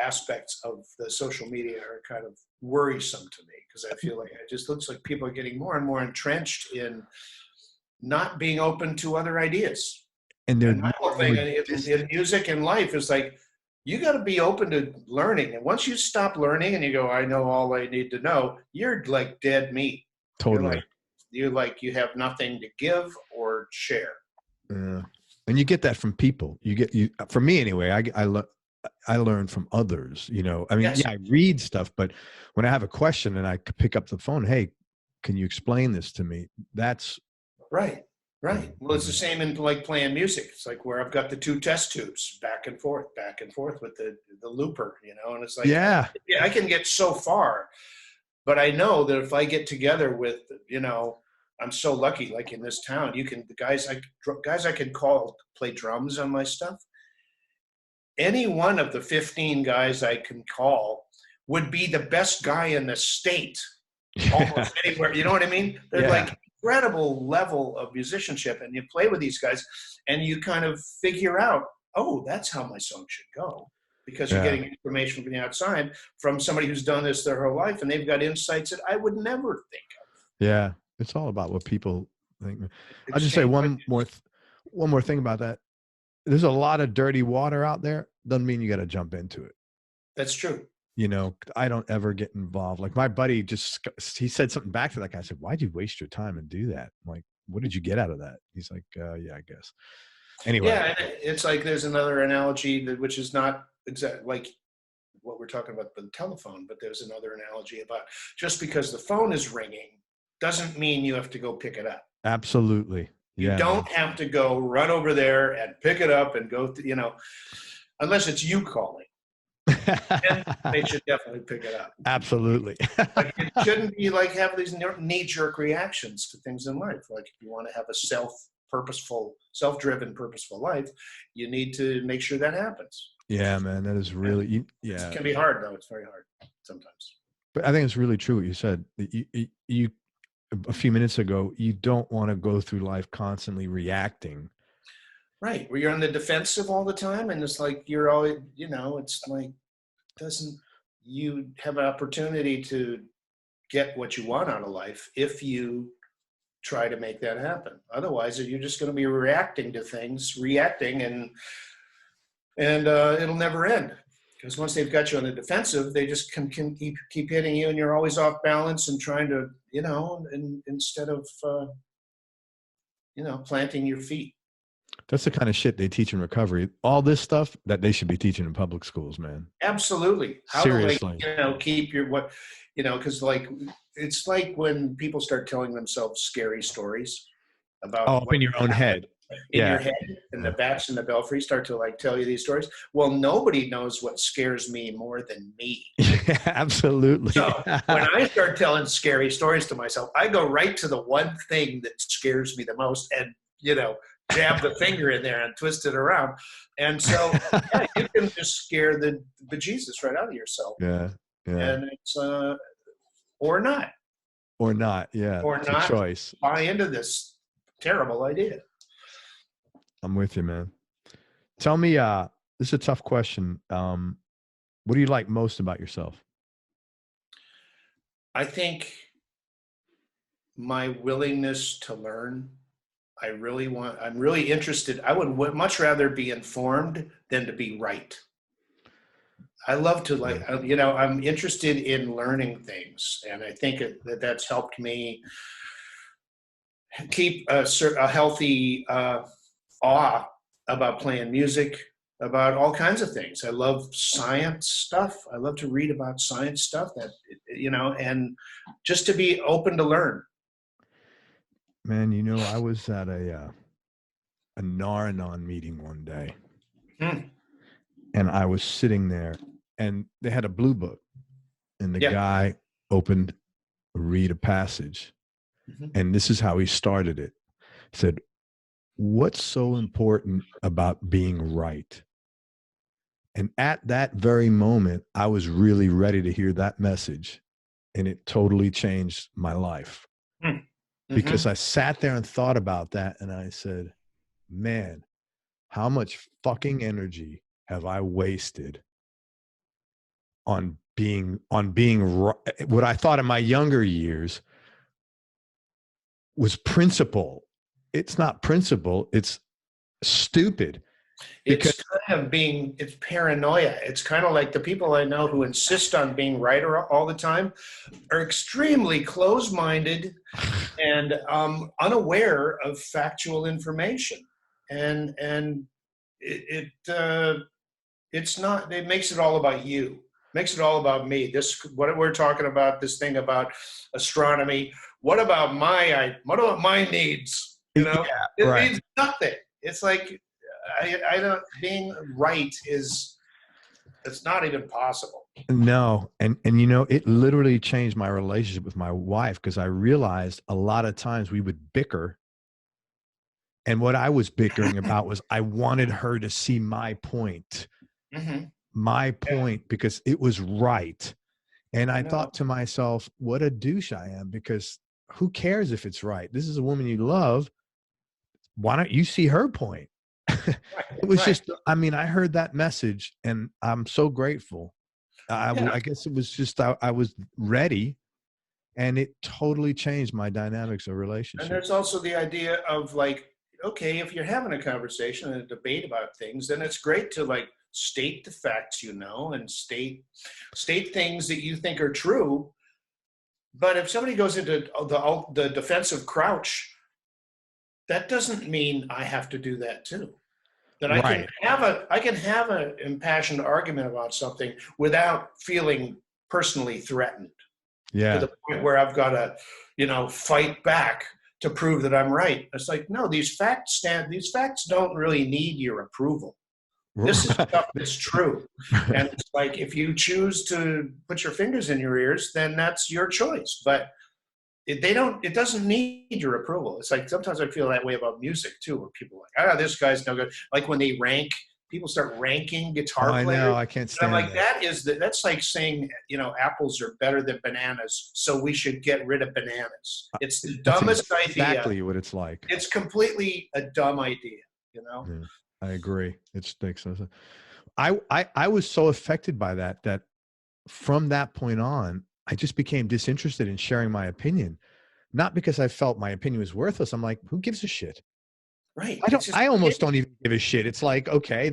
B: aspects of the social media are kind of worrisome to me because I feel like it just looks like people are getting more and more entrenched in not being open to other ideas.
A: And
B: my whole thing in music and life is like, you got to be open to learning. And once you stop learning and you go, I know all I need to know, you're like dead meat.
A: Totally.
B: You have nothing to give or share.
A: Yeah. And you get that from people. For me anyway, I learn from others, I mean, I read stuff, but when I have a question and I pick up the phone, hey, can you explain this to me? That's
B: right. Well, it's the same in like playing music. It's like where I've got the two test tubes back and forth with the looper, and it's like, I can get so far, but I know that if I get together with, I'm so lucky, like in this town, the guys I can call play drums on my stuff. Any one of the 15 guys I can call would be the best guy in the state, almost anywhere. You know what I mean? They're like incredible level of musicianship, and you play with these guys and you kind of figure out, oh, that's how my song should go, because you're getting information from the outside from somebody who's done this their whole life, and they've got insights that I would never think of.
A: It's all about what people think. I'll just say one more thing about that. There's a lot of dirty water out there. Doesn't mean you got to jump into it.
B: That's true.
A: I don't ever get involved. Like my buddy he said something back to that guy. I said, why'd you waste your time and do that? I'm like, what did you get out of that? He's like, I guess. Anyway. Yeah,
B: it's like there's another analogy which is not exactly like what we're talking about the telephone, but there's another analogy about just because the phone is ringing doesn't mean you have to go pick it up.
A: Absolutely.
B: You don't have to go run over there and pick it up and go, unless it's you calling. Then they should definitely pick it up.
A: Absolutely.
B: Like it shouldn't be like have these knee-jerk reactions to things in life. Like if you want to have a self-driven, purposeful life, you need to make sure that happens.
A: Yeah, man, that is really
B: It can be hard though. It's very hard sometimes.
A: But I think it's really true what you said. You a few minutes ago, you don't want to go through life constantly reacting.
B: Right. Where you're on the defensive all the time. And it's like, you're always, it's like, you have an opportunity to get what you want out of life if you try to make that happen. Otherwise, you're just going to be reacting to things, and it'll never end Because once they've got you on the defensive, they just can keep hitting you, and you're always off balance and trying to, instead of, planting your feet.
A: That's the kind of shit they teach in recovery. All this stuff that they should be teaching in public schools, man.
B: Absolutely.
A: Seriously.
B: To, keep your, because it's like when people start telling themselves scary stories about
A: up in your own head.
B: In your head, and the bats in the belfry start to tell you these stories. Well, nobody knows what scares me more than me.
A: Yeah, absolutely.
B: So when I start telling scary stories to myself, I go right to the one thing that scares me the most, and jab the finger in there and twist it around. And so you can just scare the bejesus right out of yourself.
A: Yeah.
B: And it's or not.
A: Yeah.
B: Or
A: it's
B: not
A: a choice.
B: Buy into this terrible idea.
A: I'm with you, man. Tell me, this is a tough question. What do you like most about yourself?
B: I think my willingness to learn. I'm really interested. I would much rather be informed than to be right. I love to I'm interested in learning things. And I think that's helped me keep a healthy awe about playing music, about all kinds of things. I love science stuff. I love to read about science stuff and just to be open to learn.
A: Man, I was at a Nar-Anon meeting one day, and I was sitting there, and they had a blue book, and the guy opened, read a passage, and this is how he started it. He said, "What's so important about being right?" And at that very moment, I was really ready to hear that message, and it totally changed my life. Because I sat there and thought about that, and I said, man, how much fucking energy have I wasted on being what I thought in my younger years was principle. It's not principle, it's stupid.
B: It's it's paranoia. It's kind of like the people I know who insist on being right all the time are extremely closed-minded and unaware of factual information. And it's not. It makes it all about you. Makes it all about me. What we're talking about, this thing about astronomy. What about my needs? It means nothing. It's like. I don't, being right it's not even possible.
A: No. And it literally changed my relationship with my wife, because I realized a lot of times we would bicker. And what I was bickering about was I wanted her to see my point, because it was right. And I thought to myself, what a douche I am, because who cares if it's right? This is a woman you love. Why don't you see her point? It was just, I heard that message and I'm so grateful. I guess it was just, I was ready, and it totally changed my dynamics of relationship.
B: And there's also the idea of okay, if you're having a conversation and a debate about things, then it's great to state the facts, and state things that you think are true. But if somebody goes into the defensive crouch, that doesn't mean I have to do that too. That I can have an impassioned argument about something without feeling personally threatened.
A: Yeah.
B: To the point where I've got to, fight back to prove that I'm right. It's like, no, these facts don't really need your approval. This is stuff that's true. And it's like, if you choose to put your fingers in your ears, then that's your choice. But it doesn't need your approval. It's like, sometimes I feel that way about music too, where people are like, this guy's no good. Like when they people start ranking guitar players.
A: I know, I can't stand
B: I'm like, that's like saying, apples are better than bananas, so we should get rid of bananas. It's the dumbest idea.
A: Exactly what it's like.
B: It's completely a dumb idea,
A: Yeah, I agree. It stinks. I was so affected by that from that point on, I just became disinterested in sharing my opinion. Not because I felt my opinion was worthless. I'm like, who gives a shit?
B: Right.
A: I almost don't even give a shit. It's like, okay,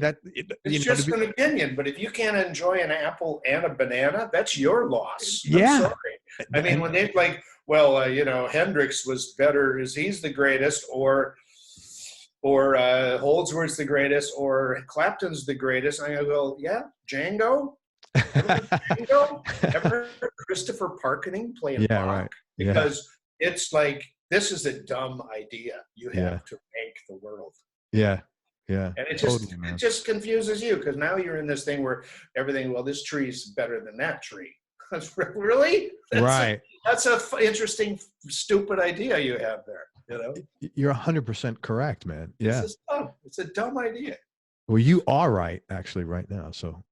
B: It's just an opinion, but if you can't enjoy an apple and a banana, that's your loss. I'm
A: Yeah.
B: sorry. I mean, when they like, well, Hendrix was better, he's the greatest, or Holdsworth's the greatest, or Clapton's the greatest. I go, well, yeah, Django. Django? Ever heard Christopher Parkening playing
A: Yeah,
B: Bach?
A: right. Yeah.
B: Because it's like, this is a dumb idea. You have to make the world.
A: Yeah. Yeah.
B: And it
A: Totally,
B: just confuses you, because now you're in this thing where everything, well, this tree is better than that tree. Really? That's a interesting, stupid idea you have there.
A: You're 100% correct, man. Yeah.
B: It's a dumb idea.
A: Well, you are right, actually, right now. So.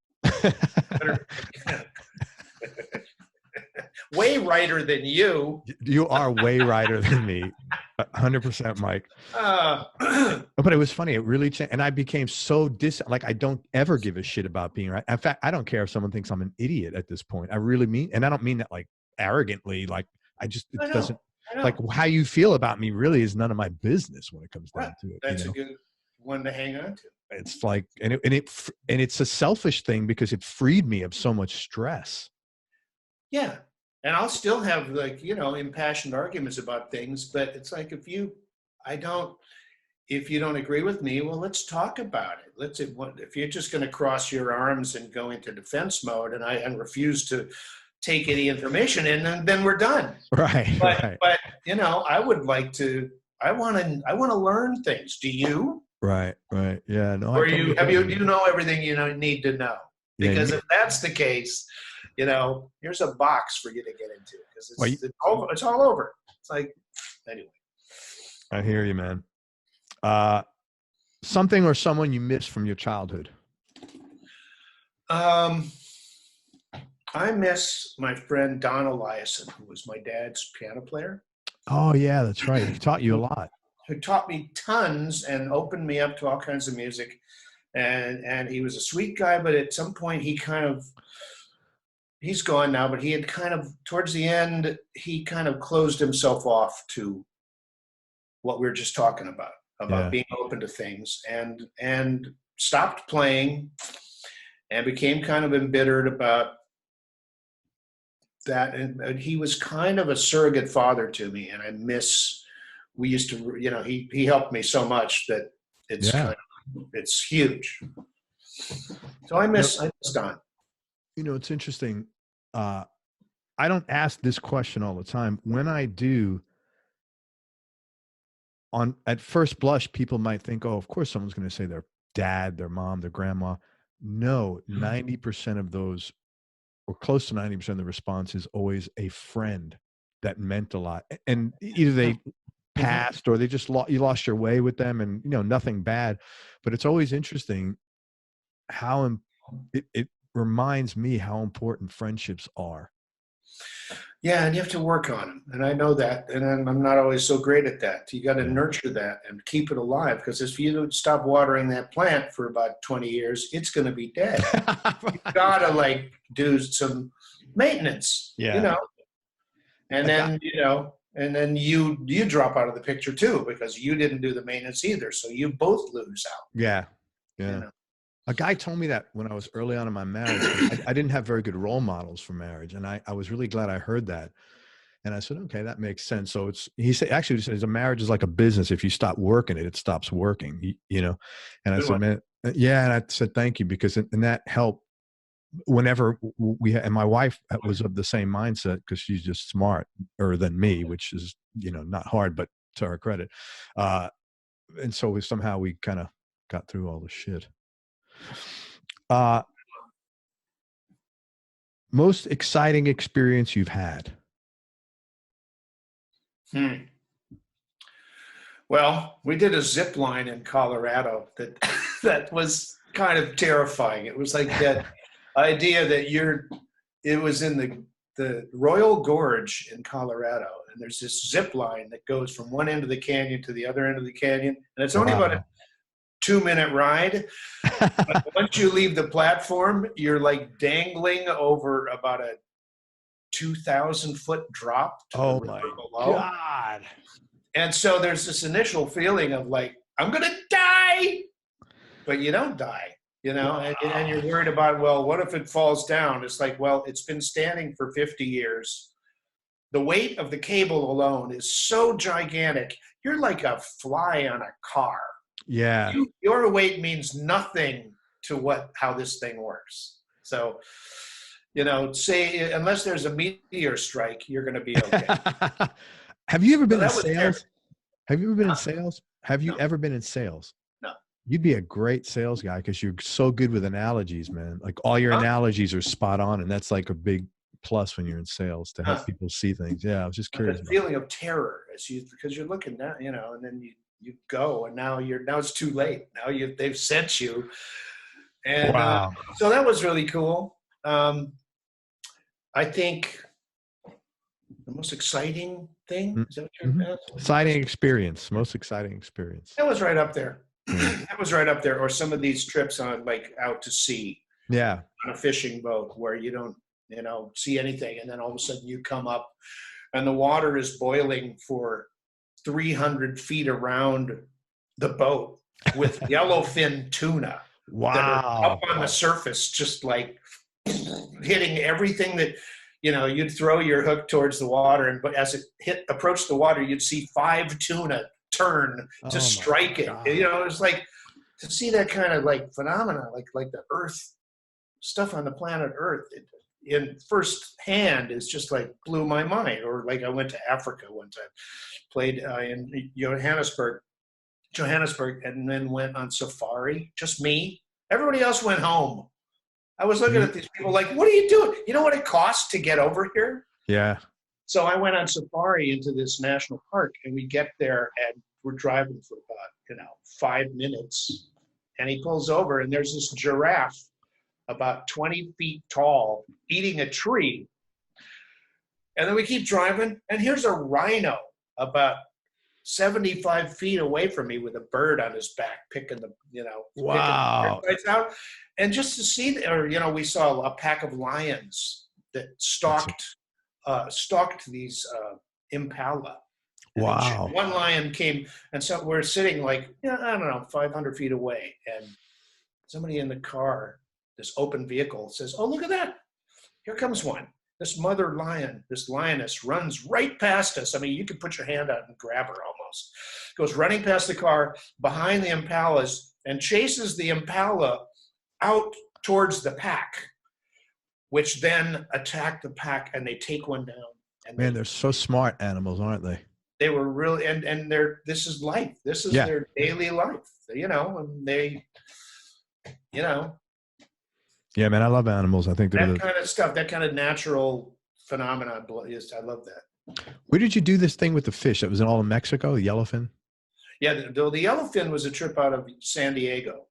B: Way righter than you.
A: You are way righter than me. 100%, Mike. But it was funny. It really changed. And I became so like, I don't ever give a shit about being right. In fact, I don't care if someone thinks I'm an idiot at this point. I really mean, and I don't mean that like arrogantly, like it doesn't, like how you feel about me really is none of my business when it comes down to it.
B: That's a good one to hang on to.
A: It's like, and it's a selfish thing because it freed me of so much stress.
B: Yeah. And I'll still have like, impassioned arguments about things, but it's like, if you don't agree with me, well, let's talk about it. If you're just going to cross your arms and go into defense mode and refuse to take any information in, then we're done.
A: Right.
B: But I would like to, I want to learn things. Do you?
A: Right. Yeah. No.
B: Or you know everything you need to know? Because if that's the case, here's a box for you to get into, because it's all over. It's like, anyway.
A: I hear you, man. Something or someone you miss from your childhood?
B: I miss my friend Don Eliason, who was my dad's piano player.
A: Oh yeah, that's right. He taught you a lot.
B: Who taught me tons and opened me up to all kinds of music. And he was a sweet guy, but at some point he's gone now, but he had towards the end, he kind of closed himself off to what we were just talking about being open to things, and stopped playing and became kind of embittered about that. And he was kind of a surrogate father to me. And we used to, he helped me so much that it's huge. So I miss Don.
A: It's interesting. I don't ask this question all the time. When I do, at first blush, people might think, oh, of course someone's going to say their dad, their mom, their grandma. No, 90% of those, or close to 90% of the response is always a friend that meant a lot. And either they passed or they just you lost your way with them, and nothing bad. But it's always interesting how it reminds me how important friendships are.
B: Yeah, and you have to work on them, and I know that, and I'm not always so great at that. You got to nurture that and keep it alive, because if you don't stop watering that plant for about 20 years, it's going to be dead. You got to do some maintenance, and then you drop out of the picture too, because you didn't do the maintenance either, so you both lose out.
A: Yeah. A guy told me that when I was early on in my marriage. I didn't have very good role models for marriage. And I was really glad I heard that. And I said, okay, that makes sense. So he said, a marriage is like a business. If you stop working it, it stops working, And I said, man, yeah. And I said, thank you, because and that helped whenever and my wife was of the same mindset, because she's just smarter than me, which is, not hard, but to her credit. And so somehow we kind of got through all the shit. Most exciting experience you've had?
B: Well, we did a zip line in Colorado that was kind of terrifying. It was like that idea that it was in the Royal Gorge in Colorado, and there's this zip line that goes from one end of the canyon to the other end of the canyon, and it's only about a 2-minute ride. But once you leave the platform, you're like dangling over about a 2,000-foot drop to the river below.
A: God.
B: And so there's this initial feeling of like, I'm gonna die. but you don't die, and you're worried about, well, what if it falls down? It's like, well, it's been standing for 50 years. The weight of the cable alone is so gigantic. You're like a fly on a car.
A: Yeah.
B: Your weight means nothing to how this thing works. So, say unless there's a meteor strike, you're going to be okay.
A: Have you ever been in sales? Have you ever been in sales? Have you ever been in sales?
B: No.
A: You'd be a great sales guy because you're so good with analogies, man. Like all your analogies are spot on, and that's like a big plus when you're in sales to help people see things. Yeah, I was just curious.
B: The feeling of terror because you're looking down, and then you go, and now it's too late. Now they've sent you, and
A: wow.
B: So that was really cool. I think the most exciting thing is that what you're asking?
A: Exciting experience, most exciting experience.
B: That was right up there. That was right up there. Or some of these trips on out to sea.
A: Yeah.
B: On a fishing boat where you don't see anything, and then all of a sudden you come up and the water is boiling for 300 feet around the boat with yellowfin tuna.
A: Wow.
B: That are up on the surface, just like hitting everything that, you'd throw your hook towards the water, but as it approached the water, you'd see 5 tuna turn to strike it.
A: God.
B: It's like to see that kind of like phenomena, like the Earth stuff on the planet Earth in first hand is just like blew my mind. Or like I went to Africa one time, played in Johannesburg, and then went on safari. Just me. Everybody else went home. I was looking at these people like, what are you doing? You know what it costs to get over here?
A: Yeah.
B: So I went on safari into this national park, and we get there and we're driving for about, 5 minutes, and he pulls over and there's this giraffe about 20 feet tall eating a tree. And then we keep driving, and here's a rhino about 75 feet away from me with a bird on his back, picking the,
A: wow.
B: Picking the out. And just to see, we saw a pack of lions that stalked these impala.
A: Wow.
B: One lion came, and so we're sitting like, I don't know, 500 feet away, and somebody in the car, this open vehicle, says, "Oh, look at that. Here comes one." This mother lion, this lioness, runs right past us. I mean, you could put your hand out and grab her almost. Goes running past the car, behind the impalas, and chases the impala out towards the pack, which then attack the pack, and they take one down. And
A: man, they're so smart animals, aren't they?
B: They were really, and this is life. This is their daily life, and they,
A: Yeah, man, I love animals. I think
B: that kind of stuff, that kind of natural phenomenon I love that.
A: Where did you do this thing with the fish? That was all in Mexico, the yellowfin? Yeah,
B: the yellowfin was a trip out of San Diego.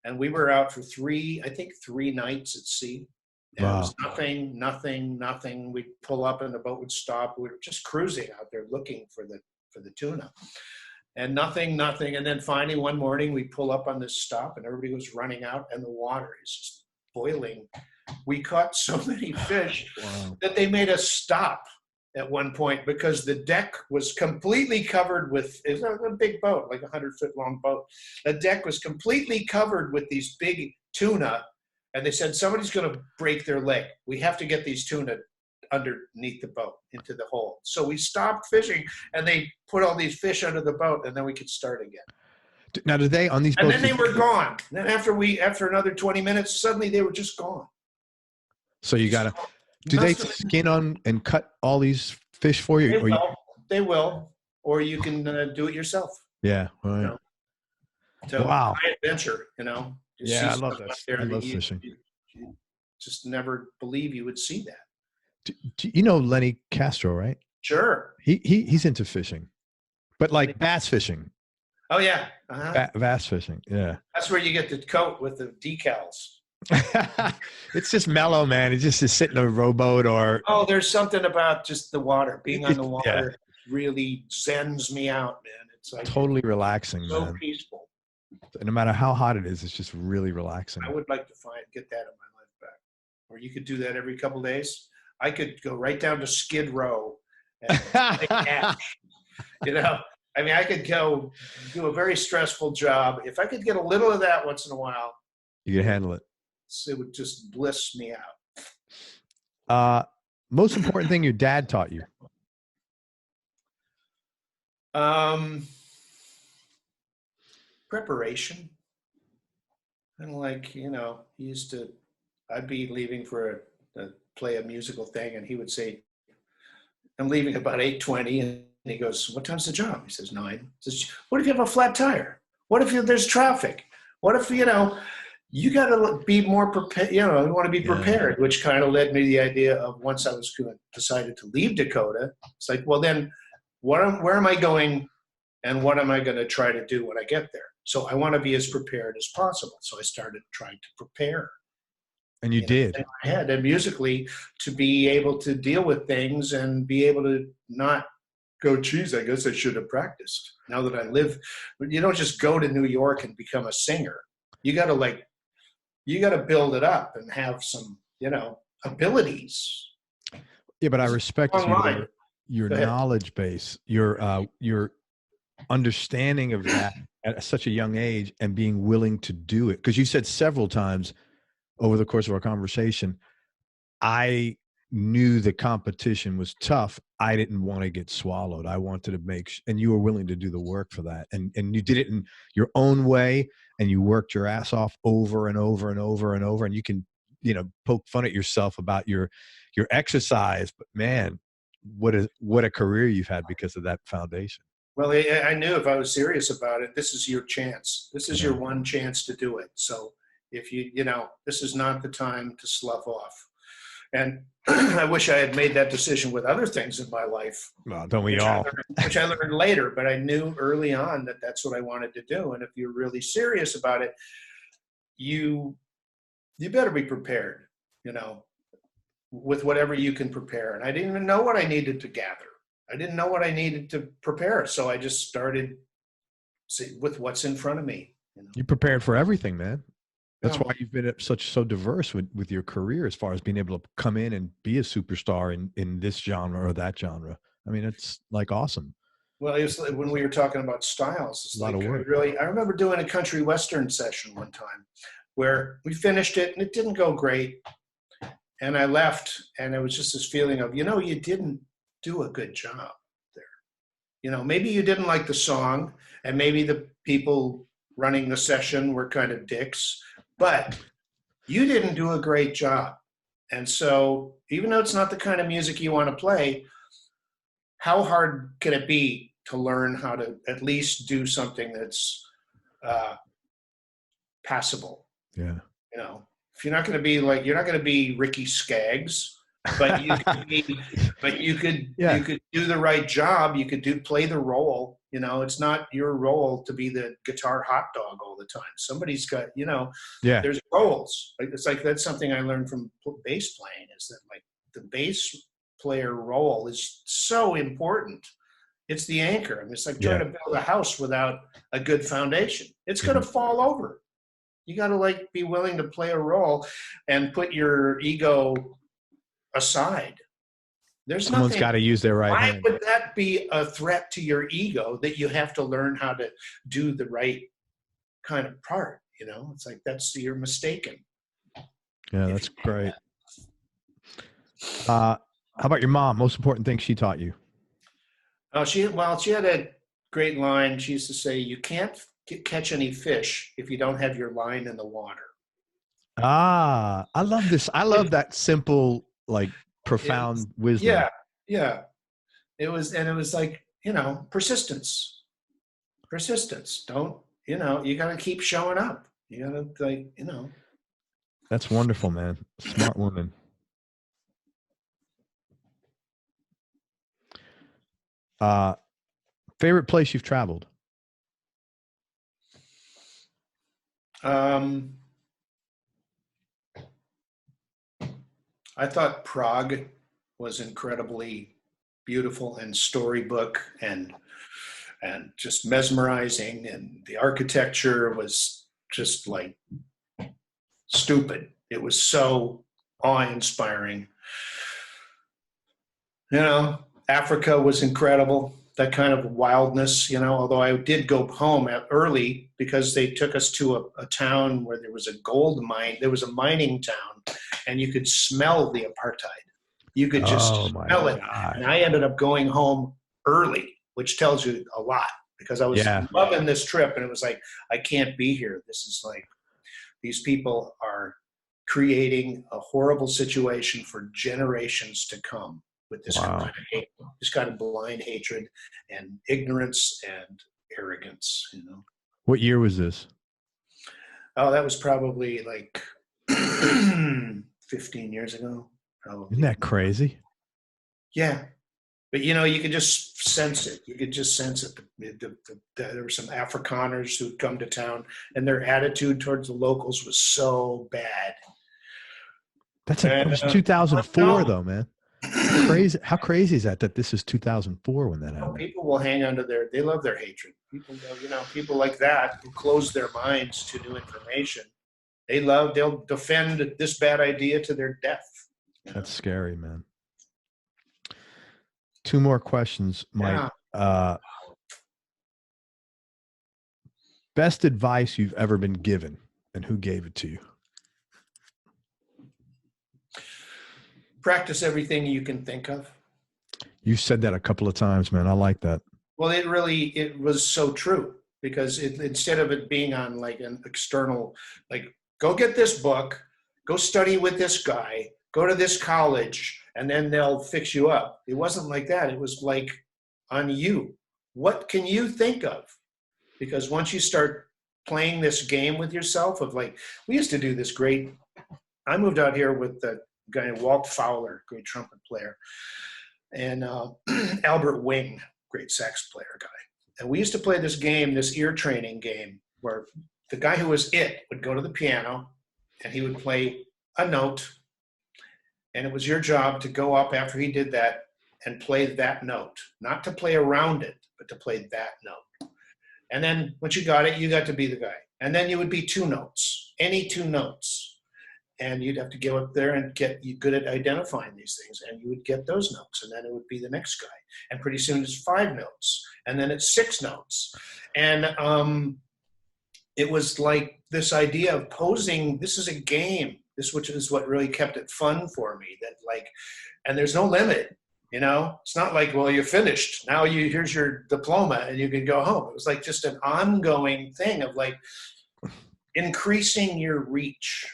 B: And we were out for 3 nights at sea. And It was nothing. We'd pull up and the boat would stop. We were just cruising out there looking for the tuna. And nothing. And then finally one morning we pull up on this stop, and everybody was running out, and the water is just boiling. We caught so many fish that they made us stop at one point because the deck was completely covered with, it's a big boat, like 100-foot long boat. The deck was completely covered with these big tuna, and they said, somebody's going to break their leg. We have to get these tuna underneath the boat into the hole. So we stopped fishing, and they put all these fish under the boat, and then we could start again.
A: Now, do they on these boats?
B: And then they were gone. And then after another 20 minutes, suddenly they were just gone.
A: So you got to, do they skin on and cut all these fish for you?
B: They will. Or you can do it yourself.
A: Yeah. Right.
B: So
A: wow.
B: High adventure,
A: Yeah, I love that. I love fishing.
B: You just never believe you would see that.
A: You know Lenny Castro, right?
B: Sure.
A: He's into fishing, but like bass fishing.
B: Oh yeah.
A: Bass fishing. Yeah.
B: That's where you get the coat with the decals.
A: It's just mellow, man. It's just to sit in a rowboat or.
B: Oh, there's something about just the water. Being on the water really zens me out, man. It's like
A: totally relaxing,
B: so
A: man.
B: Peaceful.
A: And no matter how hot it is, it's just really relaxing.
B: I would like to get that in my life back. Or you could do that every couple of days. I could go right down to Skid Row and play catch, I mean, I could go do a very stressful job. If I could get a little of that once in a while,
A: You can handle it.
B: it would just bliss me out.
A: Most important thing your dad taught you?
B: Preparation. And like, he used to, I'd be leaving for play a musical thing, and he would say, I'm leaving about 8:20, and he goes, what time's the job? He says 9. He says, what if you have a flat tire? What if there's traffic? What if, you got to be more prepared, you want to be prepared, which kind of led me to the idea of once I was decided to leave Dakota, it's like, well, then where am I going, and what am I going to try to do when I get there? So I want to be as prepared as possible. So I started trying to prepare.
A: And you did.
B: In my head and musically, to be able to deal with things and be able to not go, geez, I guess I should have practiced. Now that I live, you don't just go to New York and become a singer. You got to build it up and have some, abilities.
A: Yeah, but I respect your knowledge base, your understanding of that at such a young age, and being willing to do it. Because you said several times over the course of our conversation, I knew the competition was tough. I didn't want to get swallowed. I wanted to and you were willing to do the work for that. And you did it in your own way, and you worked your ass off over and over and over and over. And you can, poke fun at yourself about your exercise, but man, what a career you've had because of that foundation.
B: Well, I knew if I was serious about it, this is your chance. This is your one chance to do it. So if this is not the time to slough off. And I wish I had made that decision with other things in my life.
A: Well, don't we all?
B: Which I learned later, but I knew early on that that's what I wanted to do. And if you're really serious about it, you better be prepared, with whatever you can prepare. And I didn't even know what I needed to gather. I didn't know what I needed to prepare. So I just started with what's in front of me.
A: You prepared for everything, man. That's why you've been so diverse with your career, as far as being able to come in and be a superstar in this genre or that genre. I mean, it's like awesome.
B: Well, it was when we were talking about styles. It's
A: a lot of work.
B: I remember doing a country western session one time where we finished it and it didn't go great. And I left, and it was just this feeling of, you didn't do a good job there. Maybe you didn't like the song, and maybe the people running the session were kind of dicks, but you didn't do a great job. And so even though it's not the kind of music you want to play, how hard can it be to learn how to at least do something that's passable?
A: Yeah.
B: If you're not going to be Ricky Skaggs, but you could do the right job. You could play the role. It's not your role to be the guitar hot dog all the time. Somebody's got, there's roles. It's like, that's something I learned from bass playing, is that like the bass player role is so important. It's the anchor. I mean, it's like trying to build a house without a good foundation. It's going to fall over. You got to be willing to play a role and put your ego aside.
A: Someone's got to use their right hand.
B: Why would that be a threat to your ego, that you have to learn how to do the right kind of part? It's like, you're mistaken.
A: Yeah, that's great. How about your mom? Most important thing she taught you?
B: Oh, she had a great line. She used to say, you can't catch any fish if you don't have your line in the water.
A: I love this. I love that simple, profound wisdom.
B: Yeah. It was like, persistence. Don't, you got to keep showing up. You got to
A: That's wonderful, man. Smart woman. Favorite place you've traveled?
B: I thought Prague was incredibly beautiful and storybook and just mesmerizing, and the architecture was just like stupid. It was so awe-inspiring. Africa was incredible. that kind of wildness, although I did go home early because they took us to a town where there was a gold mine. There was a mining town, and you could smell the apartheid. You could just smell it. And I ended up going home early, which tells you a lot, because I was loving this trip, and it was like, I can't be here. This is like, these people are creating a horrible situation for generations to come with this kind of hate, this kind of blind hatred and ignorance and arrogance,
A: What year was this?
B: Oh, that was probably like 15 years ago. Probably.
A: Isn't that crazy?
B: Yeah. But, you could just sense it. You could just sense it. There were some Afrikaners who'd come to town, and their attitude towards the locals was so bad.
A: That was 2004, though, man. How crazy is that this is 2004 when that happened?
B: People will hang on to they love their hatred. People like that who close their minds to new information. They'll defend this bad idea to their death.
A: That's scary, man. 2 more questions, Mike.
B: Yeah.
A: Best advice you've ever been given, and who gave it to you?
B: Practice everything you can think of.
A: You said that a couple of times, man. I like that.
B: Well, it was so true, because instead of it being on like an external, like, go get this book, go study with this guy, go to this college, and then they'll fix you up. It wasn't like that. It was like on you. What can you think of? Because once you start playing this game with yourself of like, we used to do this great, I moved out here with the guy Walt Fowler, great trumpet player, and Albert Wing, great sax player guy. And we used to play this game, this ear training game, where the guy who was would go to the piano and he would play a note, and it was your job to go up after he did that and play that note, not to play around it, but to play that note. And then once you got it, you got to be the guy. And then you would be 2 notes, any 2 notes. And you'd have to go up there and get you good at identifying these things. And you would get those notes, and then it would be the next guy. And pretty soon it's 5 notes, and then it's 6 notes. And it was like this idea of posing, this is a game, which is what really kept it fun for me, that like, and there's no limit, it's not like, well, you're finished. Now here's your diploma and you can go home. It was like just an ongoing thing of like increasing your reach,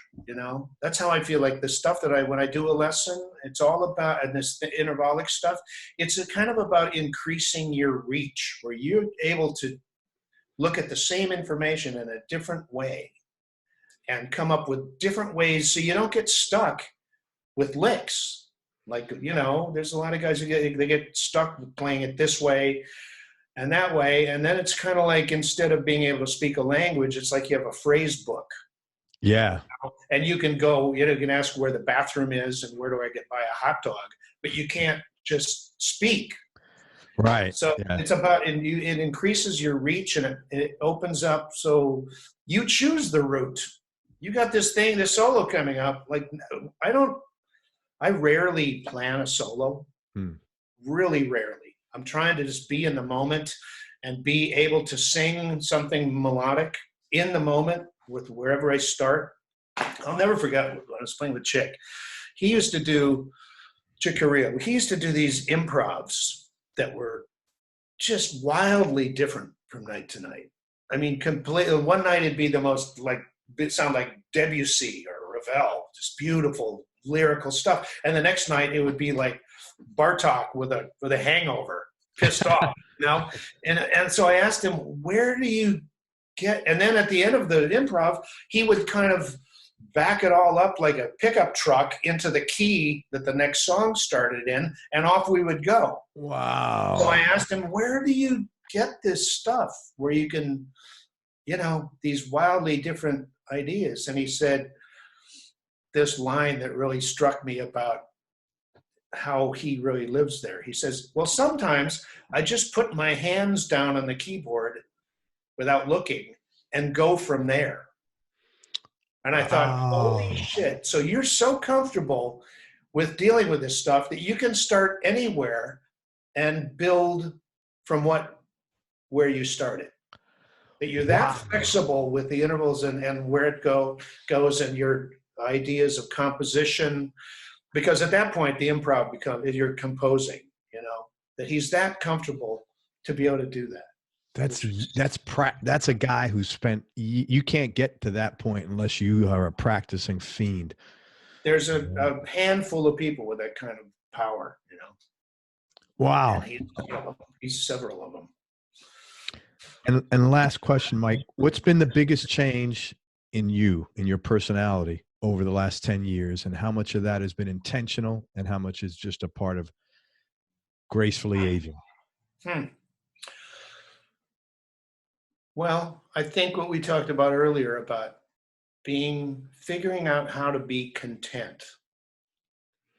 B: that's how I feel like the stuff that when I do a lesson, it's all about, and this intervallic stuff, it's kind of about increasing your reach, where you're able to look at the same information in a different way and come up with different ways so you don't get stuck with licks. Like, there's a lot of guys who get stuck with playing it this way and that way. And then it's kind of like, instead of being able to speak a language, it's like you have a phrase book.
A: Yeah.
B: And you can go, you can ask where the bathroom is and where do I buy a hot dog, but you can't just speak.
A: Right.
B: So it's about, it increases your reach, and it opens up. So you choose the route. You got this solo coming up. Like, I rarely plan a solo, really rarely. I'm trying to just be in the moment and be able to sing something melodic in the moment with wherever I start. I'll never forget when I was playing with Chick. He used to do, Chick Corea, he used to do these improvs that were just wildly different from night to night. I mean, completely. One night it'd be the most it sound like Debussy or Ravel, just beautiful lyrical stuff. And the next night it would be like Bartok with a hangover, pissed off, And so I asked him, where do you get? And then at the end of the improv, he would kind of back it all up like a pickup truck into the key that the next song started in, and off we would go.
A: Wow.
B: So I asked him, where do you get this stuff where you can, these wildly different ideas? And he said this line that really struck me about how he really lives there. He says, well, sometimes I just put my hands down on the keyboard without looking and go from there. And I thought, holy shit. So you're so comfortable with dealing with this stuff that you can start anywhere and build from where you started. That you're that
A: Wow.
B: flexible with the intervals and where it goes and your ideas of composition, because at that point the improv becomes, you're composing, that he's that comfortable to be able to do that.
A: That's a guy who spent, you can't get to that point unless you are a practicing fiend.
B: There's a handful of people with that kind of power,
A: Wow.
B: And he's several of them.
A: And last question, Mike, what's been the biggest change in your personality over the last 10 years, and how much of that has been intentional and how much is just a part of gracefully aging?
B: Well, I think what we talked about earlier about figuring out how to be content,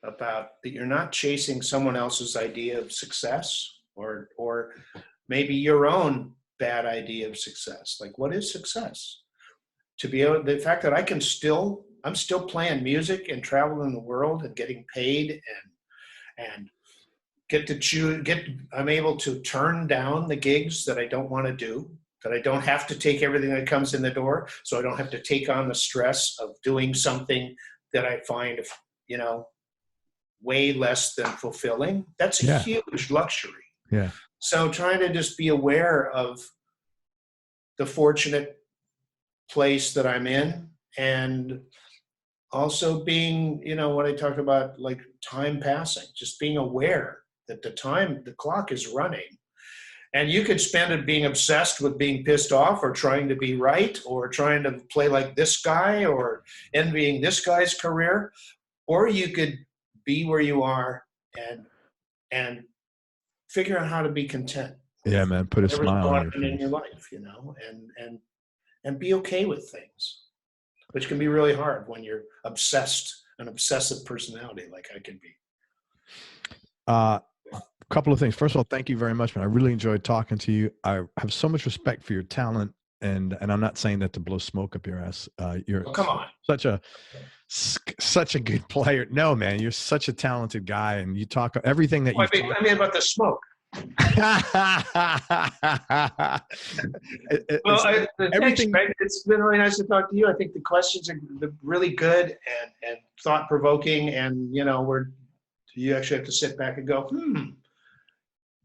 B: about that you're not chasing someone else's idea of success or maybe your own bad idea of success. Like, what is success? To be able, the fact that I'm still playing music and traveling the world and getting paid and I'm able to turn down the gigs that I don't want to do, that I don't have to take everything that comes in the door. So I don't have to take on the stress of doing something that I find, way less than fulfilling. That's a huge luxury.
A: Yeah.
B: So trying to just be aware of the fortunate place that I'm in, and also being, what I talked about, like time passing, just being aware that the clock is running. And you could spend it being obsessed with being pissed off or trying to be right or trying to play like this guy or envying this guy's career, or you could be where you are and figure out how to be content.
A: Yeah, man. Put a smile on your face.
B: In your life, and be okay with things, which can be really hard when you're an obsessive personality like I can be.
A: A couple of things. First of all, thank you very much, man. I really enjoyed talking to you. I have so much respect for your talent, and I'm not saying that to blow smoke up your ass. You're
B: come on,
A: such a good player. No, man, you're such a talented guy, and you talk everything that you.
B: I mean about the smoke. Everything. Thanks, it's been really nice to talk to you. I think the questions are really good and thought-provoking, and you actually have to sit back and go,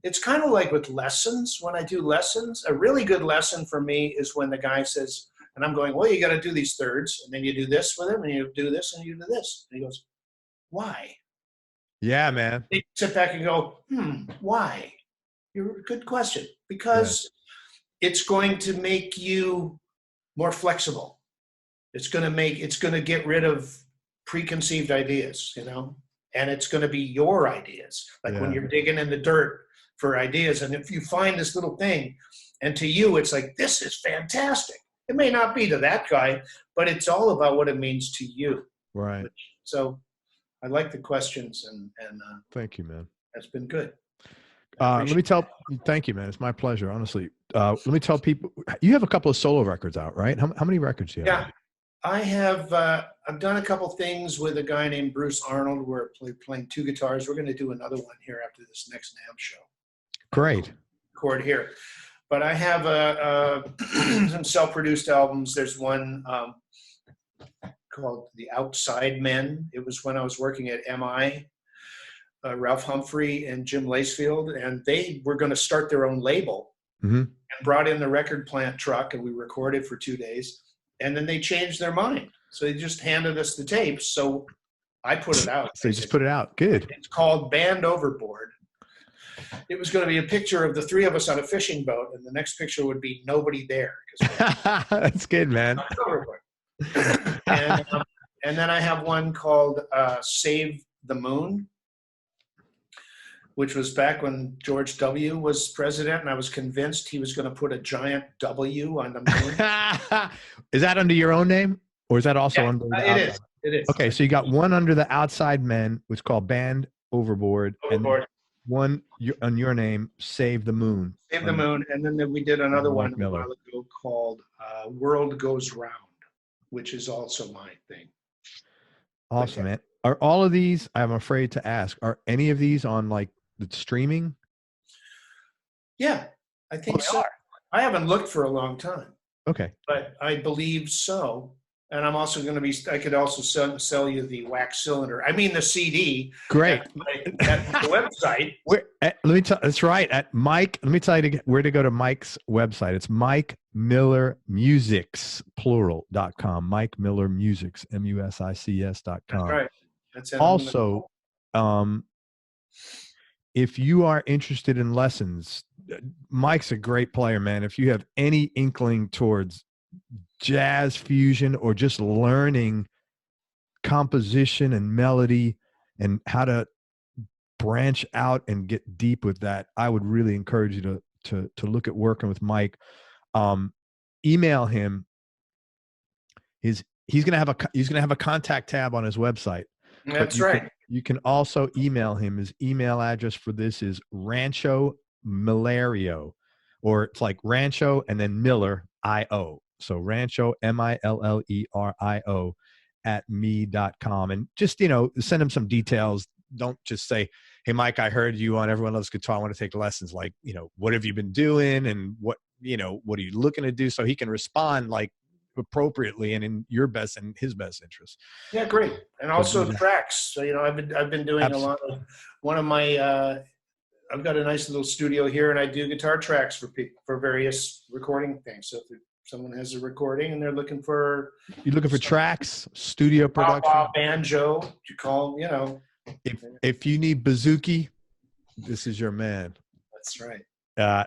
B: It's kind of like with lessons. When I do lessons, a really good lesson for me is when the guy says, and I'm going, well, you got to do these thirds, and then you do this with him, and you do this, and you do this. And he goes, why?
A: Yeah, man.
B: You sit back and go, why? Good question. Because it's going to make you more flexible. It's going to get rid of preconceived ideas, and it's going to be your ideas. Like when you're digging in the dirt for ideas, and if you find this little thing, and to you, it's like, this is fantastic. It may not be to that guy, but it's all about what it means to you.
A: Right.
B: So I like the questions, and
A: thank you, man.
B: That's been good.
A: Thank you, man. It's my pleasure, honestly. Let me tell people, you have a couple of solo records out, right? How many records do you have?
B: Yeah, I have. I've done a couple things with a guy named Bruce Arnold. We're playing two guitars. We're going to do another one here after this next NAMM show.
A: Great.
B: Record here. But I have some self-produced albums. There's one called The Outside Men. It was when I was working at MI, Ralph Humphrey and Jim Lacefield, and they were going to start their own label and brought in the record plant truck, and we recorded for 2 days, and then they changed their mind. So they just handed us the tapes. So I put it out.
A: So you just put it out. Good.
B: It's called Band Overboard. It was going to be a picture of the three of us on a fishing boat, and the next picture would be nobody there.
A: That's good, man.
B: And then I have one called Save the Moon, which was back when George W. was president, and I was convinced he was going to put a giant W on the moon.
A: Is that under your own name, or is that also under the
B: outside? It is.
A: Okay, so you got one under the Outside Men, which is called Band Overboard. And one on your name, Save the Moon.
B: Save the Moon. And then we did another one a while ago called World Goes Round, which is also my thing.
A: Awesome, man. Are all of these, I'm afraid to ask, are any of these on like the streaming?
B: Yeah, I think
A: they
B: so.
A: are.
B: I haven't looked for a long time,
A: Okay.
B: but I believe so. And I'm also going to be, I could also sell you the wax cylinder. I mean, the CD.
A: Great.
B: At the website.
A: That's right. At Mike, let me tell you where to go to Mike's website. It's Mike Miller Musics, plural.com. Mike Miller Musics, musics.com.
B: That's right. That's it.
A: Also, if you are interested in lessons, Mike's a great player, man. If you have any inkling towards jazz fusion or just learning composition and melody and how to branch out and get deep with that, I would really encourage you to look at working with Mike. Email him. He's gonna have a contact tab on his website.
B: That's right.
A: You can also email him. His email address for this is Rancho Milerio, or it's like Rancho and then Miller IO. So Rancho MILLERIO at me.com. And just, send him some details. Don't just say, hey, Mike, I heard you on Everyone Loves Guitar. I want to take lessons. Like, what have you been doing? And what are you looking to do? So he can respond like appropriately and in your best and his best interest.
B: Yeah, great. And also tracks. So, I've been doing a lot of I've got a nice little studio here, and I do guitar tracks for people for various recording things. So if someone has a recording and they're looking for
A: tracks, studio production,
B: banjo, you call,
A: if you need bouzouki, this is your man.
B: That's right.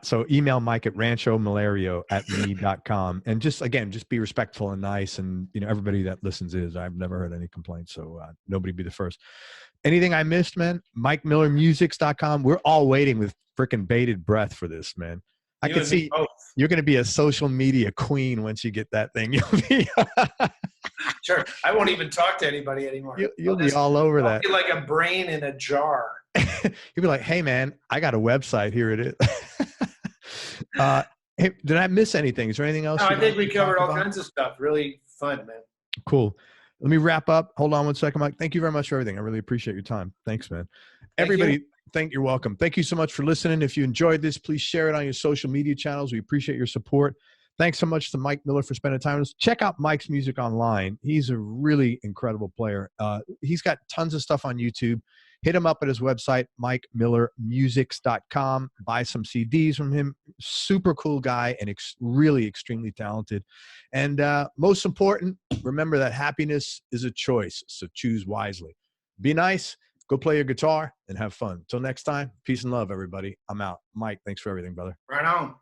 A: So email Mike at ranchomalario@me.com. And just be respectful and nice. And, everybody that listens I've never heard any complaints. So nobody be the first. Anything I missed, man? MikeMillerMusics.com. We're all waiting with freaking bated breath for this, man. I can see you're going to be a social media queen once you get that thing. You'll be
B: sure. I won't even talk to anybody anymore.
A: You'll be all over that.
B: I'll be like a brain in a jar.
A: You'll be like, hey, man, I got a website. Here it is. Hey, did I miss anything? Is there anything else?
B: No, I think we covered all kinds of stuff. Really fun, man.
A: Cool. Let me wrap up. Hold on one second, Mike. Thank you very much for everything. I really appreciate your time. Thanks, man. Everybody, you're welcome. Thank you so much for listening. If you enjoyed this, please share it on your social media channels. We appreciate your support. Thanks so much to Mike Miller for spending time with us. Check out Mike's music online. He's a really incredible player. He's got tons of stuff on YouTube. Hit him up at his website, MikeMillerMusics.com. Buy some CDs from him. Super cool guy and really extremely talented. And most important, remember that happiness is a choice, so choose wisely. Be nice, go play your guitar, and have fun. Till next time, peace and love, everybody. I'm out. Mike, thanks for everything, brother.
B: Right on.